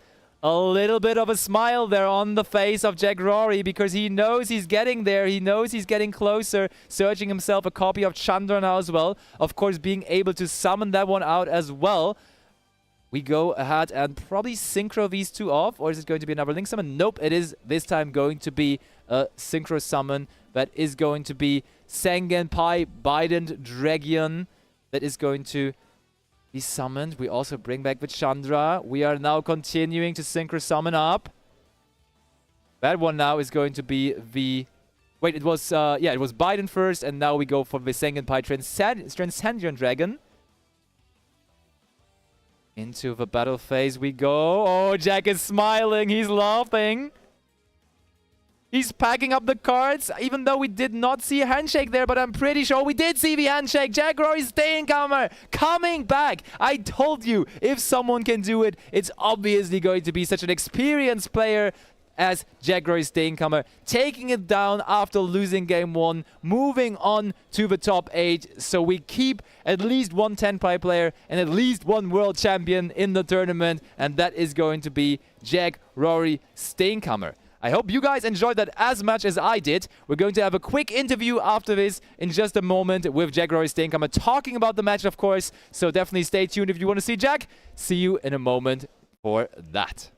A little bit of a smile there on the face of Jack Rory, because he knows he's getting there. He knows he's getting closer. Searching himself a copy of Chandra now as well. Of course, being able to summon that one out as well. We go ahead and probably synchro these two off, or is it going to be another link summon? Nope, it is this time going to be a synchro summon. That is going to be Sengen Pai Bident Dragion. That is going to be summoned. We also bring back the Chandra. We are now continuing to synchro summon up. That one now is going to be the... Wait, it was it was Bident first, and now we go for the Sengen Pai Transcendion Dragon. Into the battle phase we go. Oh, Jack is smiling. He's laughing. He's packing up the cards, even though we did not see a handshake there, but I'm pretty sure we did see the handshake. Jack Rory's Steenkammer coming back. I told you, if someone can do it, it's obviously going to be such an experienced player as Jack Rory's Steenkammer, taking it down after losing game 1, moving on to the top 8. So we keep at least one 10-pie player and at least one world champion in the tournament, and that is going to be Jack Rory Steenkammer. I hope you guys enjoyed that as much as I did. We're going to have a quick interview after this in just a moment with Jack Rory Steenkammer, talking about the match, of course. So definitely stay tuned if you want to see Jack. See you in a moment for that.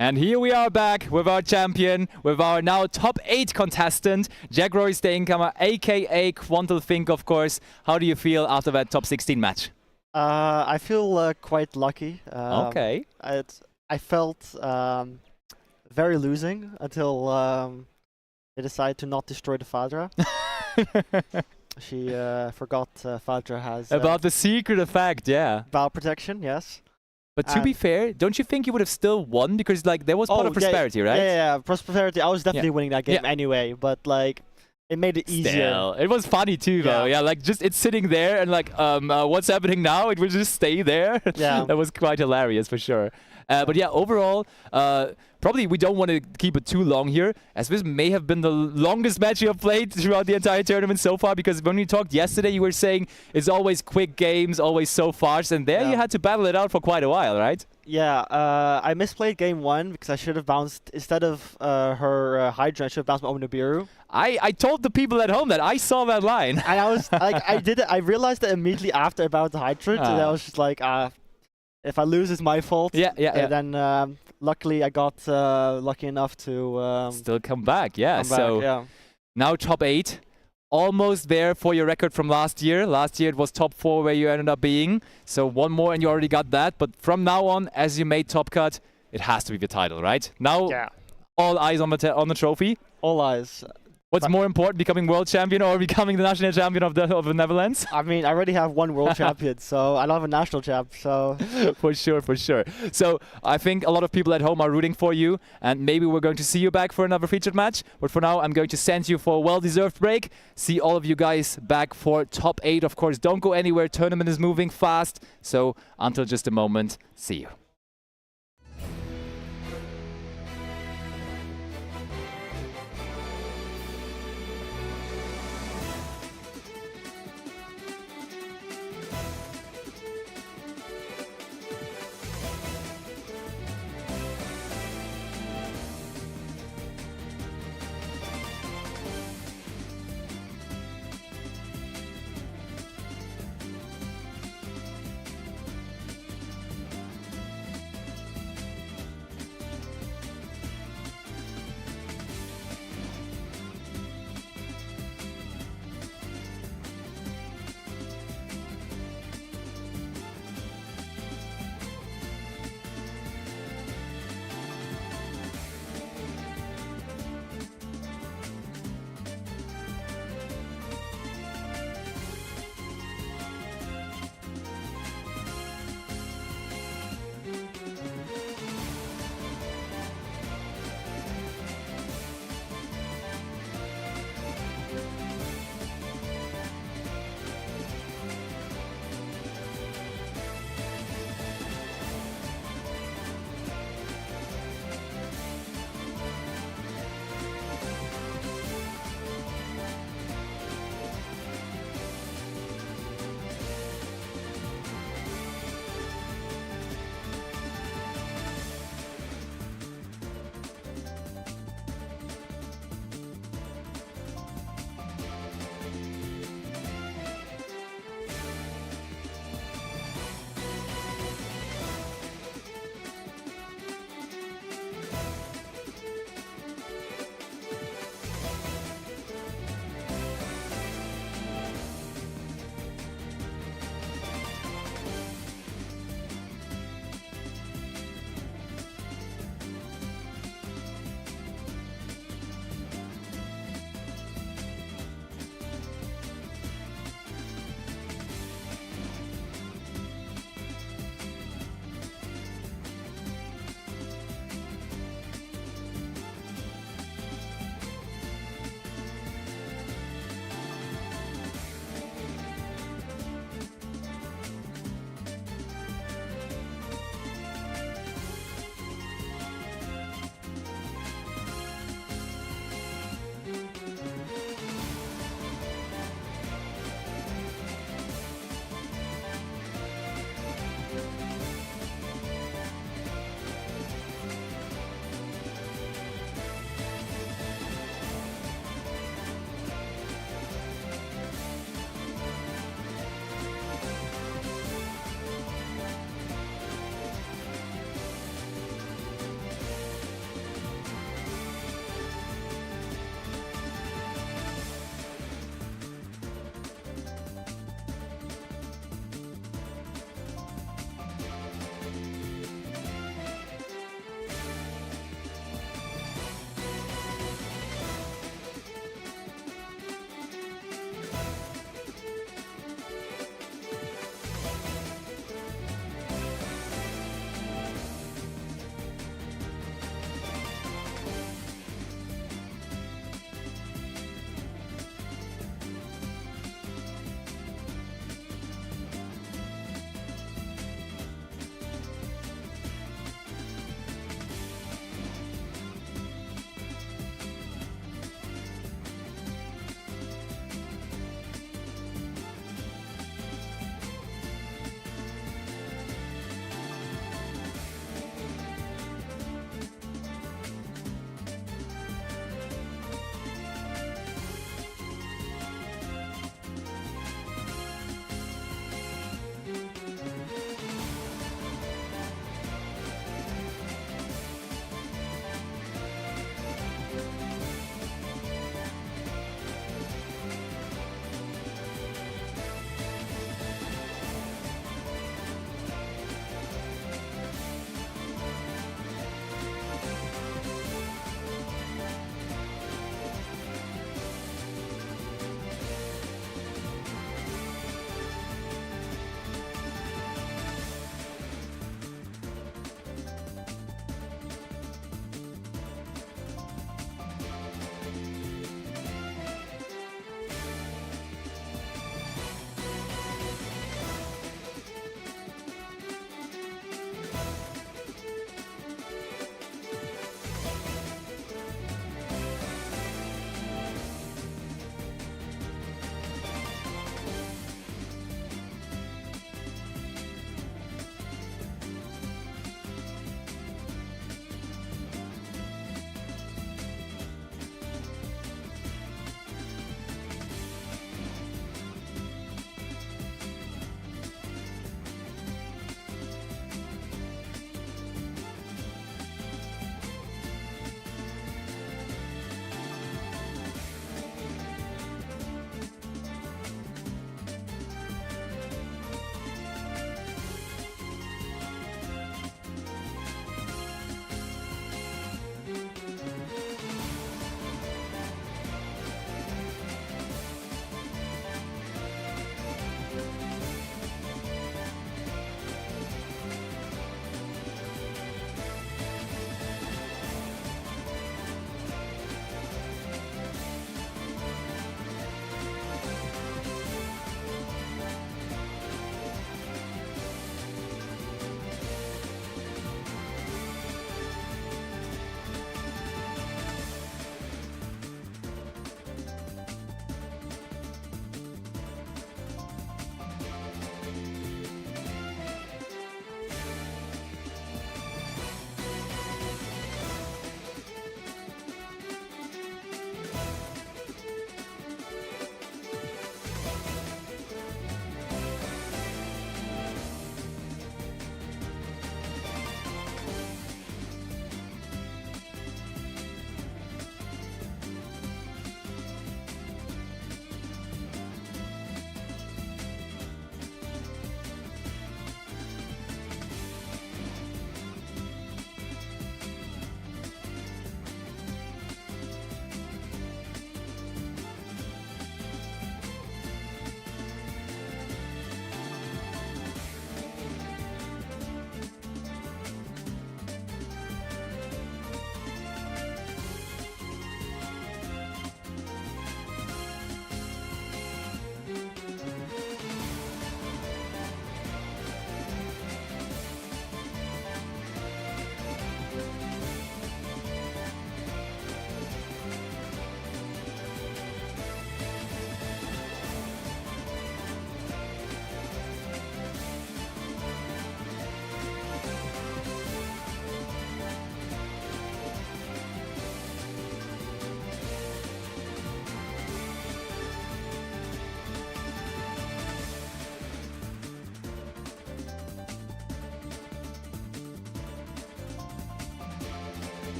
And here we are back with our champion, with our now top 8 contestant, Jack Roy Steenkammer, aka Quantal Fink, of course. How do you feel after that top 16 match? I feel quite lucky. Okay. I felt very losing until they decided to not destroy the Fadra. She forgot Fadra has About the secret effect, yeah. bow protection, yes. But to be fair, don't you think you would have still won? Because like there was part of prosperity, right? Yeah, prosperity. I was definitely winning that game anyway, but like it made it easier. Still, it was funny too, though. Yeah, like just it's sitting there and like, what's happening now? It will just stay there. Yeah, that was quite hilarious for sure. But yeah, overall, probably we don't want to keep it too long here, as this may have been the longest match you have played throughout the entire tournament so far, because when we talked yesterday, you were saying it's always quick games, always so fast, and there you had to battle it out for quite a while, right? Yeah, I misplayed game 1 because I should have bounced, instead of her Hydra, I should have bounced my own Nibiru. I told the people at home that I saw that line. And I was like, I realized it immediately after about the Hydra, and I was just like, if I lose, it's my fault. Yeah. And then luckily I got lucky enough to still come back. Yeah. Come back, now top 8, almost there for your record from last year. Last year it was top 4 where you ended up being. So one more and you already got that. But from now on, as you made top cut, it has to be the title, right? Now, all eyes on the trophy. All eyes. What's more important, becoming world champion or becoming the national champion of the Netherlands? I mean, I already have one world champion, so I don't have a national champ, so... For sure. So I think a lot of people at home are rooting for you, and maybe we're going to see you back for another featured match. But for now, I'm going to send you for a well-deserved break. See all of you guys back for top 8. Of course, don't go anywhere. Tournament is moving fast. So until just a moment, see you.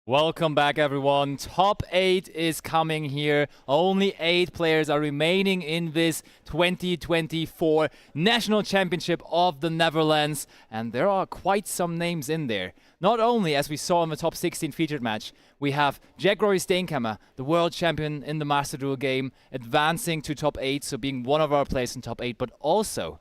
Welcome back, everyone. Top 8 is coming here. Only 8 players are remaining in this 2024 National Championship of the Netherlands. And there are quite some names in there. Not only, as we saw in the top 16 featured match, we have Jack Rory Steenkammer, the world champion in the Master Duel game, advancing to top 8, so being one of our players in top 8. But also,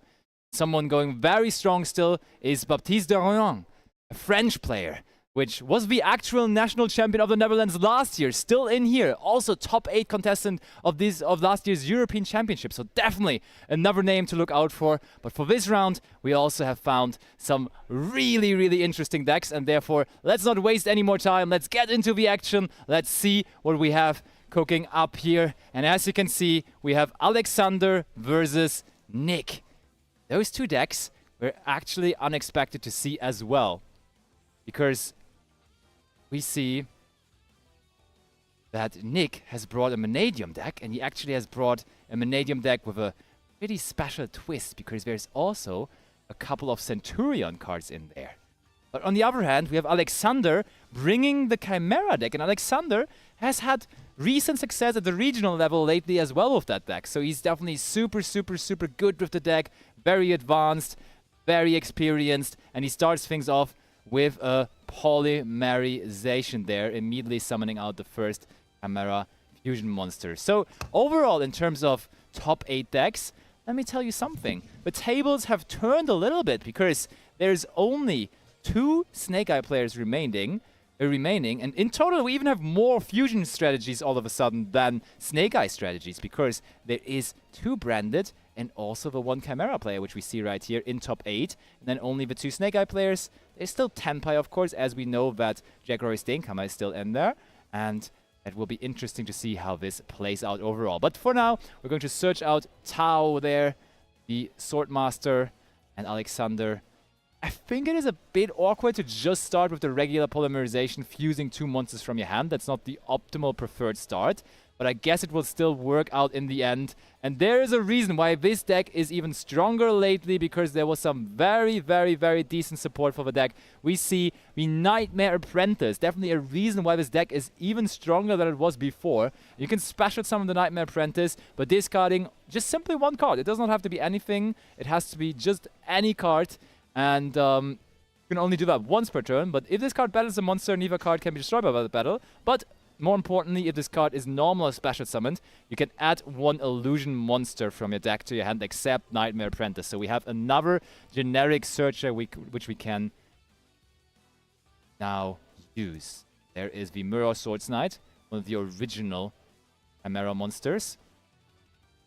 someone going very strong still is Baptiste Duang, a French player, which was the actual national champion of the Netherlands last year, still in here. Also top 8 contestant of last year's European Championship. So definitely another name to look out for. But for this round, we also have found some really, really interesting decks. And therefore, let's not waste any more time. Let's get into the action. Let's see what we have cooking up here. And as you can see, we have Alexander versus Nick. Those two decks were actually unexpected to see as well, because we see that Nick has brought a Vanadium deck, and he actually has brought a Vanadium deck with a pretty special twist, because there's also a couple of Centurion cards in there. But on the other hand, we have Alexander bringing the Chimera deck, and Alexander has had recent success at the regional level lately as well with that deck. So he's definitely super, super, super good with the deck, very advanced, very experienced, and he starts things off with a polymerization there, immediately summoning out the first Chimera fusion monster. So overall, in terms of top 8 decks, let me tell you something. The tables have turned a little bit, because there's only 2 Snake Eye players remaining, and in total we even have more fusion strategies all of a sudden than Snake Eye strategies, because there is 2 branded and also the 1 Chimera player, which we see right here in top 8, and then only the 2 Snake Eye players. There's still Tenpai, of course, as we know that Jack Rory Steenkammer is still in there, and it will be interesting to see how this plays out overall. But for now, we're going to search out Tao there, the Swordmaster, and Alexander. I think it is a bit awkward to just start with the regular polymerization, fusing 2 monsters from your hand. That's not the optimal preferred start, but I guess it will still work out in the end. And there is a reason why this deck is even stronger lately, because there was some very, very, very decent support for the deck. We see the Nightmare Apprentice, definitely a reason why this deck is even stronger than it was before. You can special summon the Nightmare Apprentice, but discarding just simply 1 card. It does not have to be anything. It has to be just any card. And you can only do that once per turn. But if this card battles a monster, neither card can be destroyed by the battle. But more importantly, if this card is normal or special summoned, you can add 1 illusion monster from your deck to your hand, except Nightmare Apprentice. So we have another generic searcher which we can now use. There is the Mirror Swords Knight, one of the original Chimera monsters.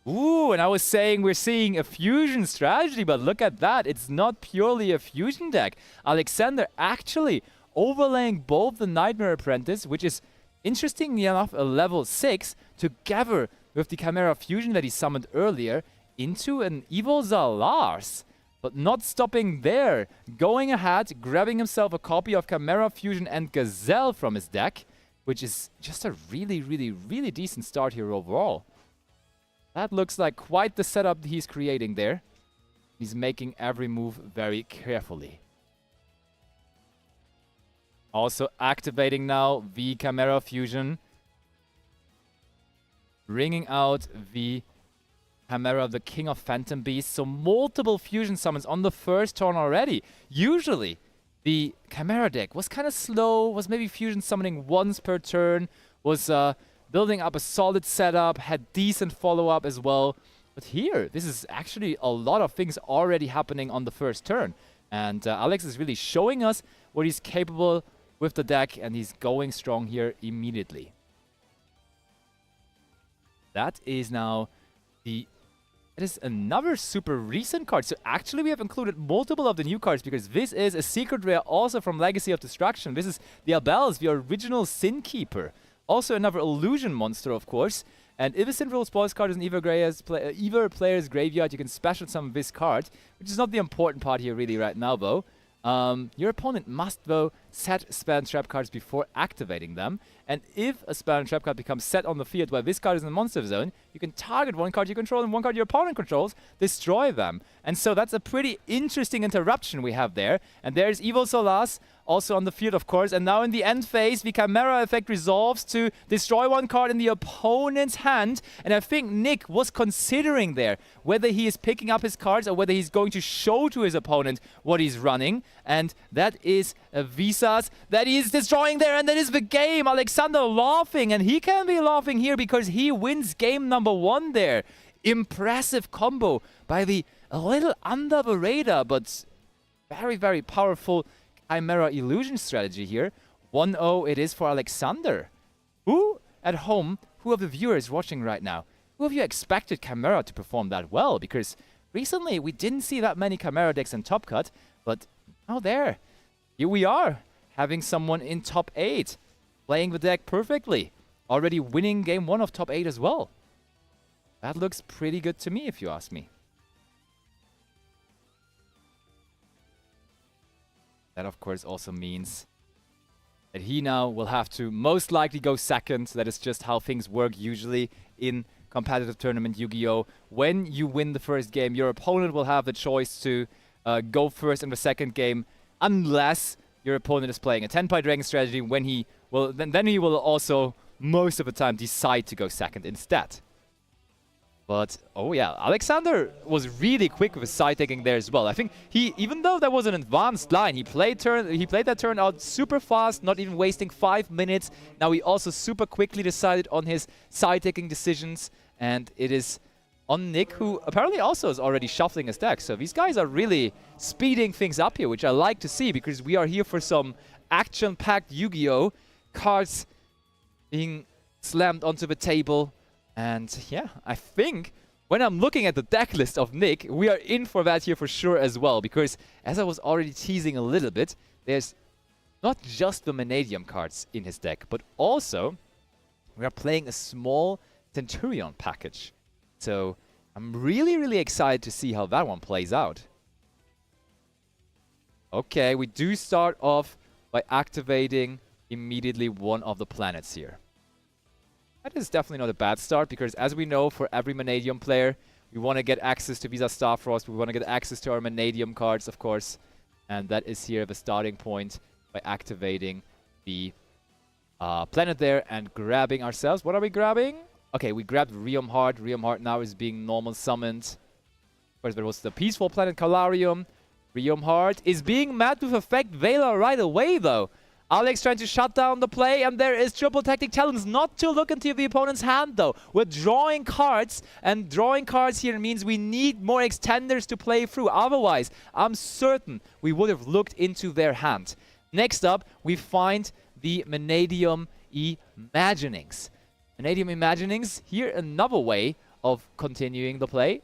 Ooh, and I was saying we're seeing a fusion strategy, but look at that. It's not purely a fusion deck. Alexander actually overlaying both the Nightmare Apprentice, which is interestingly enough a level 6, together with the Chimera fusion that he summoned earlier, into an Evil Zalars. But not stopping there. Going ahead, grabbing himself a copy of Chimera fusion and Gazelle from his deck, which is just a really, really, really decent start here overall. That looks like quite the setup he's creating there. He's making every move very carefully. Also activating now the Chimera fusion. Bringing out the Chimera, the King of Phantom Beasts. So multiple fusion summons on the first turn already. Usually, the Chimera deck was kind of slow, was maybe fusion summoning once per turn, was building up a solid setup, had decent follow-up as well. But here, this is actually a lot of things already happening on the first turn. And Alex is really showing us what he's capable with the deck, and he's going strong here immediately. That is now the... It is another super recent card. So actually we have included multiple of the new cards, because this is a secret rare also from Legacy of Destruction. This is the Abels, the original Sin Keeper. Also another illusion monster, of course. And if a Sinful Spoils card is an Ivar player's graveyard, you can special summon this card, which is not the important part here really right now, though. Your opponent must, though, set spell and trap cards before activating them. And if a spell and trap card becomes set on the field while this card is in the monster zone, you can target one card you control and one card your opponent controls, destroy them. And so that's a pretty interesting interruption we have there. And there's Evo Solas also on the field, of course. And now in the end phase, the Chimera effect resolves to destroy one card in the opponent's hand. And I think Nick was considering there whether he is picking up his cards or whether he's going to show to his opponent what he's running. And that is Visas that he is destroying there. And that is the game. Alexander laughing. And he can be laughing here because he wins game number 1 there. Impressive combo by the a little under the radar, but very, very powerful Chimera illusion strategy here. 1-0 it is for Alexander. Who at home, who of the viewers watching right now, who have you expected Chimera to perform that well? Because recently we didn't see that many Chimera decks in Top Cut, but now here we are, having someone in top 8, playing the deck perfectly, already winning game 1 of top 8 as well. That looks pretty good to me, if you ask me. That, of course, also means that he now will have to most likely go second. That is just how things work usually in competitive tournament Yu-Gi-Oh! When you win the first game, your opponent will have the choice to go first in the second game, unless your opponent is playing a 10-pie dragon strategy. When he will, then he will also most of the time decide to go second instead. But, oh yeah, Alexander was really quick with his side taking there as well. I think he, even though that was an advanced line, he played that turn out super fast, not even wasting 5 minutes. Now he also super quickly decided on his side taking decisions. And it is on Nick, who apparently also is already shuffling his deck. So these guys are really speeding things up here, which I like to see, because we are here for some action-packed Yu-Gi-Oh! Cards being slammed onto the table. And yeah, I think when I'm looking at the deck list of Nick, we are in for that here for sure as well. Because as I was already teasing a little bit, there's not just the Vanadium cards in his deck, but also we are playing a small Centurion package. So I'm really, really excited to see how that one plays out. Okay, we do start off by activating immediately one of the planets here. That is definitely not a bad start, because as we know, for every Vanadium player, we want to get access to Visa Starfrost, we want to get access to our Vanadium cards, of course. And that is here the starting point by activating the planet there and grabbing ourselves. What are we grabbing? Okay, we grabbed Realm Heart. Realm Heart now is being normal summoned. Of course, there was the peaceful planet Calarium. Realm Heart is being met with Effect Vela right away, though. Alex trying to shut down the play, and there is triple tactic talents. Not to look into the opponent's hand, though. We're drawing cards, and drawing cards here means we need more extenders to play through. Otherwise, I'm certain we would have looked into their hand. Next up, we find the Vanadium Imaginings. Vanadium Imaginings, here another way of continuing the play.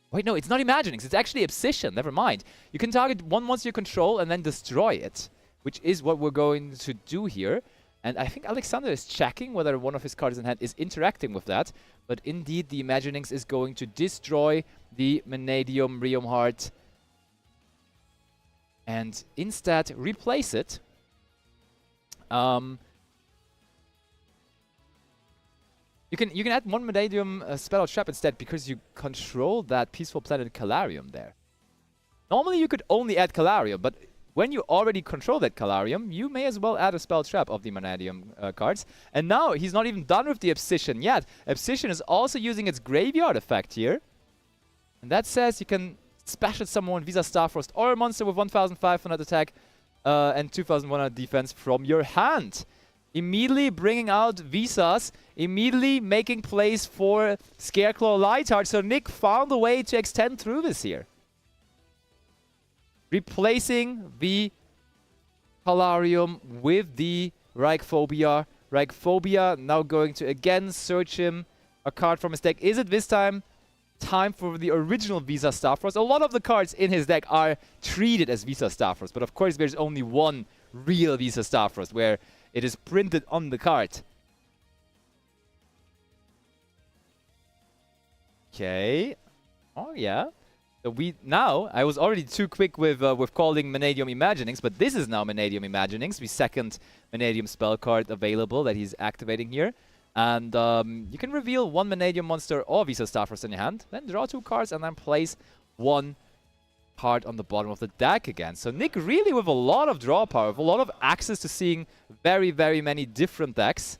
Wait, no, it's not Imaginings. It's actually Obsession. Never mind. You can target one monster you control and then destroy it, which is what we're going to do here. And I think Alexander is checking whether one of his cards in hand is interacting with that. But indeed, the Imaginings is going to destroy the Vanadium Realm Heart and instead replace it. You can add one Vanadium spell or trap instead, because you control that peaceful planet Calarium there. Normally you could only add Calarium, but when you already control that Calarium, you may as well add a spell trap of the Vanadium cards. And now he's not even done with the Obsession yet. Obsession is also using its graveyard effect here. And that says you can special summon Visa Starfrost or a monster with 1500 attack and 2100 defense from your hand. Immediately bringing out Visas, immediately making place for Scareclaw Lightheart. So Nick found a way to extend through this here. Replacing the Calarium with the Reichphobia. Reichphobia now going to again search him a card from his deck. Is it this time for the original Visa Starfrost? A lot of the cards in his deck are treated as Visa Starfrost, but of course there's only one real Visa Starfrost where it is printed on the card. Okay. Oh yeah. So I was already too quick with calling Vanadium Imaginings, but this is now Vanadium Imaginings, the second Vanadium spell card available that he's activating here. And you can reveal one Vanadium monster or Visa Starfrost in your hand, then draw 2 cards and then place 1 card on the bottom of the deck again. So Nick really with a lot of draw power, with a lot of access to seeing very, very many different decks.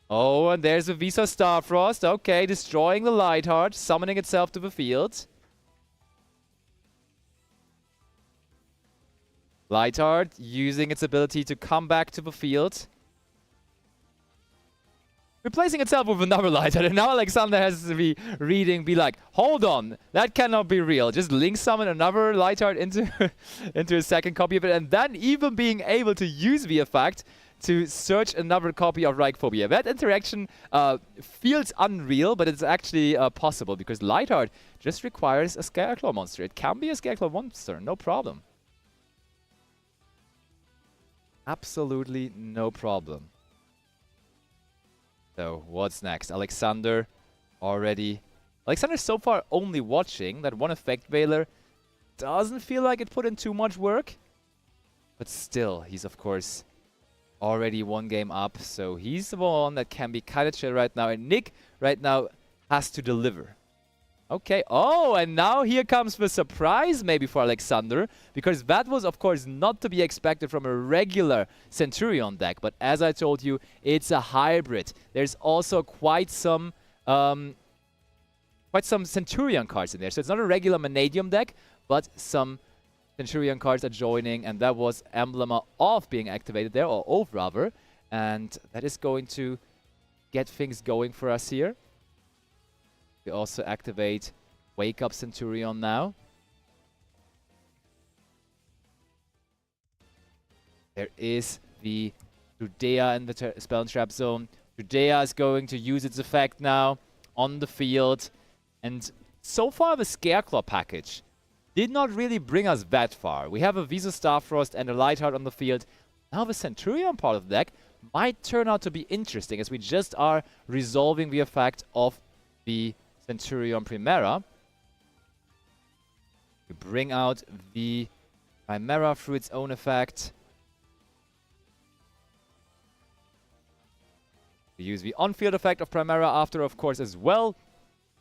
Oh, and there's a Visa Starfrost. Okay, destroying the Lightheart, summoning itself to the field. Lightheart using its ability to come back to the field. Replacing itself with another Lightheart. And now Alexander has to be be like, hold on, that cannot be real. Just link summon another Lightheart into a second copy of it. And then even being able to use the effect to search another copy of Reichphobia. That interaction feels unreal, but it's actually possible because Lightheart just requires a Scareclaw monster. It can be a Scareclaw monster, no problem. Absolutely no problem. So, what's next? Alexander already... Alexander's so far only watching. That one Effect Veiler doesn't feel like it put in too much work. But still, he's of course already 1 game up. So he's the one that can be kind of chill right now. And Nick right now has to deliver. Okay. Oh, and now here comes the surprise maybe for Alexander. Because that was, of course, not to be expected from a regular Centurion deck. But as I told you, it's a hybrid. There's also quite some Centurion cards in there. So it's not a regular Vanadium deck, but some Centurion cards are joining. And that was Emblema off being activated there, or off rather. And that is going to get things going for us here. We also activate Wake Up Centurion now. There is the Judea in the Spell and Trap Zone. Judea is going to use its effect now on the field. And so far the Scareclaw package did not really bring us that far. We have a Visa Starfrost and a Lightheart on the field. Now the Centurion part of the deck might turn out to be interesting as we just are resolving the effect of the Centurion Primera. We bring out the Primera through its own effect. We use the on-field effect of Primera after, of course, as well,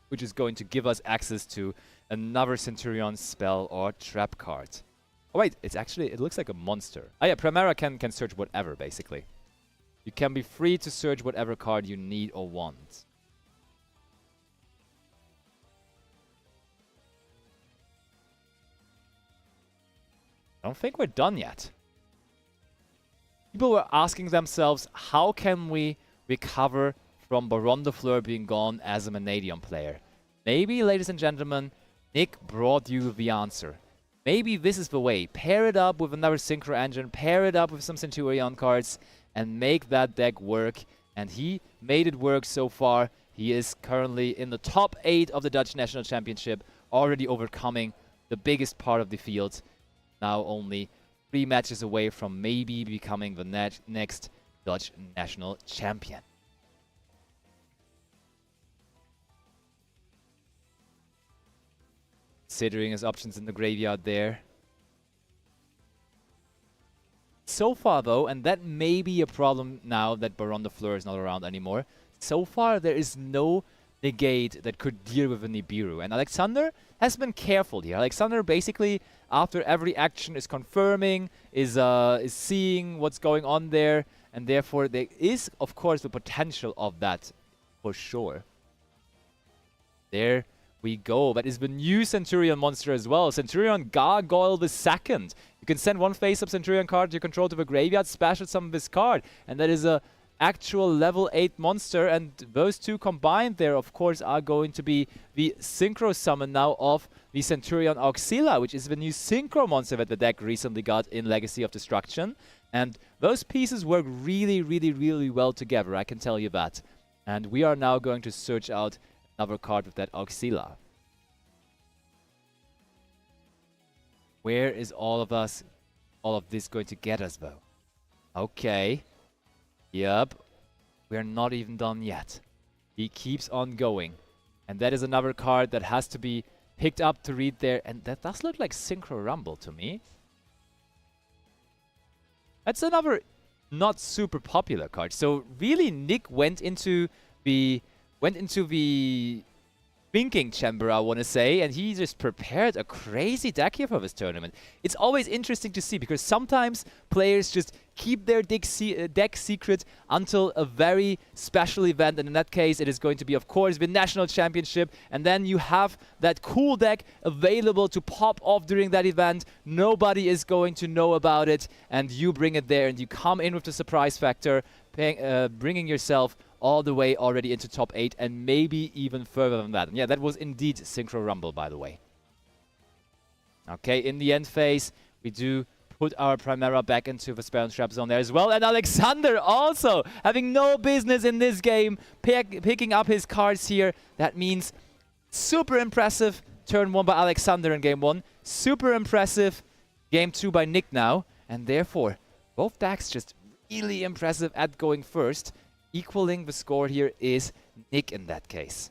which is going to give us access to another Centurion spell or trap card. Oh wait, it looks like a monster. Oh yeah, Primera can search whatever, basically. You can be free to search whatever card you need or want. I don't think we're done yet. People were asking themselves, how can we recover from Baron de Fleur being gone as a Vanadium player? Maybe, ladies and gentlemen, Nick brought you the answer. Maybe this is the way. Pair it up with another Synchro Engine, pair it up with some Centurion cards, and make that deck work. And he made it work so far. He is currently in the top 8 of the Dutch National Championship, already overcoming the biggest part of the field. Now only 3 matches away from maybe becoming the next Dutch national champion. Considering his options in the graveyard there. So far though, and that may be a problem now that Baron de Fleur is not around anymore, so far there is no negate that could deal with a Nibiru. And Alexander has been careful here. Alexander basically, after every action, is confirming, is seeing what's going on there, and therefore there is, of course, the potential of that for sure. There we go. That is the new Centurion monster as well. Centurion Gargoyle II. You can send one face-up Centurion card you control to the graveyard, special summon this card, and that is a actual level 8 monster, and those two combined there, of course, are going to be the Synchro summon now of the Centurion Auxila, which is the new Synchro monster that the deck recently got in Legacy of Destruction. And those pieces work really, really, really well together, I can tell you that. And we are now going to search out another card with that Auxila. Where is all of this going to get us, though? Okay. Yep, we're not even done yet. He keeps on going. And that is another card that has to be picked up to read there. And that does look like Synchro Rumble to me. That's another not super popular card. So really Nick went into the thinking chamber, I want to say, and he just prepared a crazy deck here for this tournament. It's always interesting to see because sometimes players just keep their deck secret until a very special event, and in that case it is going to be, of course, the national championship, and then you have that cool deck available to pop off during that event. Nobody is going to know about it, and you bring it there and you come in with the surprise factor, bringing yourself all the way already into top 8 and maybe even further than that. And yeah, that was indeed Synchro Rumble, by the way. Okay, in the end phase, we do put our Primera back into the Spell and Trap zone there as well. And Alexander also having no business in this game, picking up his cards here. That means super impressive turn 1 by Alexander in game 1. Super impressive game 2 by Nick now. And therefore, both decks just really impressive at going first. Equaling the score here is Nick in that case.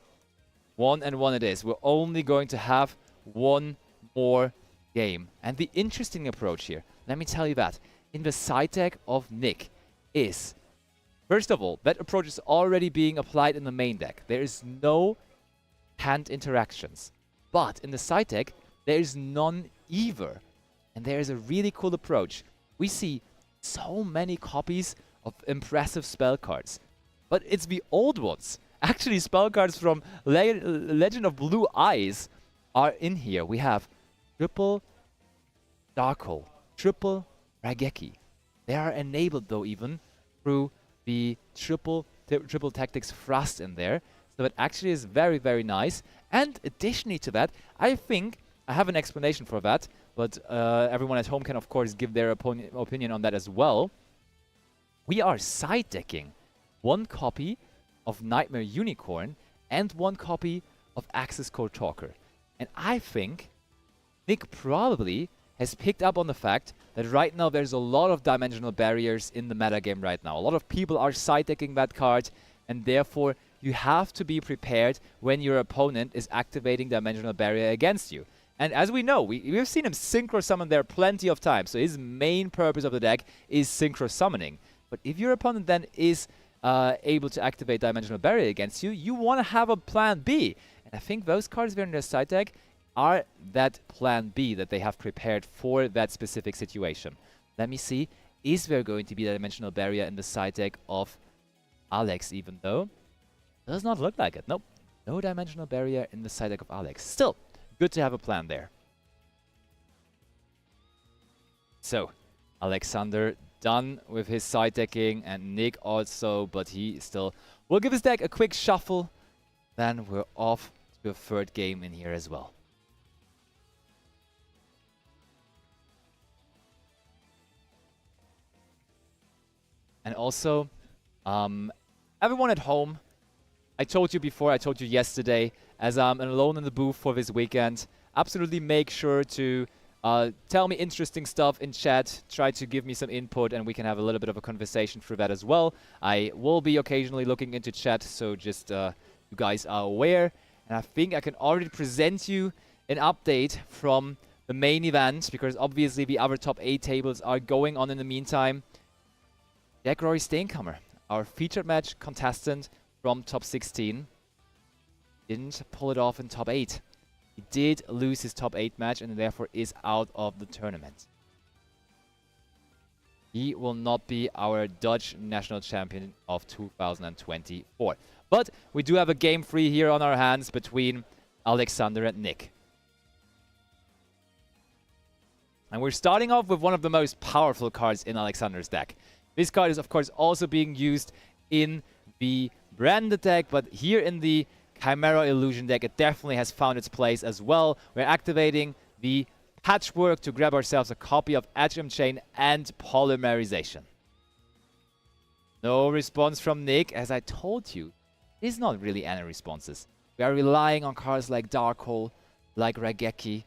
1-1 it is. We're only going to have one more game. And the interesting approach here, let me tell you that, in the side deck of Nick is, first of all, that approach is already being applied in the main deck. There is no hand interactions. But in the side deck, there is none either. And there is a really cool approach. We see so many copies of impressive spell cards. But it's the old ones. Actually, spell cards from Legend of Blue Eyes are in here. We have triple Darkhold, triple Raigeki. They are enabled, though, even through the triple Tactics Thrust in there. So it actually is very, very nice. And additionally to that, I think I have an explanation for that. But everyone at home can, of course, give their opinion on that as well. We are side decking one copy of Nightmare Unicorn and one copy of Access Core Talker. And I think Nick probably has picked up on the fact that right now there's a lot of dimensional barriers in the metagame right now. A lot of people are side decking that card, and therefore you have to be prepared when your opponent is activating dimensional barrier against you. And as we know, we've seen him synchro summon there plenty of times, so his main purpose of the deck is synchro summoning. But if your opponent then is able to activate Dimensional Barrier against you, you want to have a plan B. And I think those cards there in their side deck are that plan B that they have prepared for that specific situation. Let me see. Is there going to be a Dimensional Barrier in the side deck of Alex, even though? Does not look like it. Nope. No Dimensional Barrier in the side deck of Alex. Still, good to have a plan there. So, Alexander done with his side decking, and Nick also, but he still will give his deck a quick shuffle. Then we're off to a third game in here as well. And also, everyone at home, I told you before, I told you yesterday, as I'm alone in the booth for this weekend, absolutely make sure to tell me interesting stuff in chat, try to give me some input, and we can have a little bit of a conversation through that as well. I will be occasionally looking into chat, so just you guys are aware. And I think I can already present you an update from the main event, because obviously the other top 8 tables are going on in the meantime. Jack Rory Steenkammer, our featured match contestant from top 16, didn't pull it off in top 8. He did lose his top 8 match and therefore is out of the tournament. He will not be our Dutch national champion of 2024. But we do have a game 3 here on our hands between Alexander and Nick. And we're starting off with one of the most powerful cards in Alexander's deck. This card is, of course, also being used in the branded deck, but here in the Chimera Illusion deck, it definitely has found its place as well. We're activating the Patchwork to grab ourselves a copy of Atom Chain and Polymerization. No response from Nick. As I told you, there's not really any responses. We are relying on cards like Darkhold, like Raigeki,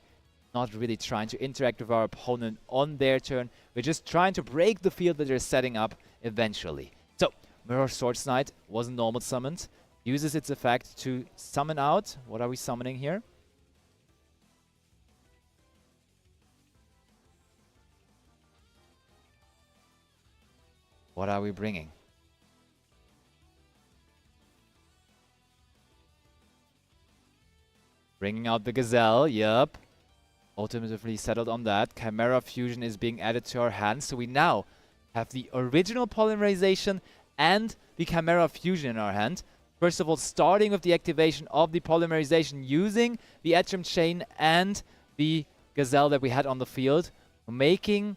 not really trying to interact with our opponent on their turn. We're just trying to break the field that they're setting up eventually. So, Mirror Swords Knight wasn't normal summoned. uses its effect to summon out. What are we summoning here? What are we bringing? Bringing out the Gazelle, yup. Ultimately settled on that. Chimera Fusion is being added to our hand, so we now have the original polymerization and the Chimera Fusion in our hand. First of all, starting with the activation of the polymerization using the Etchem Chain and the Gazelle that we had on the field, making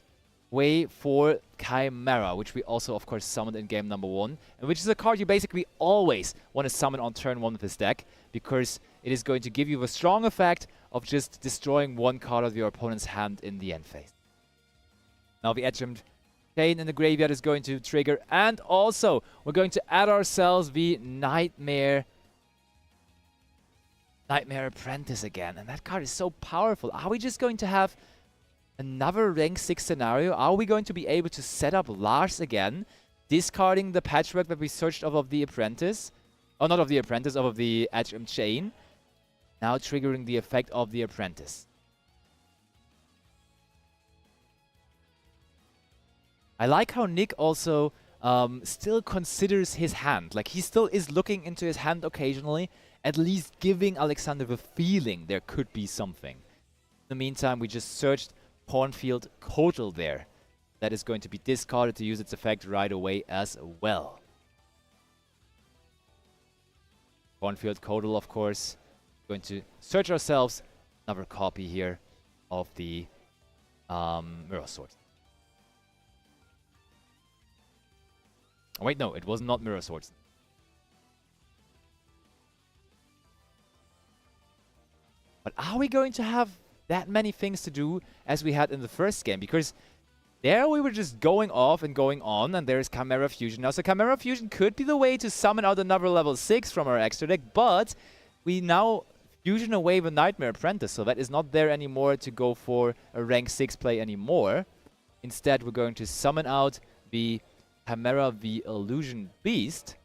way for Chimera, which we also, of course, summoned in game number 1, and which is a card you basically always want to summon on turn 1 with this deck, because it is going to give you a strong effect of just destroying one card of your opponent's hand in the end phase. Now the Etchem Chain in the graveyard is going to trigger, and also we're going to add ourselves the Nightmare Apprentice again, and that card is so powerful. Are we just going to have another rank 6 scenario? Are we going to be able to set up Lars again, discarding the patchwork that we searched off of the Apprentice? Oh, not of the Apprentice, of the Etchem Chain. Now triggering the effect of the Apprentice. I like how Nick also still considers his hand. Like, he still is looking into his hand occasionally, at least giving Alexander the feeling there could be something. In the meantime, we just searched Cornfield Kotal there. That is going to be discarded to use its effect right away as well. Cornfield Kotal, of course, going to search ourselves another copy here of the Mirror Sword. Oh, wait, no, it was not Mirror Swords. But are we going to have that many things to do as we had in the first game? Because there we were just going off and going on, and there's Chimera Fusion now. So Chimera Fusion could be the way to summon out another level 6 from our extra deck, but we now fusion away the Nightmare Apprentice, so that is not there anymore to go for a rank 6 play anymore. Instead, we're going to summon out the Chimera, the Illusion Beast.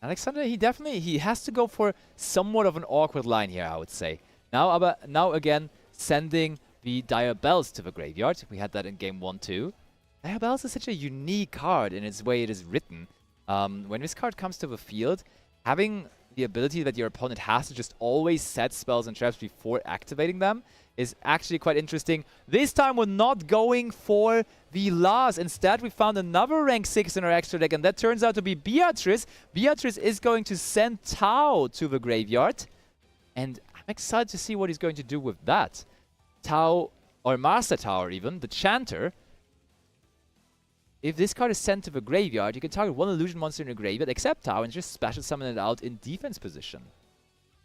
Alexander, he has to go for somewhat of an awkward line here, I would say. Now again, sending the Dire Bells to the graveyard. We had that in game 1 too. Dire Bells is such a unique card in its way it is written. When this card comes to the field, having the ability that your opponent has to just always set spells and traps before activating them is actually quite interesting. This time we're not going for the Lars. Instead, we found another rank 6 in our extra deck, and that turns out to be Beatrice. Beatrice is going to send Tau to the graveyard, and I'm excited to see what he's going to do with that. Tau, or Master Tower even, the Chanter. If this card is sent to the graveyard, you can target one illusion monster in the graveyard, except Tau, and just special summon it out in defense position.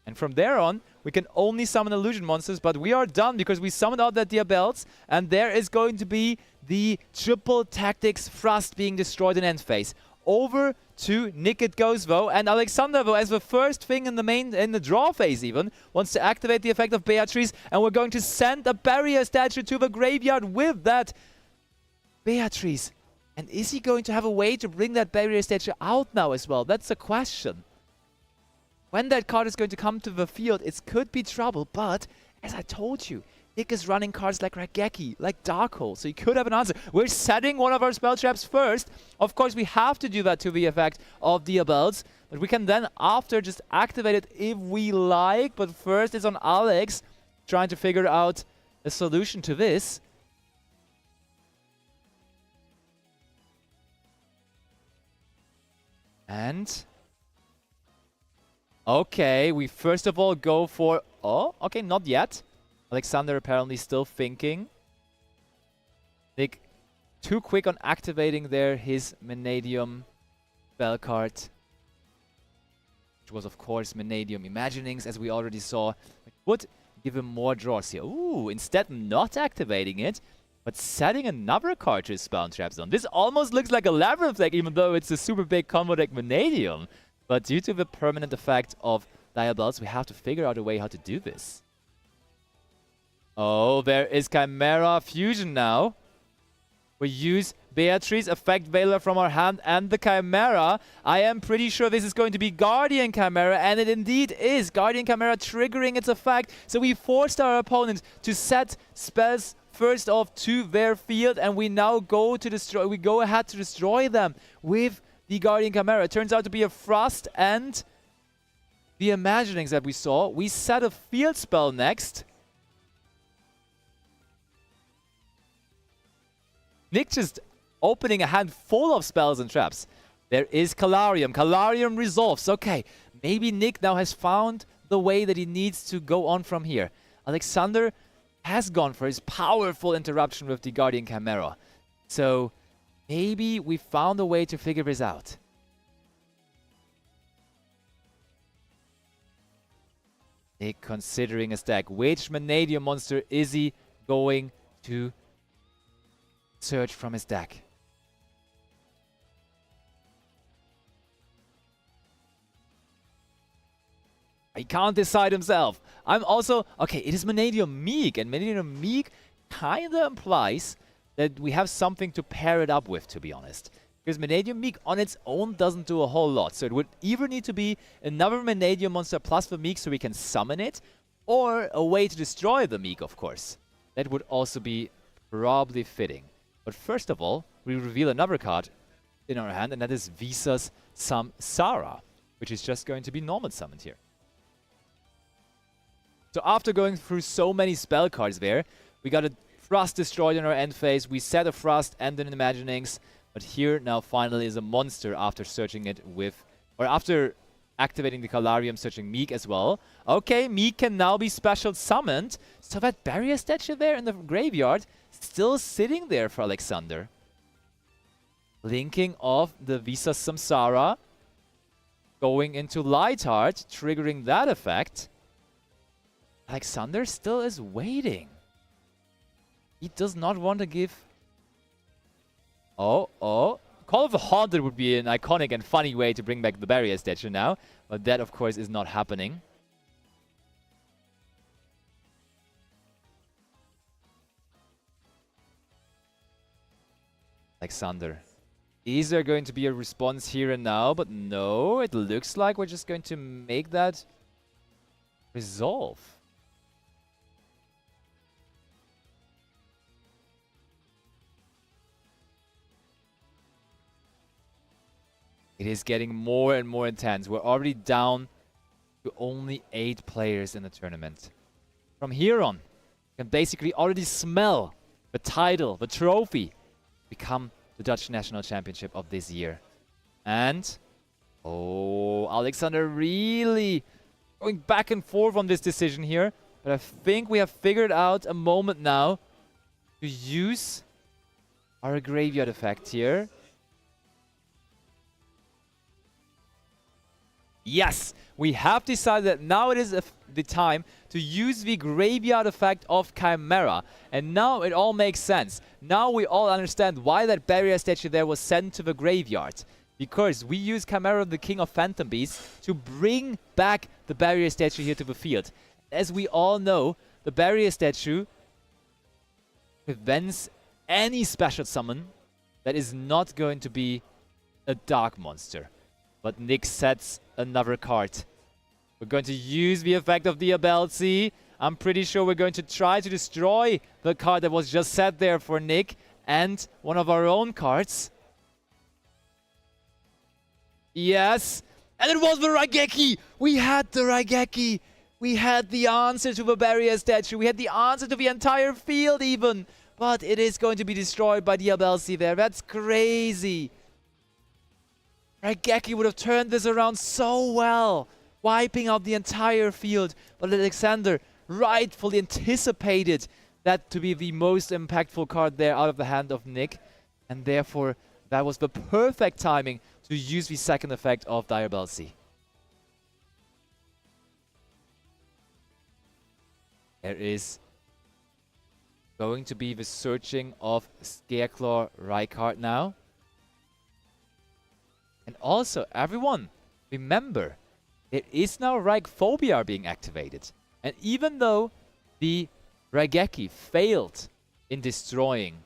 And from there on, we can only summon illusion monsters, but we are done because we summoned out that Diabelts, and there is going to be the triple tactics thrust being destroyed in end phase. Over to Nick it goes though, and Alexander though, as the first thing in the draw phase even, wants to activate the effect of Beatrice, and we're going to send a barrier statue to the graveyard with that Beatrice. And is he going to have a way to bring that barrier statue out now as well? That's the question. When that card is going to come to the field, it could be trouble, but as I told you, Nick is running cards like Raigeki, like Darkhold, so he could have an answer. We're setting one of our spell traps first. Of course, we have to do that to the effect of Diabelts, but we can then after just activate it if we like. But first it's on Alex trying to figure out a solution to this. And okay, we first of all go for... Oh, okay, not yet. Alexander apparently still thinking. Nick too quick on activating there his Mannadium spell card. Which was, of course, Mannadium Imaginings, as we already saw. Which would give him more draws here. Ooh, instead not activating it, but setting another card to his Spell Trap Zone. This almost looks like a Labyrinth deck, even though it's a super big combo deck Mannadium. But due to the permanent effect of Diabelts, we have to figure out a way how to do this. Oh, there is Chimera Fusion now. We use Beatrice, Effect Veiler from our hand, and the Chimera. I am pretty sure this is going to be Guardian Chimera, and it indeed is. Guardian Chimera triggering its effect. So we forced our opponent to set spells first off to their field, and we now go ahead to destroy them with the Guardian Chimera. It turns out to be a Frost and the Imaginings that we saw. We set a field spell next. Nick just opening a hand full of spells and traps. There is Calarium. Calarium resolves. Okay, maybe Nick now has found the way that he needs to go on from here. Alexander has gone for his powerful interruption with the Guardian Chimera. So maybe we found a way to figure this out. Nick considering a stack. Which Vanadium monster is he going to search from his deck? He can't decide himself. I'm also... Okay, it is Vanadium Meek, and Vanadium Meek kinda implies that we have something to pair it up with, to be honest. Because Vanadium Meek on its own doesn't do a whole lot. So it would either need to be another Vanadium monster plus the Meek so we can summon it, or a way to destroy the Meek, of course. That would also be probably fitting. But first of all, we reveal another card in our hand, and that is Visa's Samsara, which is just going to be normal summoned here. So after going through so many spell cards there, we got a Frost destroyed in our end phase, we set a Frost and an Imaginings, but here now finally is a monster after searching it with, or after activating the Calarium, searching Meek as well. Okay, Meek can now be special summoned, so that barrier statue there in the graveyard still sitting there for Alexander. Linking off the Visa Samsara, going into Lightheart, triggering that effect. Alexander still is waiting. He does not want to give... Oh. Call of the Haunted would be an iconic and funny way to bring back the barrier statue now. But that, of course, is not happening. Alexander. Is there going to be a response here and now? But no, it looks like we're just going to make that resolve. It is getting more and more intense. We're already down to only 8 players in the tournament. From here on, you can basically already smell the title, the trophy, become the Dutch National Championship of this year. And, oh, Alexander really going back and forth on this decision here. But I think we have figured out a moment now to use our graveyard effect here. Yes, we have decided that now it is the time to use the graveyard effect of Chimera. And now it all makes sense. Now we all understand why that barrier statue there was sent to the graveyard. Because we use Chimera, the King of Phantom Beasts, to bring back the barrier statue here to the field. As we all know, the barrier statue prevents any special summon that is not going to be a dark monster. But Nick sets another card. We're going to use the effect of the Abelsi. I'm pretty sure we're going to try to destroy the card that was just set there for Nick and one of our own cards. Yes. And it was the Raigeki. We had the Raigeki. We had the answer to the barrier statue. We had the answer to the entire field even. But it is going to be destroyed by the Abelsi there. That's crazy. Raigeki would have turned this around so well, wiping out the entire field. But Alexander rightfully anticipated that to be the most impactful card there out of the hand of Nick. And therefore, that was the perfect timing to use the second effect of Diabelsi. There is going to be the searching of Scareclaw Rykard now. And also, everyone, remember, there is now Raigphobia being activated. And even though the Raigeki failed in destroying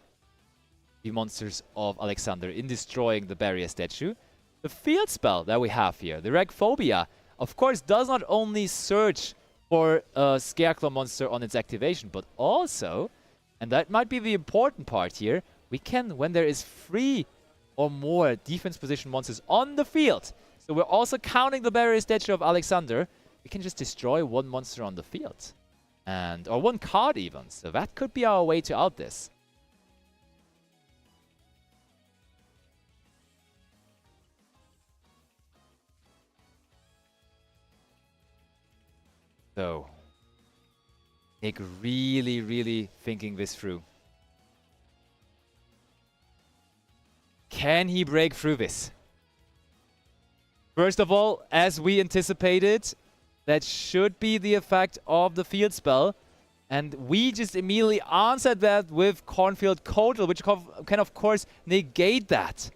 the monsters of Alexander in destroying the barrier statue. The field spell that we have here, the Regphobia, of course, does not only search for a Scareclaw monster on its activation, but also, and that might be the important part here, we can, when there is 3 or more defense position monsters on the field, so we're also counting the barrier statue of Alexander, we can just destroy 1 monster on the field. Or 1 card even, so that could be our way to out this. So, Nick really thinking this through. Can he break through this? First of all, as we anticipated, that should be the effect of the field spell. And we just immediately answered that with Cornfield Kotal, which can of course negate that.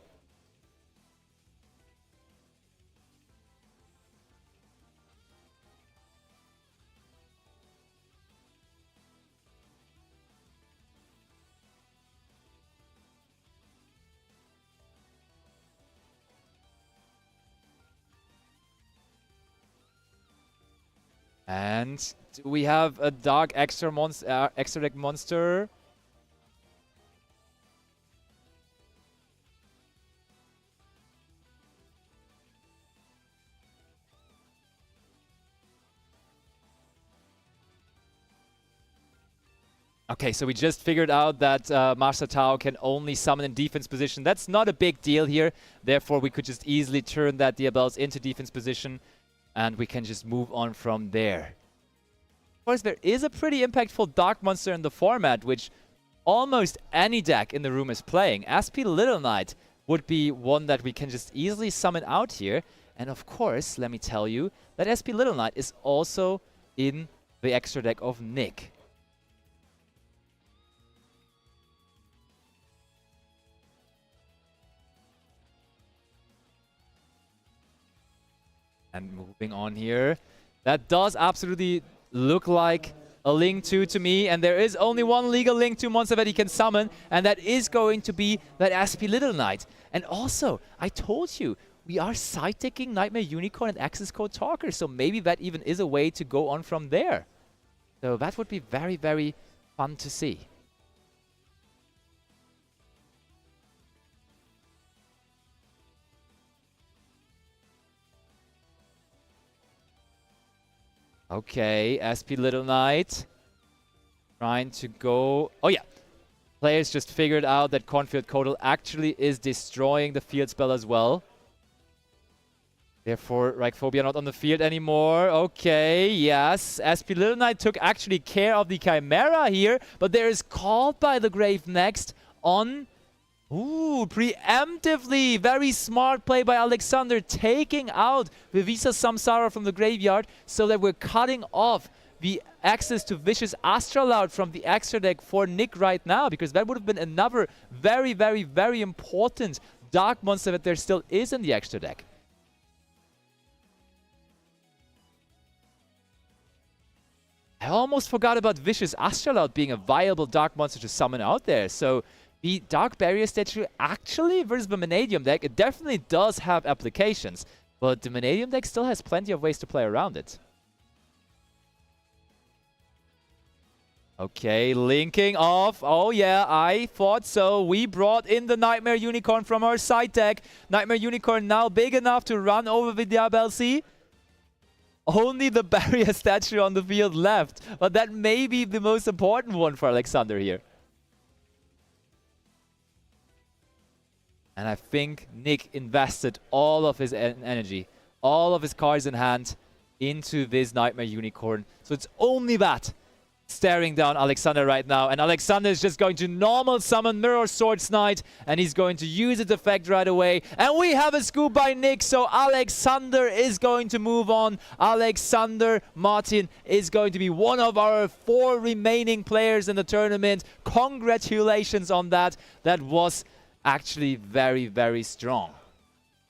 And do we have a dark extra deck monster? Okay, so we just figured out that Master Tao can only summon in defense position. That's not a big deal here. Therefore, we could just easily turn that Diabels into defense position. And we can just move on from there. Of course, there is a pretty impactful Dark Monster in the format, which almost any deck in the room is playing. SP Little Knight would be one that we can just easily summon out here. And of course, let me tell you that SP Little Knight is also in the extra deck of Nick. And moving on here, that does absolutely look like a Link 2 to me, and there is only one legal Link 2 monster that he can summon, and that is going to be that SP Little Knight. And also, I told you, we are side-decking Nightmare Unicorn and Access Code Talker, so maybe that even is a way to go on from there. So that would be very fun to see. Okay, SP Little Knight trying to go... Oh yeah, players just figured out that Cornfield Kotal actually is destroying the field spell as well. Therefore, Reichphobia not on the field anymore. Okay, yes, SP Little Knight took actually care of the Chimera here, but there is Called by the Grave next on... Ooh, preemptively, very smart play by Alexander, taking out Vivisa Samsara from the graveyard so that we're cutting off the access to Vicious Astralaut from the extra deck for Nick right now, because that would have been another very important dark monster that there still is in the extra deck. I almost forgot about Vicious Astralaut being a viable dark monster to summon out there, so... The Dark Barrier statue actually versus the Vanadium deck, it definitely does have applications, but the Vanadium deck still has plenty of ways to play around it. Okay, linking off. Oh yeah, I thought so. We brought in the Nightmare Unicorn from our side deck. Nightmare Unicorn now big enough to run over the Diabelsi. Only the Barrier statue on the field left, but that may be the most important one for Alexander here. And I think Nick invested all of his energy, all of his cards in hand into this Nightmare Unicorn. So it's only that staring down Alexander right now. And Alexander is just going to normal summon Mirror Swords Knight, and he's going to use its effect right away. And we have a scoop by Nick, so Alexander is going to move on. Alexander Martin is going to be one of our 4 remaining players in the tournament. Congratulations on that. That was actually very strong.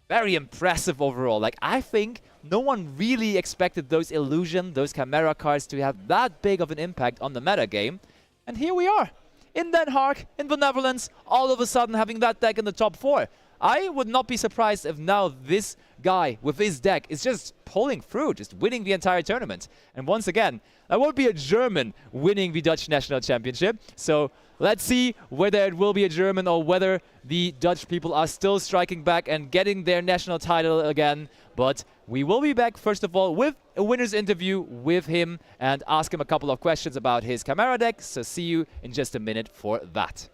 Very impressive overall. Like, I think no one really expected those Illusion, those Chimera cards to have that big of an impact on the meta game. And here we are in Den Haag, in the Netherlands, all of a sudden having that deck in the top 4. I would not be surprised if now this guy with his deck is just pulling through, just winning the entire tournament. And once again, that won't be a German winning the Dutch National Championship. So let's see whether it will be a German or whether the Dutch people are still striking back and getting their national title again. But we will be back, first of all, with a winner's interview with him and ask him a couple of questions about his Chimera deck. So see you in just a minute for that.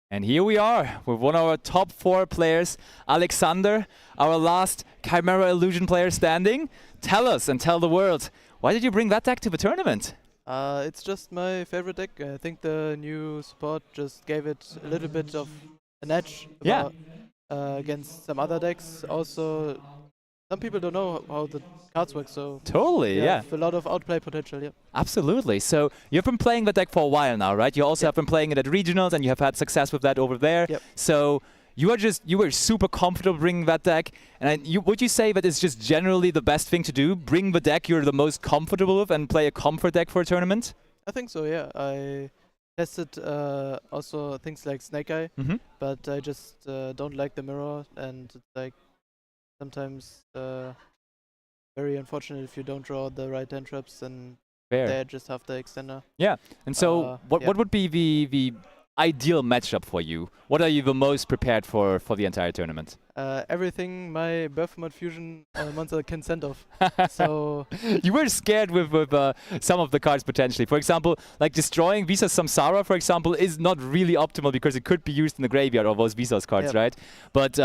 And here we are with one of our top 4 players, Alexander, our last Chimera Illusion player standing. Tell us and tell the world, why did you bring that deck to the tournament? It's just my favorite deck. I think the new support just gave it a little bit of an edge against some other decks. Also, some people don't know how the cards work, so totally, yeah. A lot of outplay potential, yeah. Absolutely. So you've been playing the deck for a while now, right? You also have been playing it at regionals, and you have had success with that over there. Yep. So you were super comfortable bringing that deck. And would you say that it's just generally the best thing to do? Bring the deck you're the most comfortable with and play a comfort deck for a tournament? I think so, yeah. I tested also things like Snake Eye, but I just don't like the mirror, and it's like sometimes very unfortunate if you don't draw the right hand traps, and they just have the extender. Yeah, and so what would be the ideal matchup for you? What are you the most prepared for the entire tournament? Everything my Birthmode Fusion monster can send off. So you were scared with some of the cards potentially. For example, like destroying Visa's Samsara, for example, is not really optimal because it could be used in the graveyard, all those Visa's cards, right? But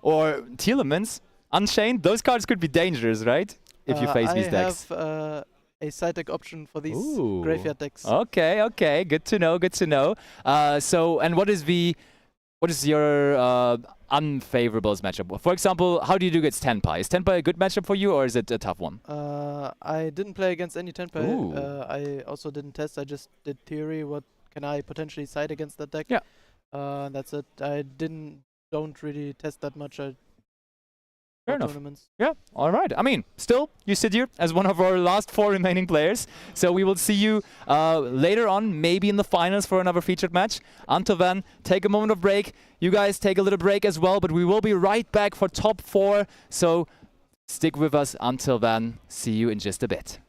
or Telemans, Unchained, those cards could be dangerous, right? If you face these decks. I have a side deck option for these graveyard decks. Okay, okay, good to know, good to know. So, and what is the What is your unfavorables matchup? For example, how do you do against Tenpai? Is Tenpai a good matchup for you, or is it a tough one? I didn't play against any Tenpai. Ooh. I also didn't test. I just did theory. What can I potentially side against that deck? Yeah. That's it. I don't really test that much. Fair enough. Tournaments. Yeah, all right. I mean, still, you sit here as one of our last 4 remaining players. So we will see you later on, maybe in the finals for another featured match. Until then, take a moment of break. You guys take a little break as well, but we will be right back for top 4. So stick with us until then. See you in just a bit.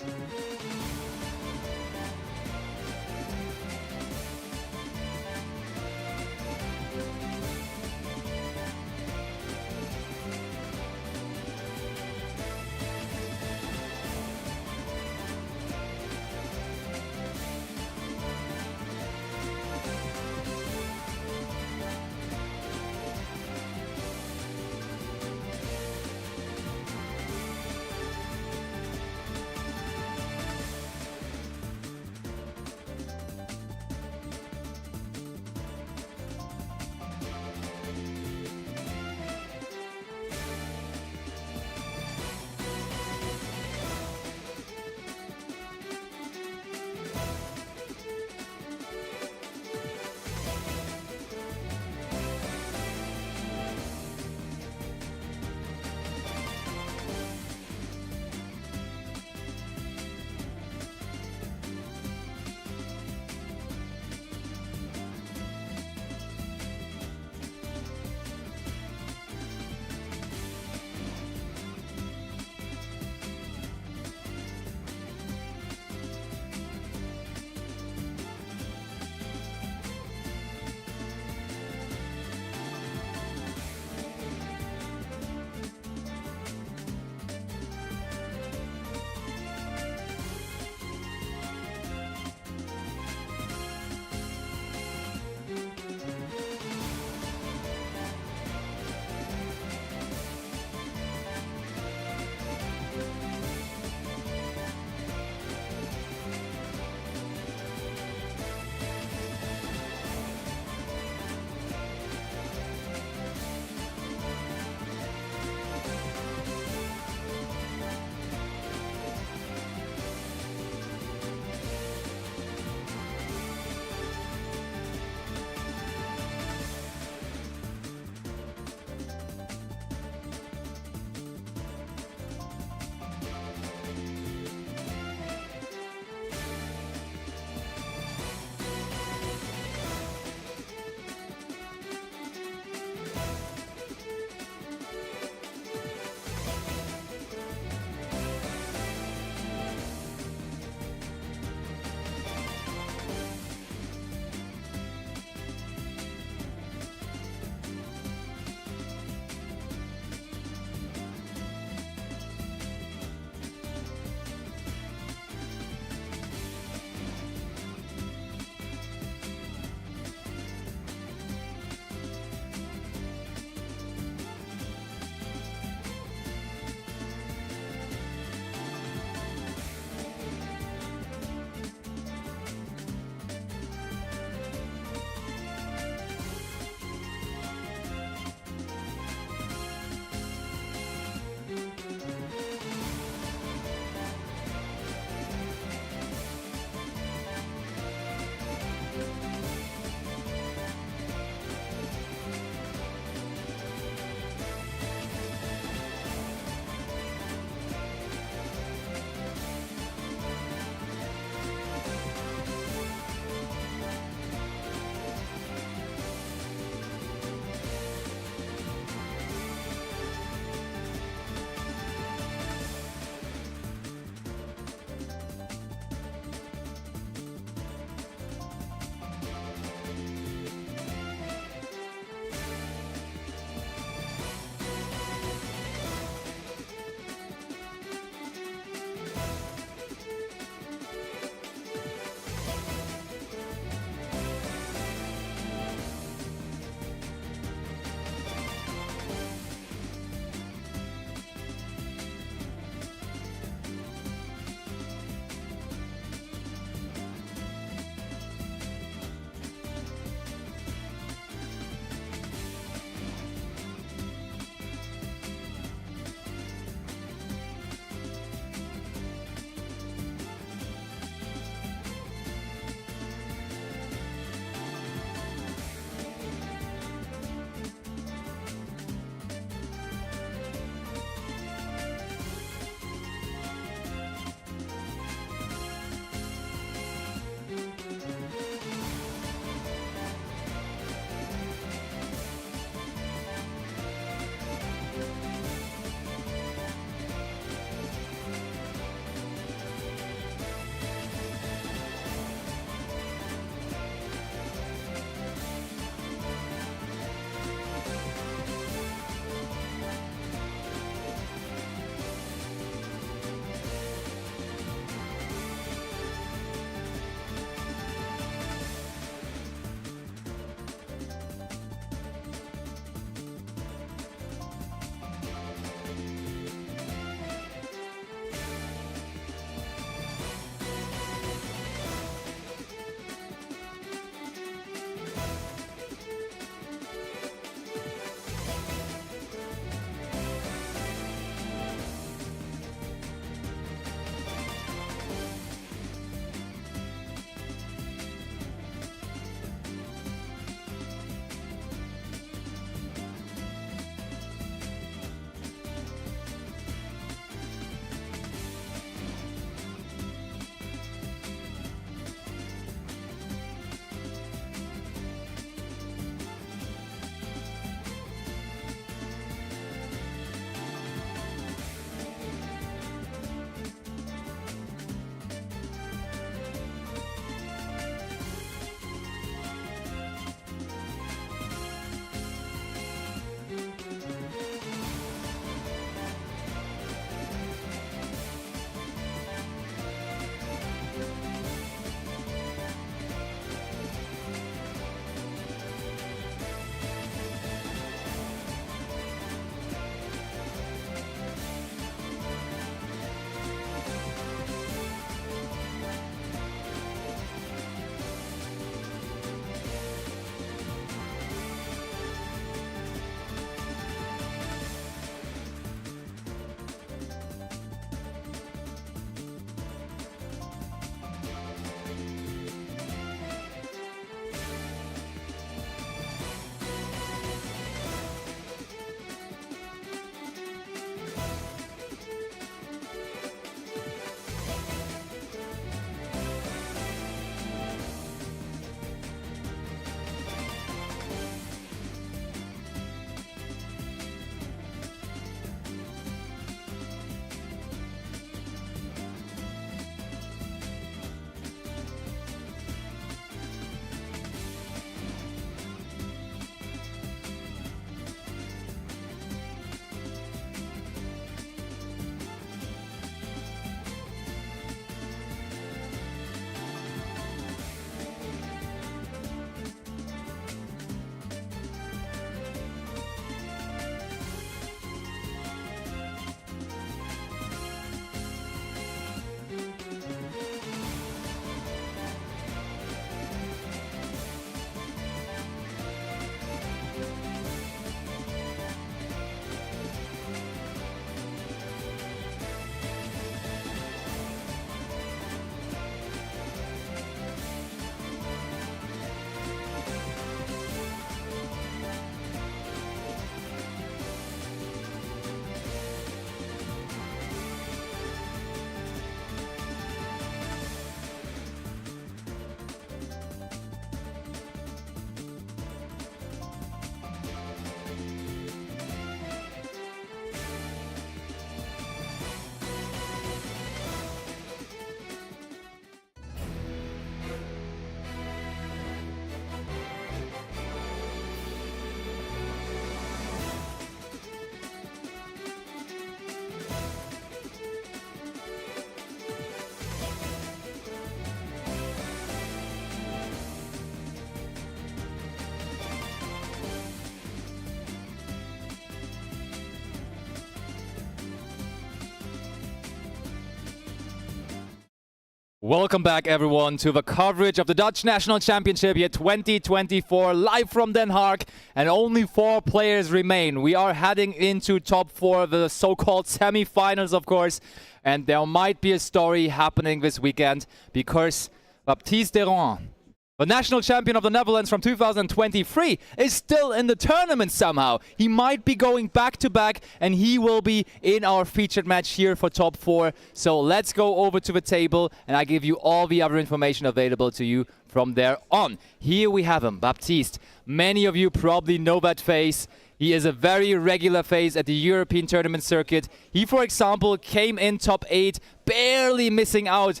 Welcome back, everyone, to the coverage of the Dutch National Championship here 2024, live from Den Haag, and only 4 players remain. We are heading into top 4, the so-called semi-finals, of course, and there might be a story happening this weekend because Baptiste Deron, the national champion of the Netherlands from 2023, is still in the tournament somehow. He might be going back-to-back, and he will be in our featured match here for top 4. So let's go over to the table, and I give you all the other information available to you from there on. Here we have him, Baptiste. Many of you probably know that face. He is a very regular face at the European tournament circuit. He, for example, came in top 8, barely missing out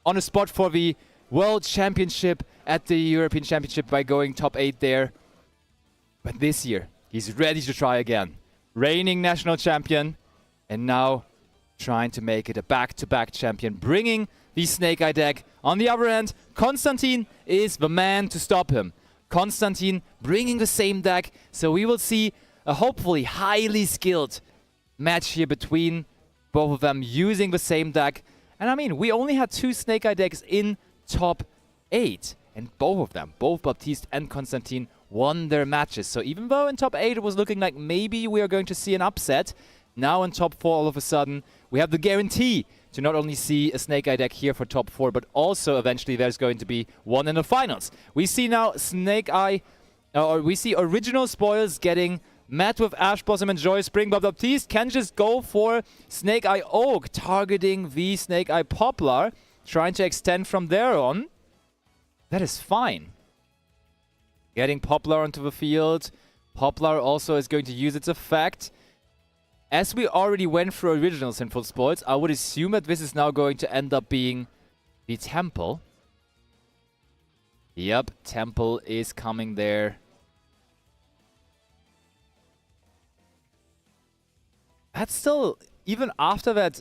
on a spot for the World Championship at the European Championship by going top 8 there. But this year, he's ready to try again. Reigning national champion, and now trying to make it a back-to-back champion, bringing the Snake Eye deck. On the other hand, Konstantin is the man to stop him. Konstantin bringing the same deck, so we will see a hopefully highly skilled match here between both of them using the same deck. And I mean, we only had 2 Snake Eye decks in top 8, and both of them, both Baptiste and Konstantin, won their matches. So even though in top 8 it was looking like maybe we are going to see an upset, now in top 4 all of a sudden we have the guarantee to not only see a Snake Eye deck here for top 4, but also eventually there's going to be one in the finals. We see now Snake Eye, or we see original spoils getting met with Ash Blossom and Joy Spring, but Baptiste can just go for Snake Eye Oak, targeting the Snake Eye Poplar, trying to extend from there on. That is fine. Getting Poplar onto the field. Poplar also is going to use its effect. As we already went through original Sinful Spoils, I would assume that this is now going to end up being the Temple. Yep, Temple is coming there. That's still, even after that,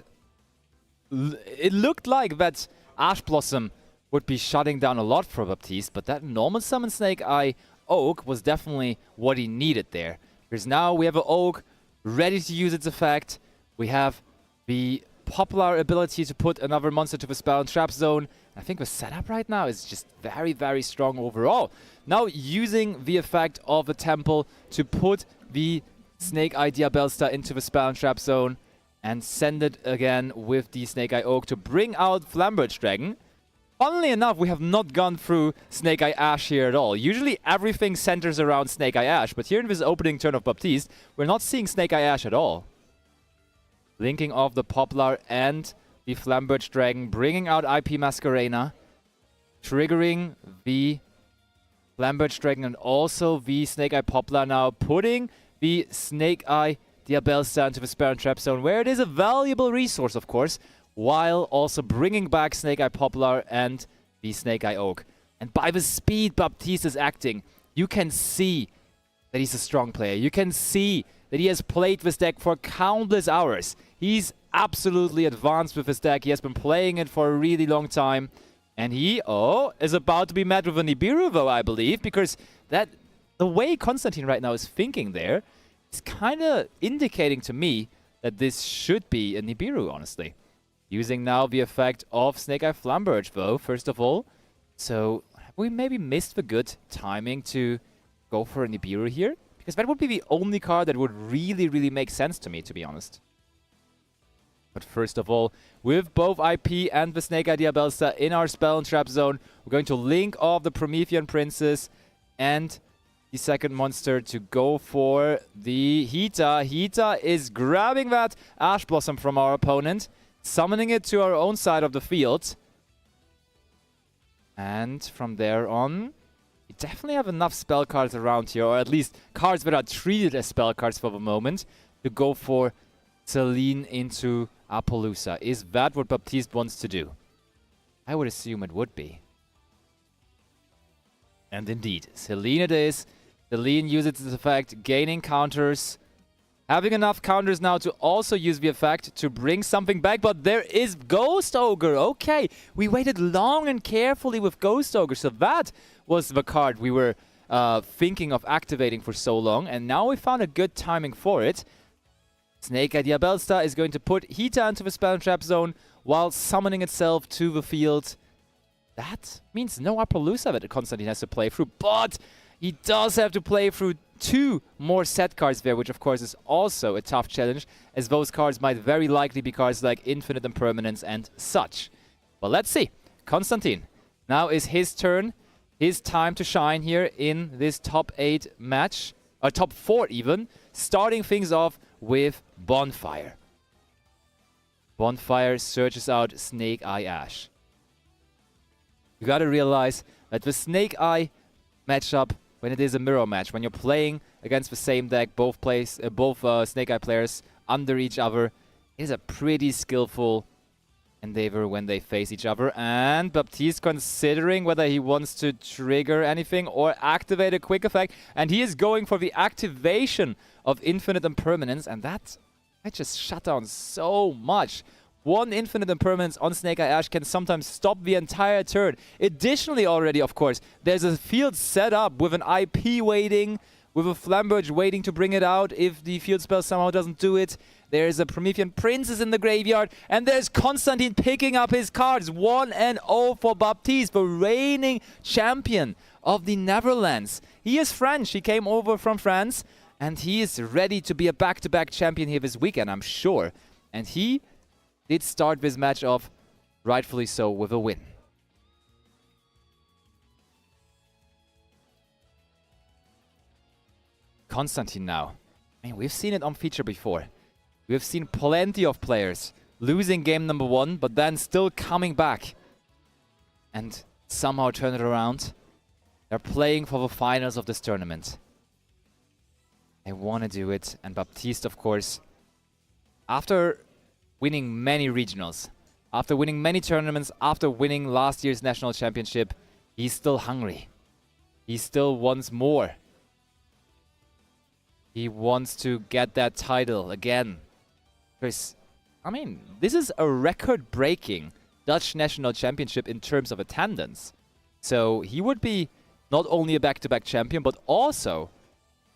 it looked like that Ash Blossom would be shutting down a lot for Baptiste, but that normal summon Snake Eye Oak was definitely what he needed there. Because now we have an Oak ready to use its effect. We have the Poplar ability to put another monster to the spell and trap zone. I think the setup right now is just very, very strong overall. Now using the effect of the Temple to put the Snake Eye Diabellstar into the spell and trap zone and send it again with the Snake Eye Oak to bring out Flambridge Dragon. Funnily enough, we have not gone through Snake Eye Ash here at all. Usually everything centers around Snake Eye Ash, but here in this opening turn of Baptiste, we're not seeing Snake Eye Ash at all. Linking off the Poplar and the Flambridge Dragon, bringing out IP Masquerena, triggering the Flambridge Dragon and also the Snake Eye Poplar now, putting the Snake Eye Diabellstar into the Spare and Trap Zone, where it is a valuable resource, of course, while also bringing back Snake Eye Poplar and the Snake Eye Oak. And by the speed Baptiste is acting, you can see that he's a strong player. You can see that he has played this deck for countless hours. He's absolutely advanced with his deck. He has been playing it for a really long time. And he, is about to be met with a Nibiru, though, I believe, because that the way Konstantin right now is thinking there is kind of indicating to me that this should be a Nibiru, honestly. Using now the effect of Snake Eye Flambridge, though, first of all. So, have we maybe missed the good timing to go for a Nibiru here? Because that would be the only card that would really, really make sense to me, to be honest. But first of all, with both IP and the Snake Eye Diabellstar in our spell and trap zone, we're going to link off the Promethean Princess and the second monster to go for the Hita. Hita is grabbing that Ash Blossom from our opponent, summoning it to our own side of the field. And from there on, we definitely have enough spell cards around here, or at least cards that are treated as spell cards for the moment, to go for Celine into Appaloosa. Is that what Baptiste wants to do? I would assume it would be. And indeed, Celine it is. Celine uses its effect, gaining counters. Having enough counters now to also use the effect to bring something back, but there is Ghost Ogre. Okay, we waited long and carefully with Ghost Ogre, so that was the card we were thinking of activating for so long, and now we found a good timing for it. Snake Eye Diabellstar is going to put Hita into the spell and trap zone, while summoning itself to the field. That means no Appaloosa that Konstantin has to play through, but he does have to play through 2 more set cards there, which of course is also a tough challenge, as those cards might very likely be cards like Infinite Impermanence and such. But let's see. Konstantin, now is his turn, his time to shine here in this top 8 match, or top 4 even, starting things off with Bonfire. Bonfire searches out Snake Eye Ash. You gotta realize that the Snake Eye matchup, when it is a mirror match, when you're playing against the same deck, both Snake Eye players under each other, it is a pretty skillful endeavor when they face each other. And Baptiste considering whether he wants to trigger anything or activate a quick effect, and he is going for the activation of Infinite Impermanence, and that might just shut down so much. 1 Infinite Impermanence on Snake Eye Ash can sometimes stop the entire turn. Additionally already, of course, there's a field set up with an IP waiting, with a Flamberge waiting to bring it out if the field spell somehow doesn't do it. There's a Promethean Princess in the graveyard, and there's Konstantin picking up his cards. 1-0 for Baptiste, the reigning champion of the Netherlands. He is French, he came over from France, and he is ready to be a back-to-back champion here this weekend, I'm sure. And he did start this match off, rightfully so, with a win. Konstantin now. I mean, we've seen it on feature before. We've seen plenty of players losing game number 1, but then still coming back and somehow turn it around. They're playing for the finals of this tournament. They want to do it, and Baptiste, of course, after winning many regionals, after winning many tournaments, after winning last year's national championship, he's still hungry. He still wants more. He wants to get that title again. Because, I mean, this is a record-breaking Dutch national championship in terms of attendance. So he would be not only a back-to-back champion, but also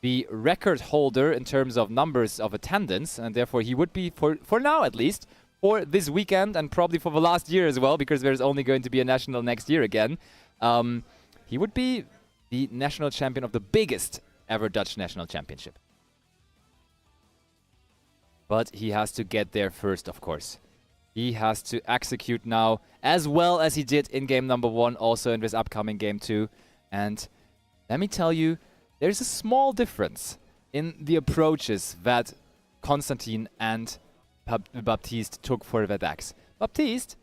the record holder in terms of numbers of attendance, and therefore he would be, for now at least, for this weekend and probably for the last year as well, because there's only going to be a national next year again. He would be the national champion of the biggest ever Dutch national championship. But he has to get there first, of course. He has to execute now as well as he did in game number 1, also in this upcoming game 2. And let me tell you, there's a small difference in the approaches that Konstantin and Baptiste took for the decks. Baptiste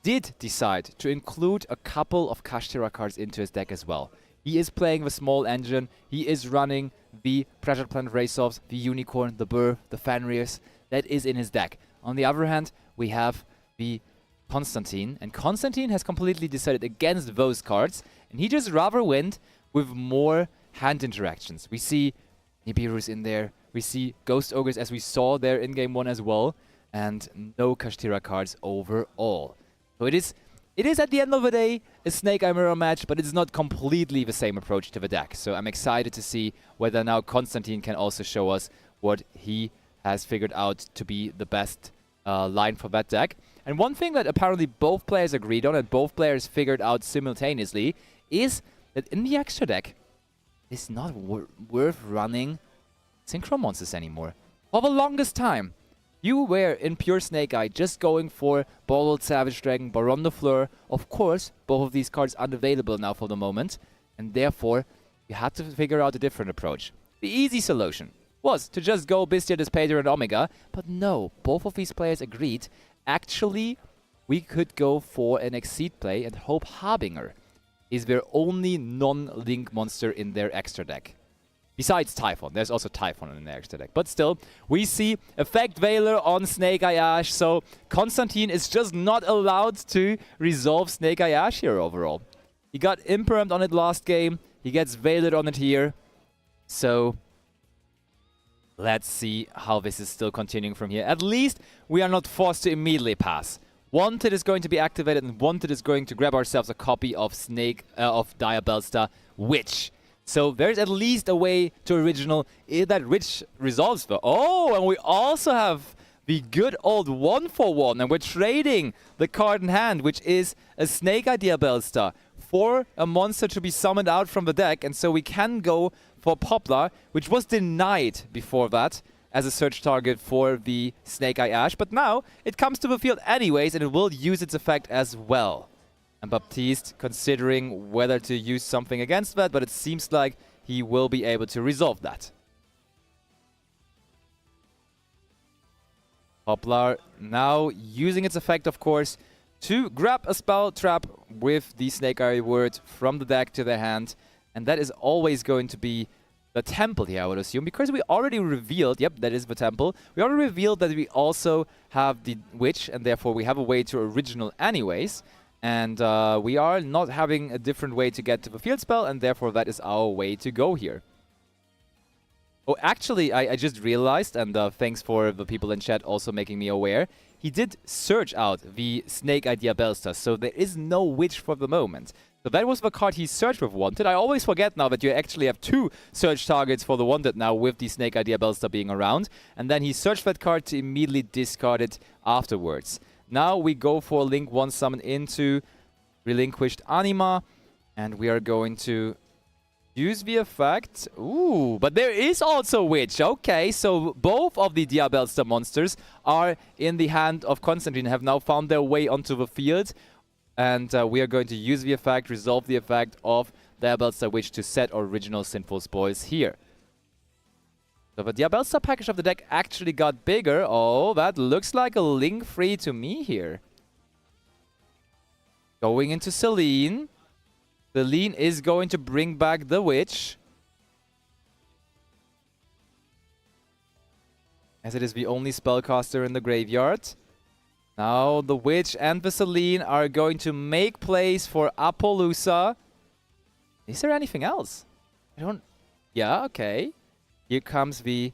did decide to include a couple of Kashtira cards into his deck as well. He is playing the small engine, he is running the Pressure Plant Race-Offs, the Unicorn, the Burr, the Fenris, that is in his deck. On the other hand, we have the Konstantin, and Konstantin has completely decided against those cards, and he just rather went with more hand interactions. We see Nibiru's in there, we see Ghost Ogres as we saw there in game 1 as well, and no Kashtira cards overall. So it is at the end of the day a Snake Eye Mirror match, but it's not completely the same approach to the deck. So I'm excited to see whether now Konstantin can also show us what he has figured out to be the best line for that deck. And one thing that apparently both players agreed on and both players figured out simultaneously is that in the extra deck, it's not worth running Synchro Monsters anymore. For the longest time, you were in pure Snake Eye just going for Borrowed Savage Dragon, Baron de Fleur. Of course, both of these cards unavailable now for the moment, and therefore you had to figure out a different approach. The easy solution was to just go Bestia, Despater, and Omega, but no, both of these players agreed. Actually, we could go for an Exceed play and hope Harbinger is their only non-Link monster in their extra deck. Besides Typhon, there's also Typhon in the extra deck. But still, we see Effect Veiler on Snake Eye Ash, so Konstantin is just not allowed to resolve Snake Eye Ash here overall. He got Impermed on it last game, he gets Veiler on it here, so let's see how this is still continuing from here. At least we are not forced to immediately pass. Wanted is going to be activated, and Wanted is going to grab ourselves a copy of Dire Bellstar Witch. So there's at least a way to original that Witch resolves the... Oh, and we also have the good old 1-for-1, and we're trading the card in hand, which is a Snake Eye Diabellstar, for a monster to be summoned out from the deck, and so we can go for Poplar, which was denied before that as a search target for the Snake Eye Ash, but now it comes to the field anyways, and it will use its effect as well. And Baptiste considering whether to use something against that, but it seems like he will be able to resolve that. Poplar now using its effect, of course, to grab a spell trap with the Snake Eye word from the deck to their hand. And that is always going to be the temple here, I would assume, because we already revealed, yep, that is the temple. We already revealed that we also have the witch, and therefore we have a way to original anyways. And we are not having a different way to get to the field spell, and therefore that is our way to go here. Oh, actually, I just realized, and thanks for the people in chat also making me aware, he did search out the Snake Eye Diabellstar, so there is no witch for the moment. So that was the card he searched with Wanted. I always forget now that you actually have 2 search targets for the Wanted now with the Snake Eye Diabellstar being around. And then he searched that card to immediately discard it afterwards. Now we go for Link 1 summon into Relinquished Anima, and we are going to use the effect. Ooh, but there is also Witch. Okay, so both of the Diabellstar monsters are in the hand of Konstantin, have now found their way onto the field. And we are going to use the effect, resolve the effect of Diabellstar Witch to set original Sinful Spoils here. So the Diabellstar package of the deck actually got bigger. Oh, that looks like a Link free to me here. Going into Celine. Celine is going to bring back the Witch, as it is the only spellcaster in the graveyard. Now the Witch and the Celine are going to make place for Apollousa. Is there anything else? I don't... Yeah, okay. Here comes the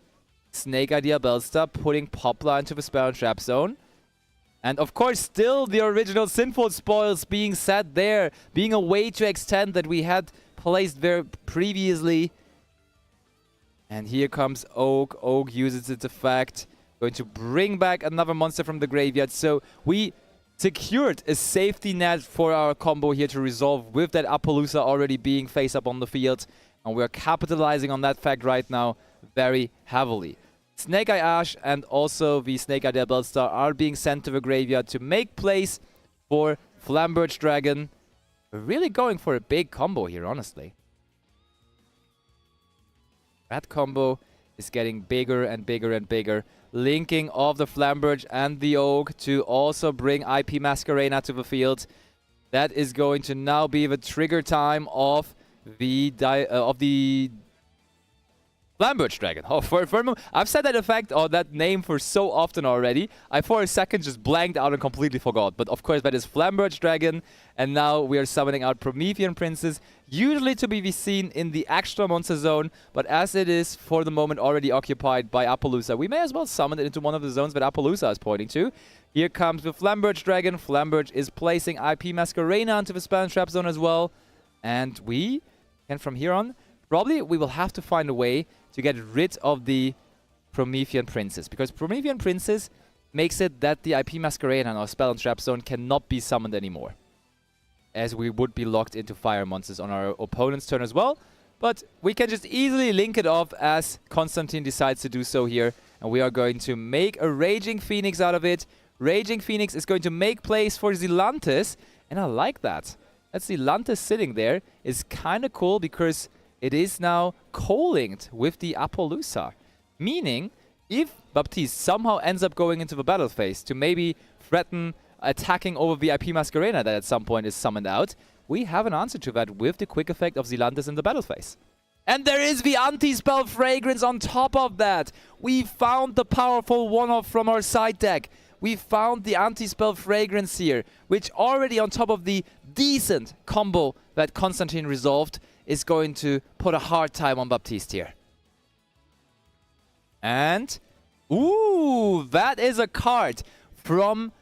Snake Eye Diabellstar, putting Poplar into the spell and trap zone. And of course, still the original Sinful Spoils being set there, being a way to extend that we had placed there previously. And here comes Oak. Oak uses its effect, going to bring back another monster from the graveyard. So we secured a safety net for our combo here to resolve with that Apollousa already being face up on the field. And we are capitalizing on that fact right now very heavily. Snake Eye Ash and also the Snake Eye Diabellstar are being sent to the graveyard to make place for Flamberge Dragon. We're really going for a big combo here, honestly. That combo is getting bigger and bigger and bigger. Linking of the Flamberge and the Oak to also bring IP Masquerena to the field. That is going to now be the trigger time of the Flamberge Dragon. Oh, for a moment, I've said that effect or that name for so often already. I for a second just blanked out and completely forgot. But of course, that is Flamberge Dragon. And now we are summoning out Promethean Princess, usually to be seen in the extra monster zone. But as it is for the moment already occupied by Apollousa, we may as well summon it into one of the zones that Apollousa is pointing to. Here comes the Flamberge Dragon. Flamberge is placing IP Masquerena into the spell and trap zone as well. And we can from here on, probably we will have to find a way to get rid of the Promethean Princess, because Promethean Princess makes it that the IP Masquerade and our spell and trap zone cannot be summoned anymore, as we would be locked into fire monsters on our opponent's turn as well. But we can just easily link it off as Konstantin decides to do so here, and we are going to make a Raging Phoenix out of it. Raging Phoenix is going to make place for Zelantis, and I like that. That Zelantis sitting there is kind of cool because it is now co-linked with the Apollousa. Meaning, if Baptiste somehow ends up going into the battle phase to maybe threaten attacking over the IP Masquerena that at some point is summoned out, we have an answer to that with the quick effect of Zelantis in the battle phase. And there is the anti-spell Fragrance on top of that. We found the powerful one-off from our side deck. We found the anti-spell Fragrance here, which already on top of the decent combo that Konstantin resolved, is going to put a hard time on Baptiste here. And, ooh, that is a card from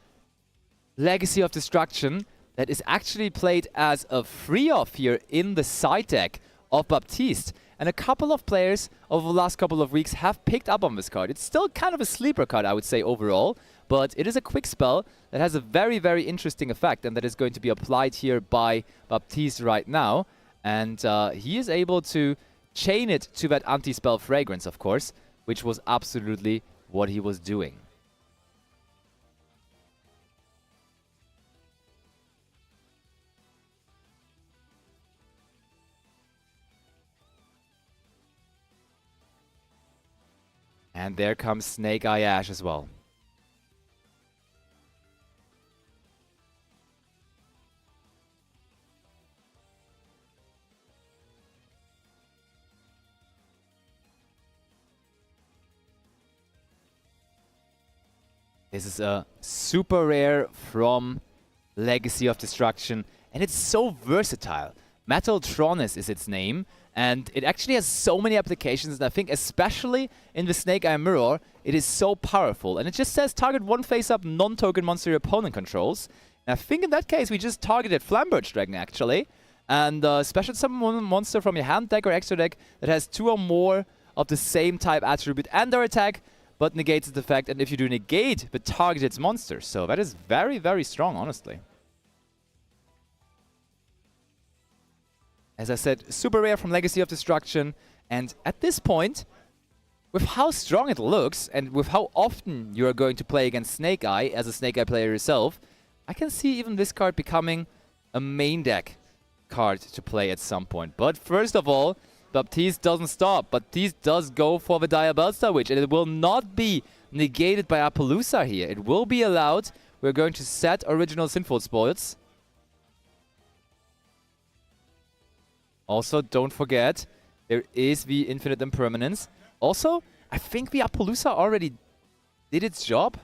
Legacy of Destruction that is actually played as a free-off here in the side deck of Baptiste. And a couple of players over the last couple of weeks have picked up on this card. It's still kind of a sleeper card, I would say, overall. But it is a quick spell that has a very, very interesting effect, and that is going to be applied here by Baptiste right now. And he is able to chain it to that anti-spell fragrance, of course, which was absolutely what he was doing. And there comes Snake Eye Ash as well. This is a super rare from Legacy of Destruction, and it's so versatile. Metaltronis is its name, and it actually has so many applications, and I think especially in the Snake Eye Mirror, it is so powerful. And it just says target one face-up non-token monster your opponent controls. And I think in that case we just targeted Flamberge Dragon actually, and special summon one monster from your hand deck or extra deck that has 2 or more of the same type attribute and or attack, but negates its effect, and if you do negate the targeted monster. So that is very, very strong, honestly. As I said, super rare from Legacy of Destruction, and at this point, with how strong it looks, and with how often you are going to play against Snake Eye, as a Snake Eye player yourself, I can see even this card becoming a main deck card to play at some point. But first of all, Baptiste doesn't stop. Baptiste does go for the Diabellstar Witch, and it will not be negated by Appaloosa here. It will be allowed. We're going to set original Sinful Spoils. Also, don't forget, there is the Infinite Impermanence. Also, I think the Appaloosa already did its job.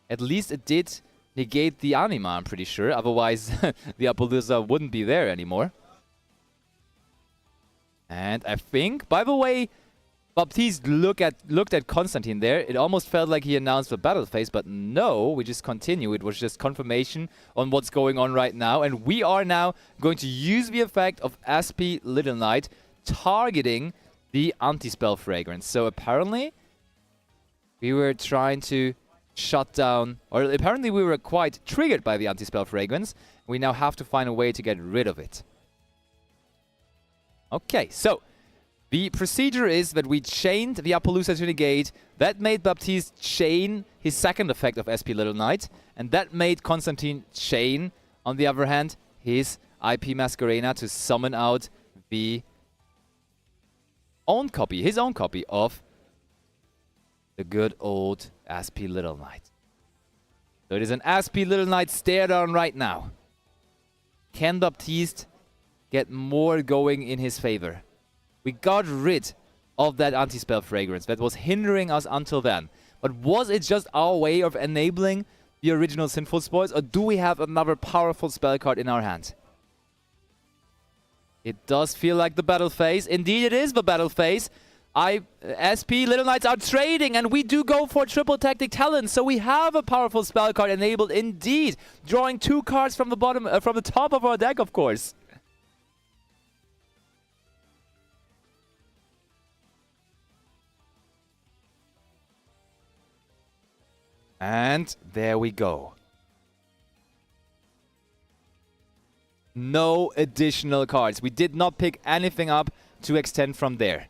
At least it did negate the Anima, I'm pretty sure. Otherwise, the Appaloosa wouldn't be there anymore. And I think, by the way, Baptiste looked at Constantine there. It almost felt like he announced the battle phase, but no, we just continue. It was just confirmation on what's going on right now. And we are now going to use the effect of SP Little Knight targeting the anti-spell fragrance. So apparently, we were trying to shut down, or apparently we were quite triggered by the anti-spell fragrance. We now have to find a way to get rid of it. Okay, so the procedure is that we chained the Appaloosa to negate. That made Baptiste chain his second effect of SP Little Knight, and that made Constantine chain, on the other hand, his IP Masquerena to summon out the his own copy of the good old SP Little Knight. So it is an SP Little Knight stare down right now. Can Baptiste get more going in his favor? We got rid of that anti-spell fragrance that was hindering us until then. But was it just our way of enabling the original Sinful Spoils, or do we have another powerful spell card in our hand? It does feel like the battle phase. Indeed, it is the battle phase. SP Little Knights are trading, and we do go for triple tactic talent, so we have a powerful spell card enabled indeed. Drawing 2 cards from the bottom, from the top of our deck, of course. And there we go. No additional cards. We did not pick anything up to extend from there.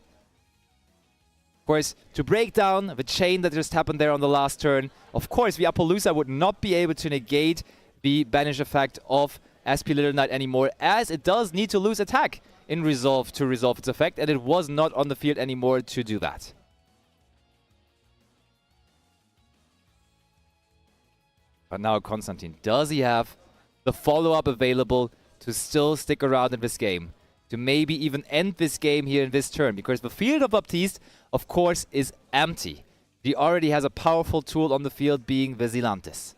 Of course, to break down the chain that just happened there on the last turn, of course, the Appaloosa would not be able to negate the banish effect of SP Little Knight anymore, as it does need to lose attack in resolve to resolve its effect, and it was not on the field anymore to do that. But now Constantine, does he have the follow-up available to still stick around in this game? To maybe even end this game here in this turn? Because the field of Baptiste, of course, is empty. He already has a powerful tool on the field, being Vigilantes.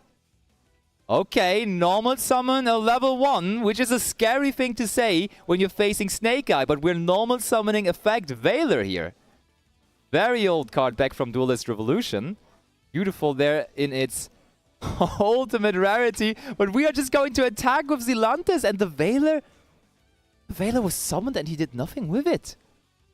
Okay, normal summon a level 1, which is a scary thing to say when you're facing Snake Eye, but we're normal summoning effect Veiler here. Very old card back from Duelist Revolution. Beautiful there in its ultimate rarity, but we are just going to attack with Zilantes, and the Veiler was summoned and he did nothing with it.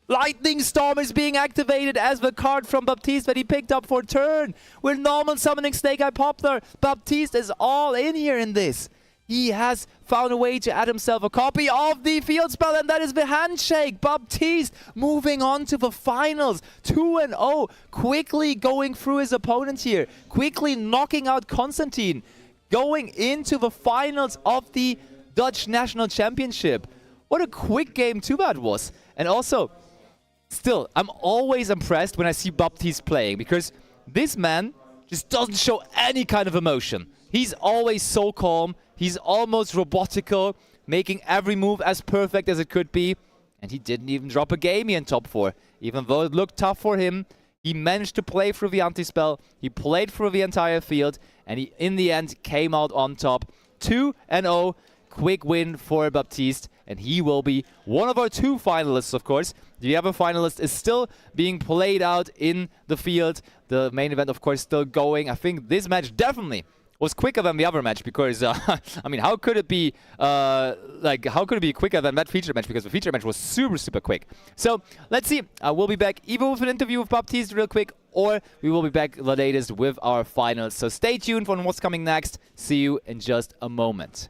Lightning Storm is being activated as the card from Baptiste that he picked up for turn. We're normal summoning Snake Eye Poplar. Baptiste is all in here in this. He has found a way to add himself a copy of the field spell, and that is the handshake. Baptiste moving on to the finals. 2-0, quickly going through his opponent here. Quickly knocking out Constantine. Going into the finals of the Dutch National Championship. What a quick game too that was. And also, still, I'm always impressed when I see Baptiste playing, because this man just doesn't show any kind of emotion. He's always so calm. He's almost robotical, making every move as perfect as it could be. And he didn't even drop a game in top 4. Even though it looked tough for him, he managed to play through the anti-spell. He played through the entire field. And he, in the end, came out on top. 2-0. Quick win for Baptiste. And he will be one of our 2 finalists, of course. The other finalist is still being played out in the field. The main event, of course, still going. I think this match definitely was quicker than the other match, because I mean, how could it be quicker than that feature match? Because the feature match was super quick. So let's see. We'll be back either with an interview with Baptiste real quick, or we will be back the latest with our finals. So stay tuned for what's coming next. See you in just a moment.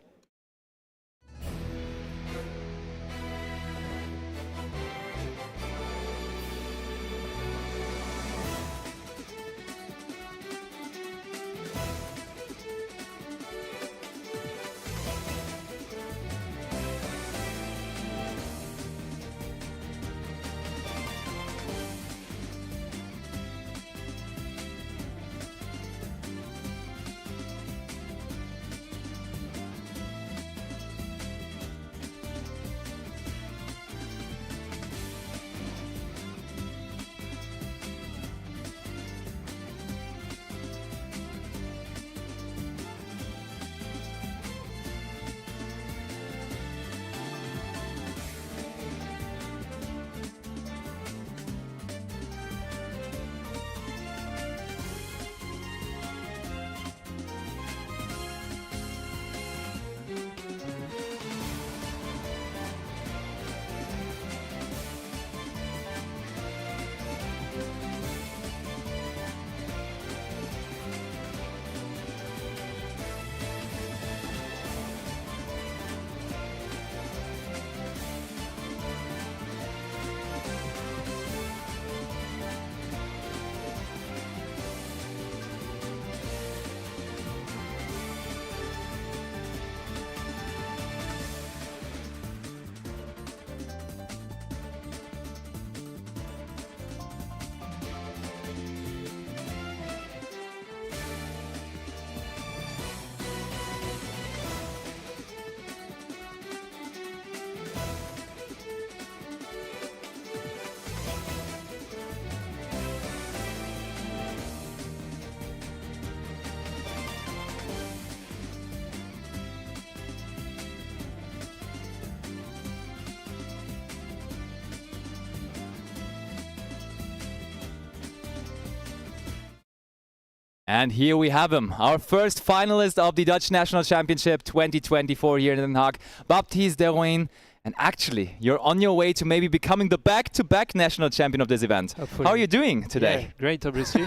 And here we have him, our first finalist of the Dutch National Championship 2024 here in Den Haag, Baptiste de Roin. And actually, you're on your way to maybe becoming the back-to-back national champion of this event. Hopefully. How are you doing today? Yeah, great, obviously.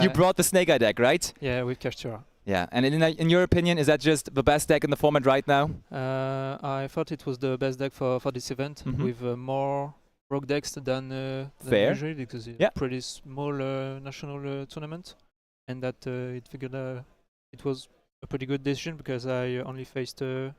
You brought the Snake Eye deck, right? Yeah, with Kashtira. Yeah, and in your opinion, is that just the best deck in the format right now? I thought it was the best deck for this event, with more rogue decks than usually, because it's a pretty small national tournament, and that it figured it was a pretty good decision, because I only faced 2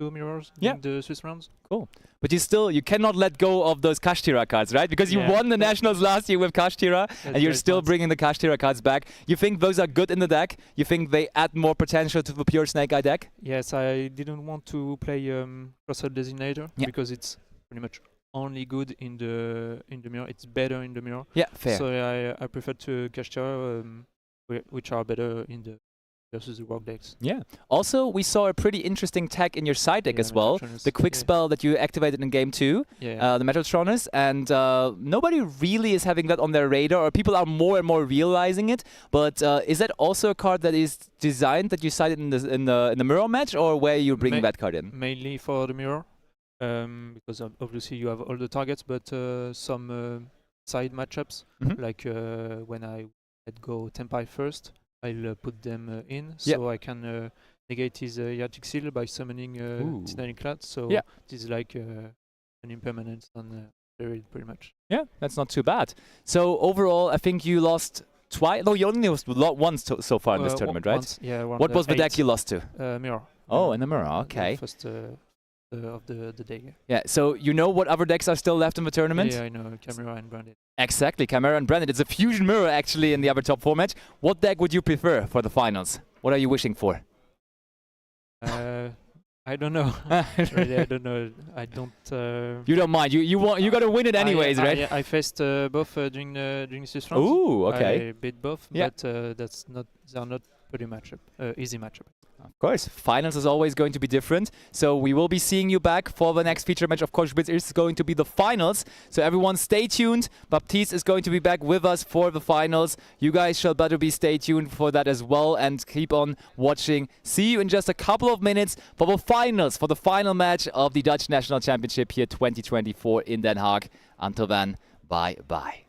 mirrors in the Swiss rounds. Cool. But you cannot let go of those Kashtira cards, right? Because you won the nationals last year with Kashtira, and you're still bringing the Kashtira cards back. You think those are good in the deck? You think they add more potential to the pure Snake Eye deck? Yes, I didn't want to play Crosshair Designator, because it's pretty much only good in the mirror. It's better in the mirror. Yeah, fair. So I prefer to Kashtira, which are better in the versus the rogue decks. Yeah. Also, we saw a pretty interesting tech in your side deck as well. The quick spell that you activated in game 2, the Metaltronus, and nobody really is having that on their radar, or people are more and more realizing it. But is that also a card that is designed that you cited in the mirror match, or where you're bringing that card in? Mainly for the mirror. because obviously you have all the targets, but some side matchups, like when I let go Tempai first, I'll put them in, so I can negate his Yagic Seal by summoning Signaling Cloud. So this is like an impermanence on Daryl, pretty much. Yeah, that's not too bad. So overall, I think you lost twice. No, you only lost once so far in this tournament, right? Once, yeah. What was the deck you lost to? Mirror. Oh, in the Mirror. Okay. First of the day. Yeah. So you know what other decks are still left in the tournament? Yeah, I know. Chimera and Branded. Exactly, Chimera and Branded. It's a fusion mirror actually in the other top 4 match. What deck would you prefer for the finals? What are you wishing for? I don't know. Really, I don't know. I don't. You don't mind. You want. You got to win it anyways, right? I faced both during Swiss rounds. Ooh, okay. I beat both, but that's not. They're not pretty easy matchup. Of course, finals is always going to be different. So we will be seeing you back for the next feature match. Of course, which is going to be the finals. So everyone stay tuned. Baptiste is going to be back with us for the finals. You guys shall better be stay tuned for that as well and keep on watching. See you in just a couple of minutes for the finals, for the final match of the Dutch National Championship here 2024 in Den Haag. Until then, bye-bye.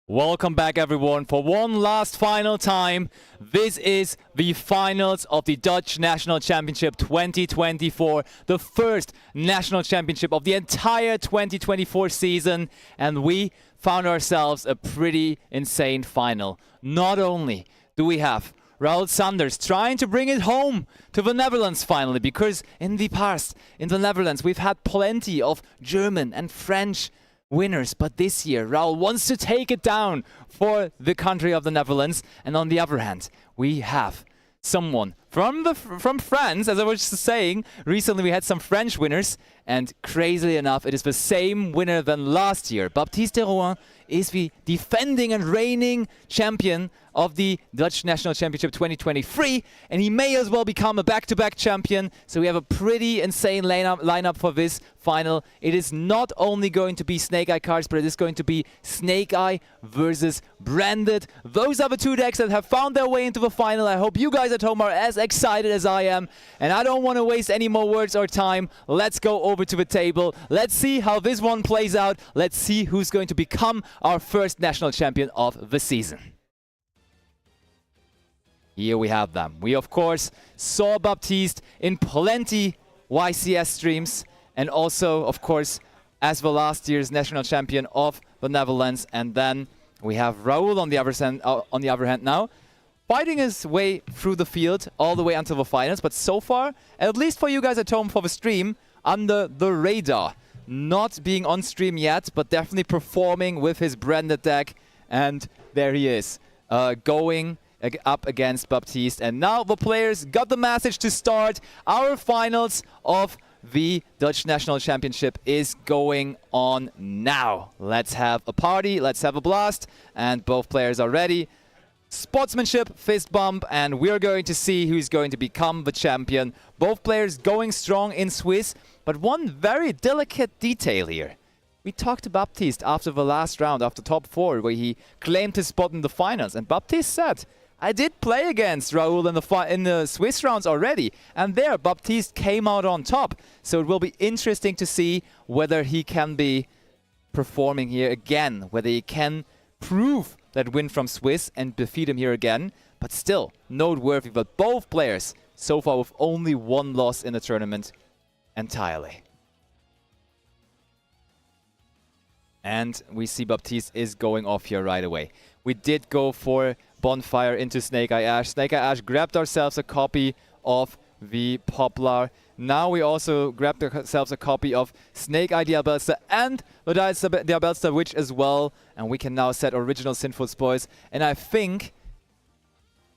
Welcome back everyone for one last final time. This is the finals of the Dutch National Championship 2024, the first national championship of the entire 2024 season, and we found ourselves a pretty insane final. Not only do we have Raul Sanders trying to bring it home to the Netherlands finally, because in the past, in the Netherlands, we've had plenty of German and French winners, but this year Raul wants to take it down for the country of the Netherlands. And on the other hand, we have someone from France. As I was just saying, recently we had some French winners, and crazily enough, it is the same winner than last year. Baptiste de Rouen is the defending and reigning champion of the Dutch National Championship 2023, and he may as well become a back-to-back champion. So we have a pretty insane lineup for this final. It is not only going to be Snake Eye cards, but it is going to be Snake Eye versus Branded. Those are the two decks that have found their way into the final. I hope you guys at home are as excited as I am, and I don't want to waste any more words or time. Let's go over to the table. Let's see how this one plays out. Let's see who's going to become our first national champion of the season. Here we have them. We, of course, saw Baptiste in plenty YCS streams, and also, of course, as the last year's national champion of the Netherlands. And then we have Raul on the other hand now, fighting his way through the field all the way until the finals. But so far, at least for you guys at home for the stream, under the radar. Not being on stream yet, but definitely performing with his Branded deck. And there he is, going up against Baptiste. And now the players got the message to start. Our finals of the Dutch National Championship is going on now. Let's have a party, let's have a blast, and both players are ready. Sportsmanship, fist bump, and we're going to see who's going to become the champion. Both players going strong in Swiss, but one very delicate detail here. We talked to Baptiste after the last round, after top 4, where he claimed his spot in the finals, and Baptiste said, I did play against Raul in the Swiss rounds already, and there Baptiste came out on top. So it will be interesting to see whether he can be performing here again, whether he can prove that win from Swiss and defeat him here again. But still, noteworthy that both players so far with only one loss in the tournament entirely. And we see Baptiste is going off here right away. We did go for Bonfire into Snake Eye Ash. Snake Eye Ash grabbed ourselves a copy of the Poplar. Now we also grabbed ourselves a copy of Snake Eye Diabellstar and the Diabellstar Witch as well. And we can now set original Sinful Spoils. And I think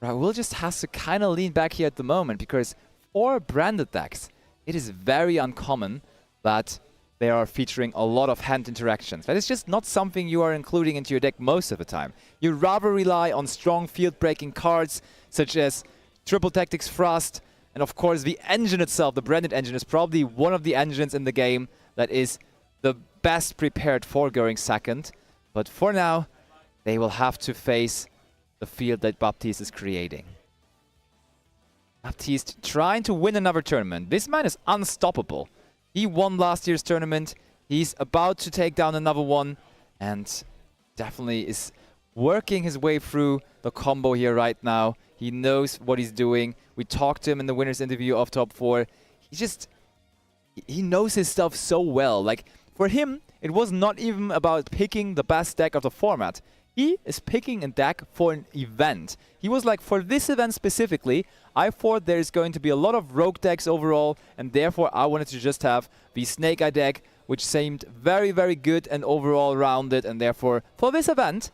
Raul just has to kind of lean back here at the moment, because for Branded decks, it is very uncommon that they are featuring a lot of hand interactions. That is just not something you are including into your deck most of the time. You rather rely on strong field-breaking cards, such as Triple Tactics Thrust, and of course the engine itself, the Branded engine, is probably one of the engines in the game that is the best prepared for going second. But for now, they will have to face the field that Baptiste is creating. Baptiste trying to win another tournament. This man is unstoppable. He won last year's tournament. He's about to take down another one, and definitely is working his way through the combo here right now. He knows what he's doing. We talked to him in the winner's interview of top 4. He knows his stuff so well. Like, for him, it was not even about picking the best deck of the format. He is picking a deck for an event. He was like, for this event specifically, I thought there's going to be a lot of rogue decks overall, and therefore I wanted to just have the Snake Eye deck, which seemed very, very good and overall rounded, and therefore, for this event,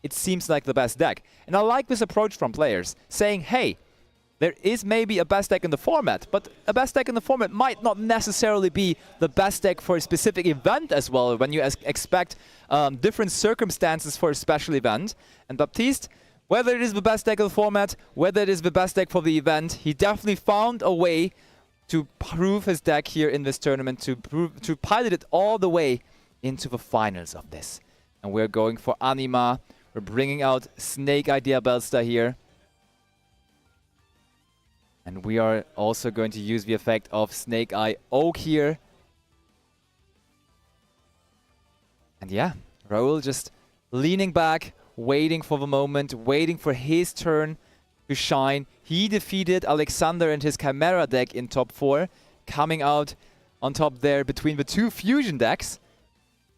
it seems like the best deck. And I like this approach from players, saying, hey, there is maybe a best deck in the format, but a best deck in the format might not necessarily be the best deck for a specific event as well, when you expect different circumstances for a special event. And Baptiste, whether it is the best deck of the format, whether it is the best deck for the event, he definitely found a way to prove his deck here in this tournament, to pilot it all the way into the finals of this. And we're going for Anima. We're bringing out Snake Eye Diabellstar here. And we are also going to use the effect of Snake Eye Oak here. And yeah, Raul just leaning back, waiting for the moment, waiting for his turn to shine. He defeated Alexander and his Chimera deck in top 4, coming out on top there between the two fusion decks.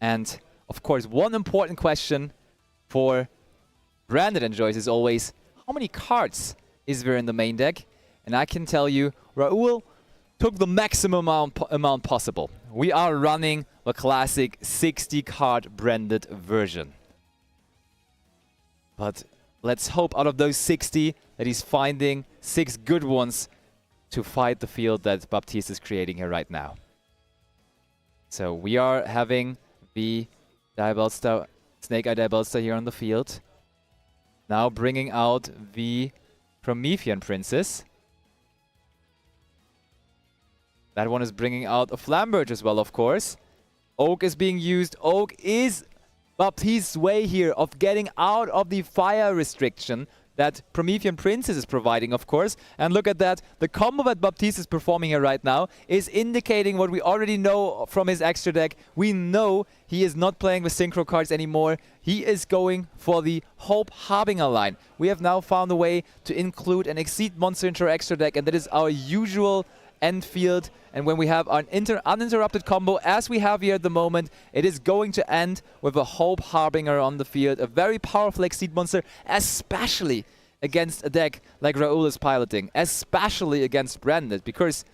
And of course, one important question for Branded and Joyce is always, how many cards is there in the main deck? And I can tell you, Raul took the maximum amount possible. We are running the classic 60-card branded version. But let's hope out of those 60 that he's finding 6 good ones to fight the field that Baptiste is creating here right now. So we are having the Snake Eye Diabellstar here on the field. Now bringing out the Promethean Princess. That one is bringing out a Flamberge as well, of course. Oak is being used. Oak is Baptiste's way here of getting out of the fire restriction that Promethean Princess is providing, of course. And look at that. The combo that Baptiste is performing here right now is indicating what we already know from his extra deck. We know he is not playing with synchro cards anymore. He is going for the Hope Harbinger line. We have now found a way to include an Exceed monster into our extra deck, and that is our usual end field. And when we have an uninterrupted combo, as we have here at the moment, it is going to end with a Hope Harbinger on the field. A very powerful Exceed monster, especially against a deck like Raul is piloting, especially against Branded, because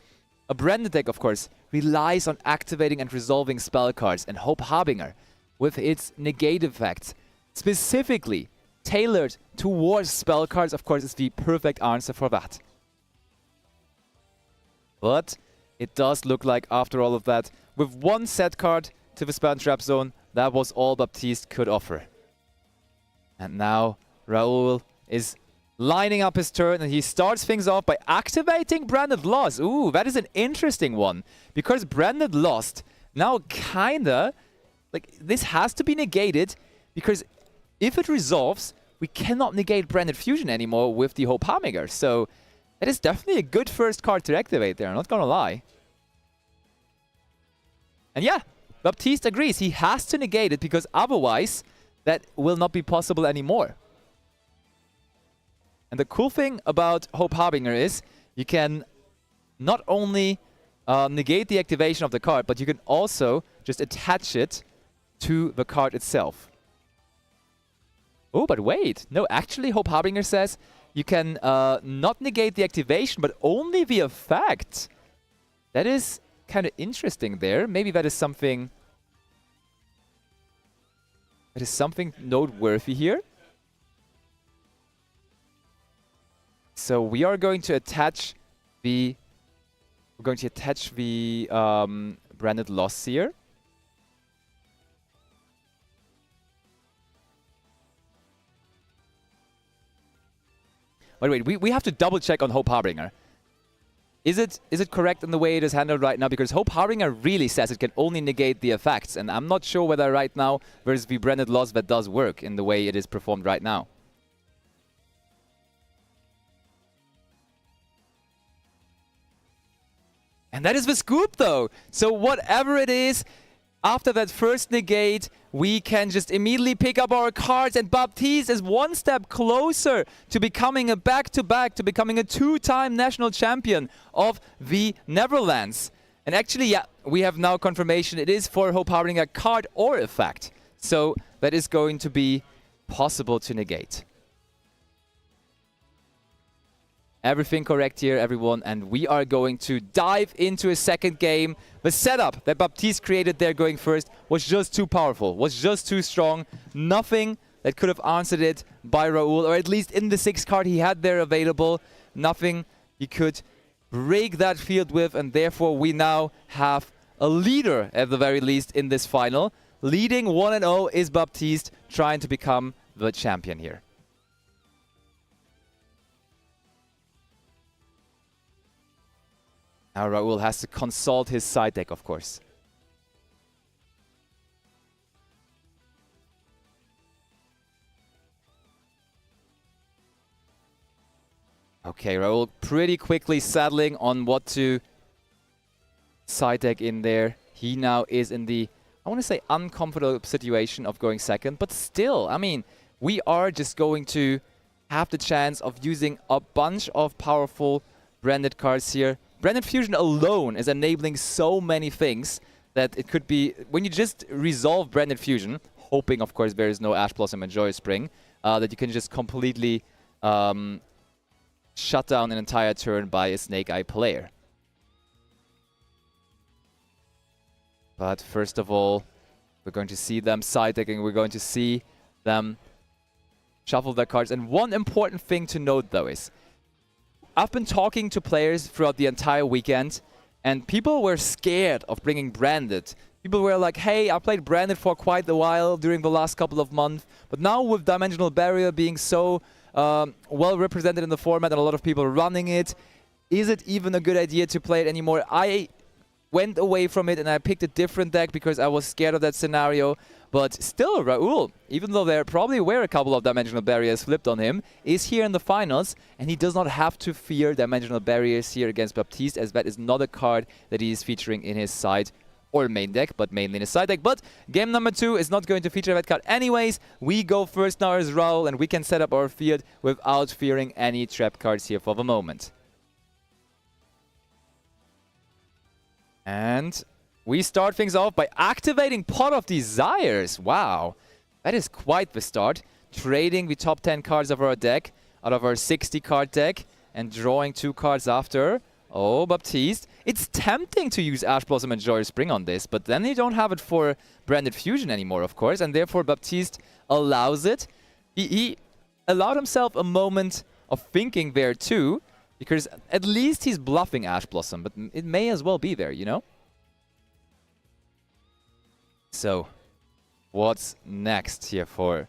a Branded deck, of course, relies on activating and resolving spell cards, and Hope Harbinger, with its negate effects, specifically tailored towards spell cards, of course, is the perfect answer for that. But it does look like, after all of that, with one set card to the Spell and Trap Zone, that was all Baptiste could offer. And now Raul is lining up his turn, and he starts things off by activating Branded Lost. Ooh, that is an interesting one, because Branded Lost now kinda, like, this has to be negated, because if it resolves, we cannot negate Branded Fusion anymore with the Hope Harbinger. So that is definitely a good first card to activate there, I'm not gonna lie. And yeah, Baptiste agrees. He has to negate it, because otherwise that will not be possible anymore. And the cool thing about Hope Harbinger is you can not only negate the activation of the card, but you can also just attach it to the card itself. Oh, but wait. No, actually Hope Harbinger says you can not negate the activation, but only the effect. That is kind of interesting there. Maybe that is something noteworthy here. So we are going to attach the Branded Loss here. But wait, we have to double check on Hope Harbinger. Is it correct in the way it is handled right now? Because Hope Harbinger really says it can only negate the effects, and I'm not sure whether right now there's the Branded Loss that does work in the way it is performed right now. And that is the scoop, though. So whatever it is, after that first negate, we can just immediately pick up our cards, and Baptiste is one step closer to becoming a back-to-back, to becoming a 2-time national champion of the Netherlands. And actually, yeah, we have now confirmation it is for Hope Harbinger card or effect. So that is going to be possible to negate. Everything correct here, everyone, and we are going to dive into a second game. The setup that Baptiste created there going first was just too powerful, was just too strong. Nothing that could have answered it by Raul, or at least in the 6 card he had there available. Nothing he could break that field with, and therefore we now have a leader, at the very least, in this final. Leading 1-0 is Baptiste, trying to become the champion here. Now Raul has to consult his side deck, of course. Okay, Raul pretty quickly settling on what to side deck in there. He now is in the, I want to say, uncomfortable situation of going second, but still, I mean, we are just going to have the chance of using a bunch of powerful branded cards here. Branded Fusion alone is enabling so many things that it could be, when you just resolve Branded Fusion, hoping of course there is no Ash Blossom and Joy Spring, that you can just completely shut down an entire turn by a Snake Eye player. But first of all, we're going to see them side decking, we're going to see them shuffle their cards. And one important thing to note though is, I've been talking to players throughout the entire weekend, and people were scared of bringing Branded. People were like, hey, I played Branded for quite a while during the last couple of months, but now with Dimensional Barrier being so well represented in the format and a lot of people running it, is it even a good idea to play it anymore? I went away from it and I picked a different deck because I was scared of that scenario. But still, Raul, even though there probably were a couple of Dimensional Barriers flipped on him, is here in the finals, and he does not have to fear Dimensional Barriers here against Baptiste, as that is not a card that he is featuring in his side or main deck, but mainly in his side deck. But game number 2 is not going to feature that card anyways. We go first now as Raul, and we can set up our field without fearing any trap cards here for the moment. And we start things off by activating Pot of Desires. Wow, that is quite the start. Trading the top 10 cards of our deck out of our 60 card deck and drawing 2 cards after. Oh, Baptiste. It's tempting to use Ash Blossom and Joy Spring on this, but then you don't have it for Branded Fusion anymore, of course, and therefore Baptiste allows it. He allowed himself a moment of thinking there too, because at least he's bluffing Ash Blossom, but it may as well be there, you know? So, what's next here for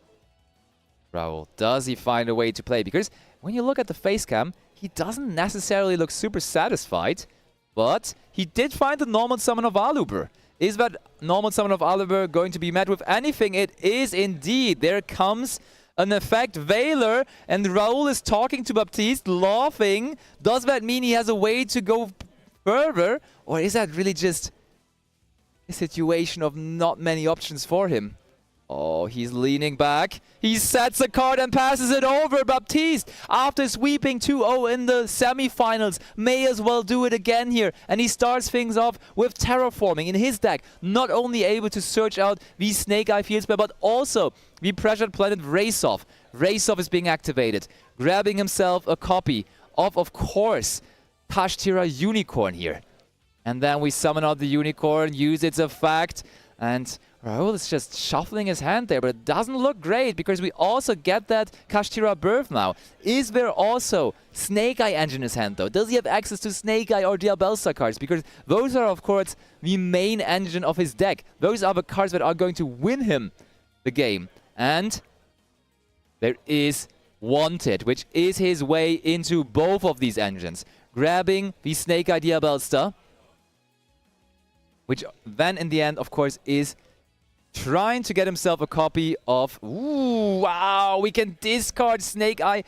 Raul? Does he find a way to play? Because when you look at the face cam, he doesn't necessarily look super satisfied, but he did find the normal summon of Aluber. Is that normal summon of Aluber going to be met with anything? It is indeed. There comes an effect Veiler, and Raul is talking to Baptiste, laughing. Does that mean he has a way to go further, or is that really just a situation of not many options for him? Oh, he's leaning back. He sets a card and passes it over. Baptiste, after sweeping 2-0 in the semifinals, may as well do it again here. And he starts things off with Terraforming in his deck. Not only able to search out the Snake Eye field spell, but also the Pressured Planet Race-Off. Race-Off is being activated. Grabbing himself a copy of course, Kashtira Unicorn here. And then we summon out the Unicorn, use its effect, and Raul is just shuffling his hand there, but it doesn't look great because we also get that Kashtira Birth now. Is there also Snake Eye Engine in his hand though? Does he have access to Snake Eye or Diabellstar cards? Because those are of course the main engine of his deck. Those are the cards that are going to win him the game. And there is Wanted, which is his way into both of these engines. Grabbing the Snake Eye Diabellstar, which then in the end of course is trying to get himself a copy of... Ooh, wow, we can discard Snake Eye.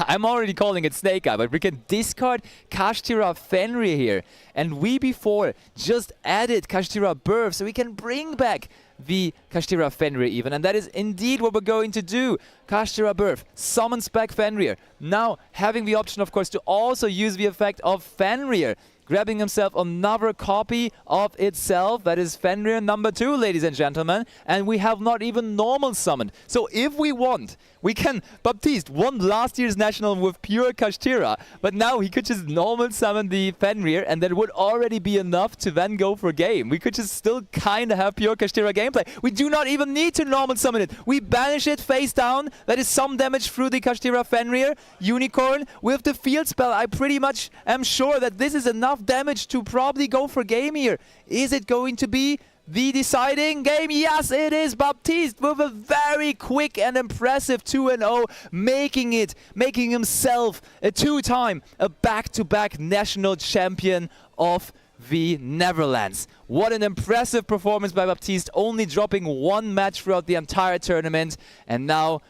I'm already calling it Snake Eye, but we can discard Kashtira Fenrir here. And we before just added Kashtira Birth, so we can bring back the Kashtira Fenrir even. And that is indeed what we're going to do. Kashtira Birth summons back Fenrir. Now having the option, of course, to also use the effect of Fenrir. Grabbing himself another copy of itself. That is Fenrir number 2, ladies and gentlemen. And we have not even normal summoned. So if we want, we can... Baptiste won last year's National with pure Kashtira. But now he could just normal summon the Fenrir, and that would already be enough to then go for game. We could just still kind of have pure Kashtira gameplay. We do not even need to normal summon it. We banish it face down. That is some damage through the Kashtira Fenrir. Unicorn with the field spell. I pretty much am sure that this is enough damage to probably go for game here. Is it going to be the deciding game? Yes, it is. Baptiste with a very quick and impressive 2-0, making himself a 2-time, a back-to-back national champion of the Netherlands. What an impressive performance by Baptiste, only dropping 1 match throughout the entire tournament, and now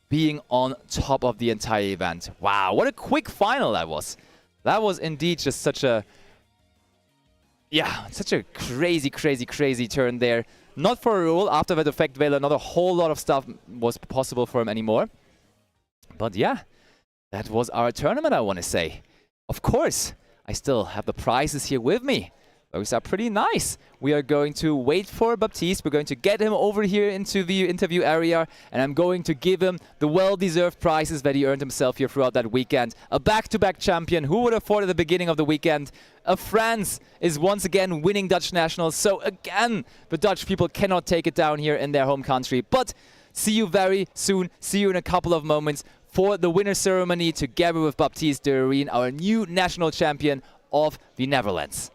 being on top of the entire event. Wow, what a quick final that was. That was indeed just such a Yeah, such a crazy turn there. Not for a rule. After that effect Vela, not a whole lot of stuff was possible for him anymore. But yeah, that was our tournament, I want to say. Of course, I still have the prizes here with me. Those are pretty nice. We are going to wait for Baptiste. We're going to get him over here into the interview area, and I'm going to give him the well-deserved prizes that he earned himself here throughout that weekend. A back-to-back champion. Who would have thought at the beginning of the weekend? France is once again winning Dutch nationals. So again, the Dutch people cannot take it down here in their home country. But see you very soon. See you in a couple of moments for the winner ceremony together with Baptiste de Reen, our new national champion of the Netherlands.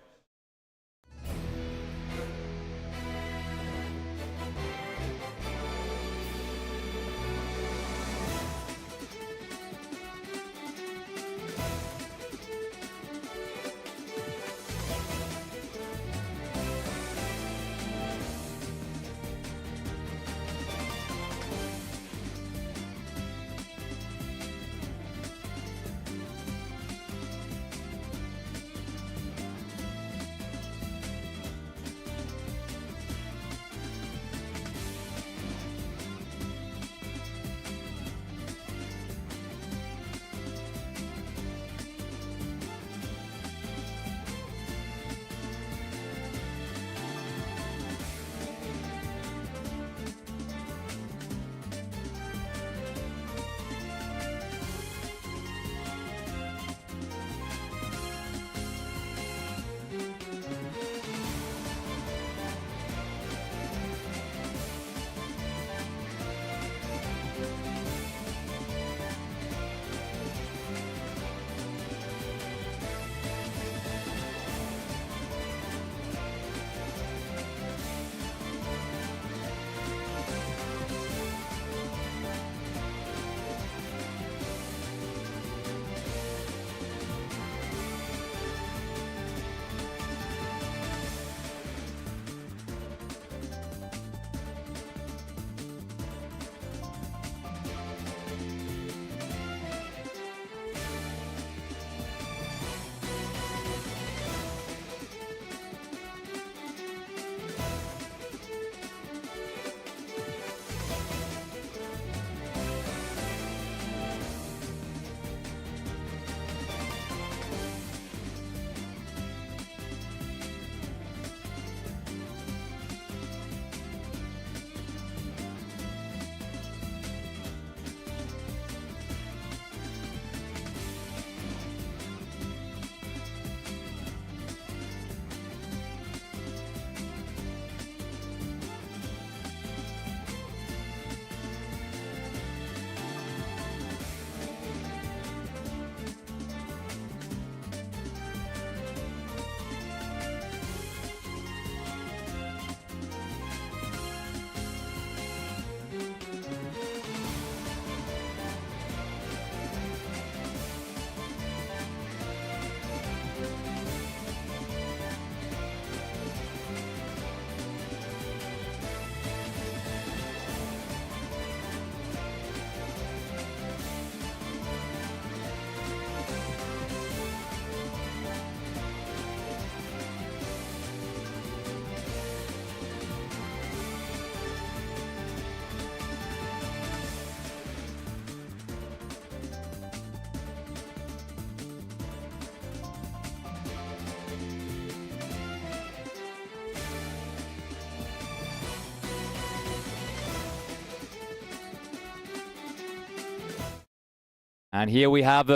And here we have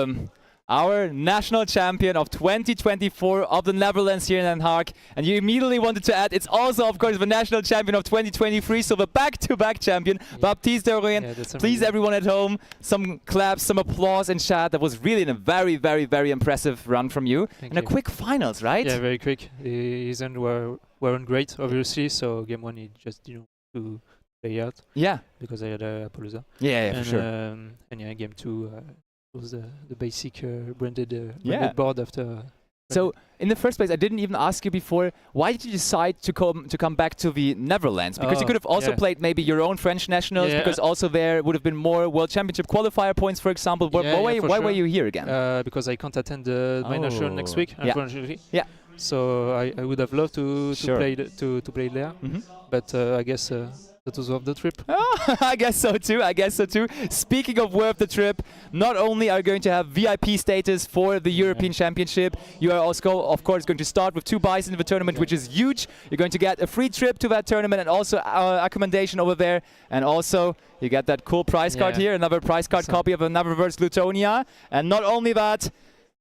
our national champion of 2024 of the Netherlands here in Den Haag. And you immediately wanted to add, it's also, of course, the national champion of 2023, so the back-to-back champion, Baptiste de Reen. Please, everyone at home, some claps, some applause in chat. That was really a very impressive run from you. Thank and you. a quick finals, right? Yeah, very quick. His end weren't great, obviously, so game one he just to play out. Yeah. Because I had Appaloosa. Yeah, and, for sure. And yeah, game two was the basic branded Yeah. board after So, in the first place, I didn't even ask you before, why did you decide to come back to the Netherlands? Because you could have also played maybe your own French nationals, because also there would have been more World Championship qualifier points, for example. Why were you here again? Because I can't attend my national next week, unfortunately. Yeah. So I would have loved to play there, but I guess that was worth the trip. Oh, I guess so too. Speaking of worth the trip, not only are you going to have VIP status for the European Championship, you are also, of course, going to start with 2 buys in the tournament, which is huge. You're going to get a free trip to that tournament and also accommodation over there. And also, you get that cool prize card here, another prize card copy of another versus Lutonia. And not only that,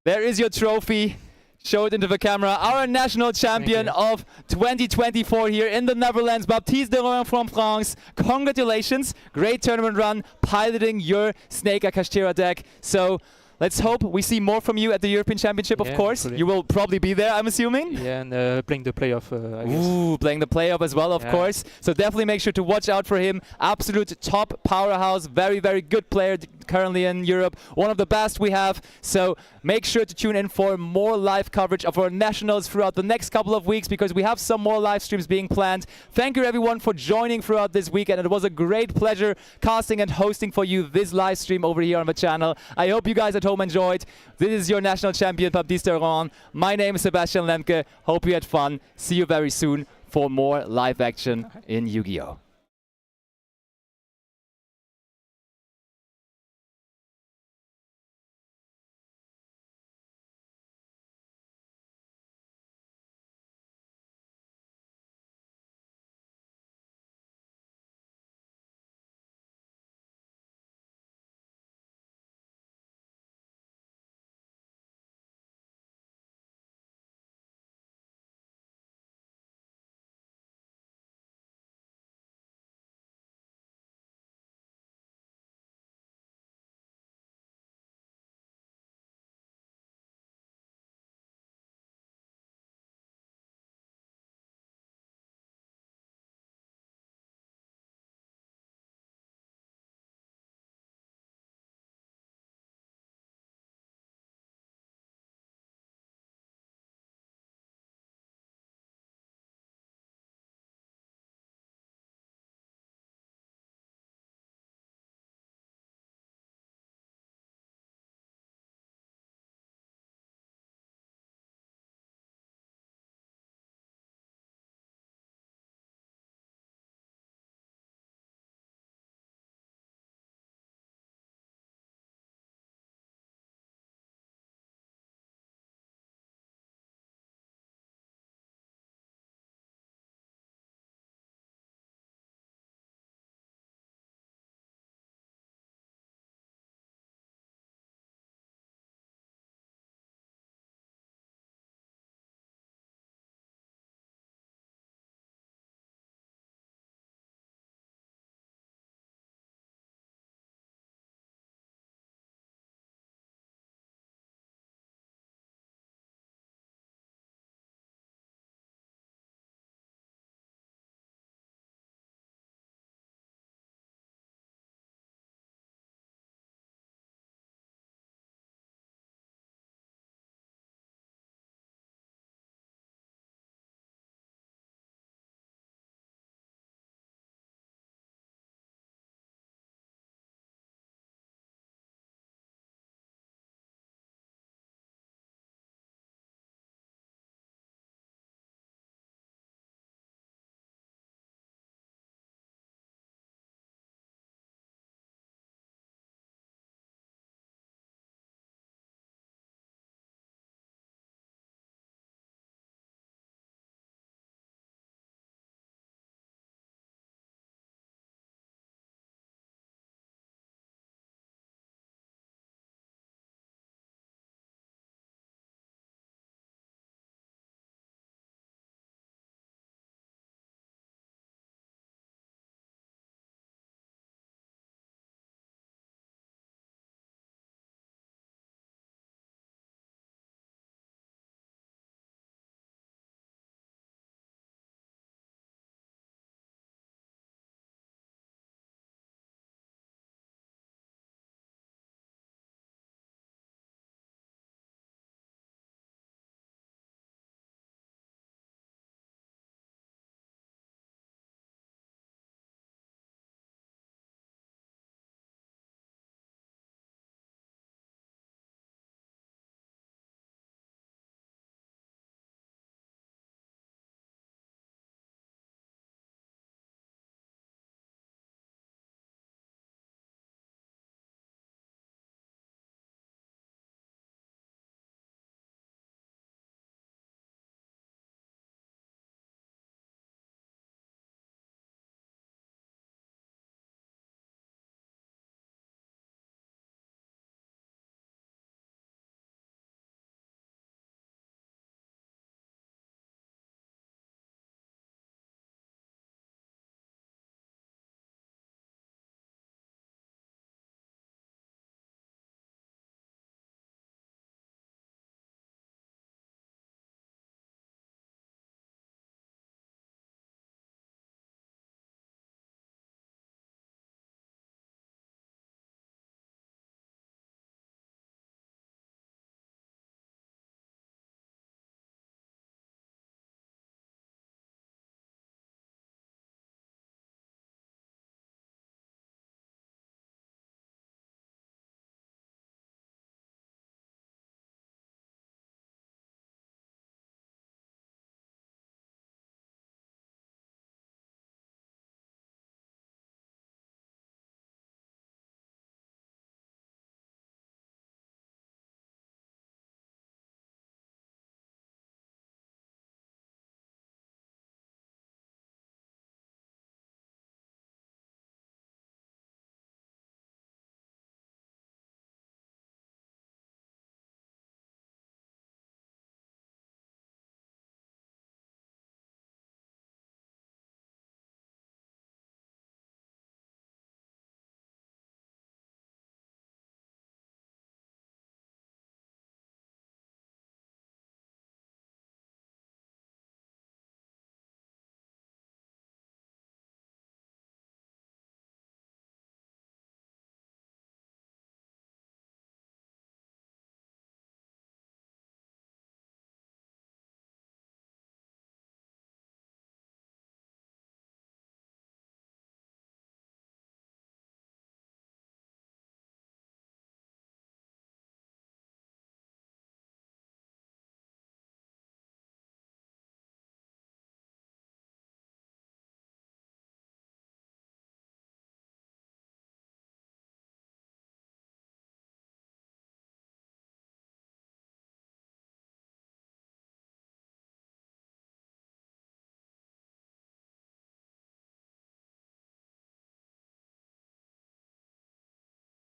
there is your trophy. Show it into the camera. Our national champion of 2024 here in the Netherlands, Baptiste Duang from France. Congratulations. Great tournament run, piloting your Snake Kashtira deck. So let's hope we see more from you at the European Championship, of course. Absolutely. You will probably be there, I'm assuming. Yeah, and playing the playoff, I guess. Ooh, playing the playoff as well, of course. So definitely make sure to watch out for him. Absolute top powerhouse, very, very good player currently in Europe. One of the best we have. So make sure to tune in for more live coverage of our nationals throughout the next couple of weeks, because we have some more live streams being planned. Thank you everyone for joining throughout this weekend. It was a great pleasure casting and hosting for you this live stream over here on the channel. I hope you guys at home enjoyed. This is your national champion, Baptiste Duang. My name is Sebastian Lemke. Hope you had fun. See you very soon for more live action in Yu-Gi-Oh!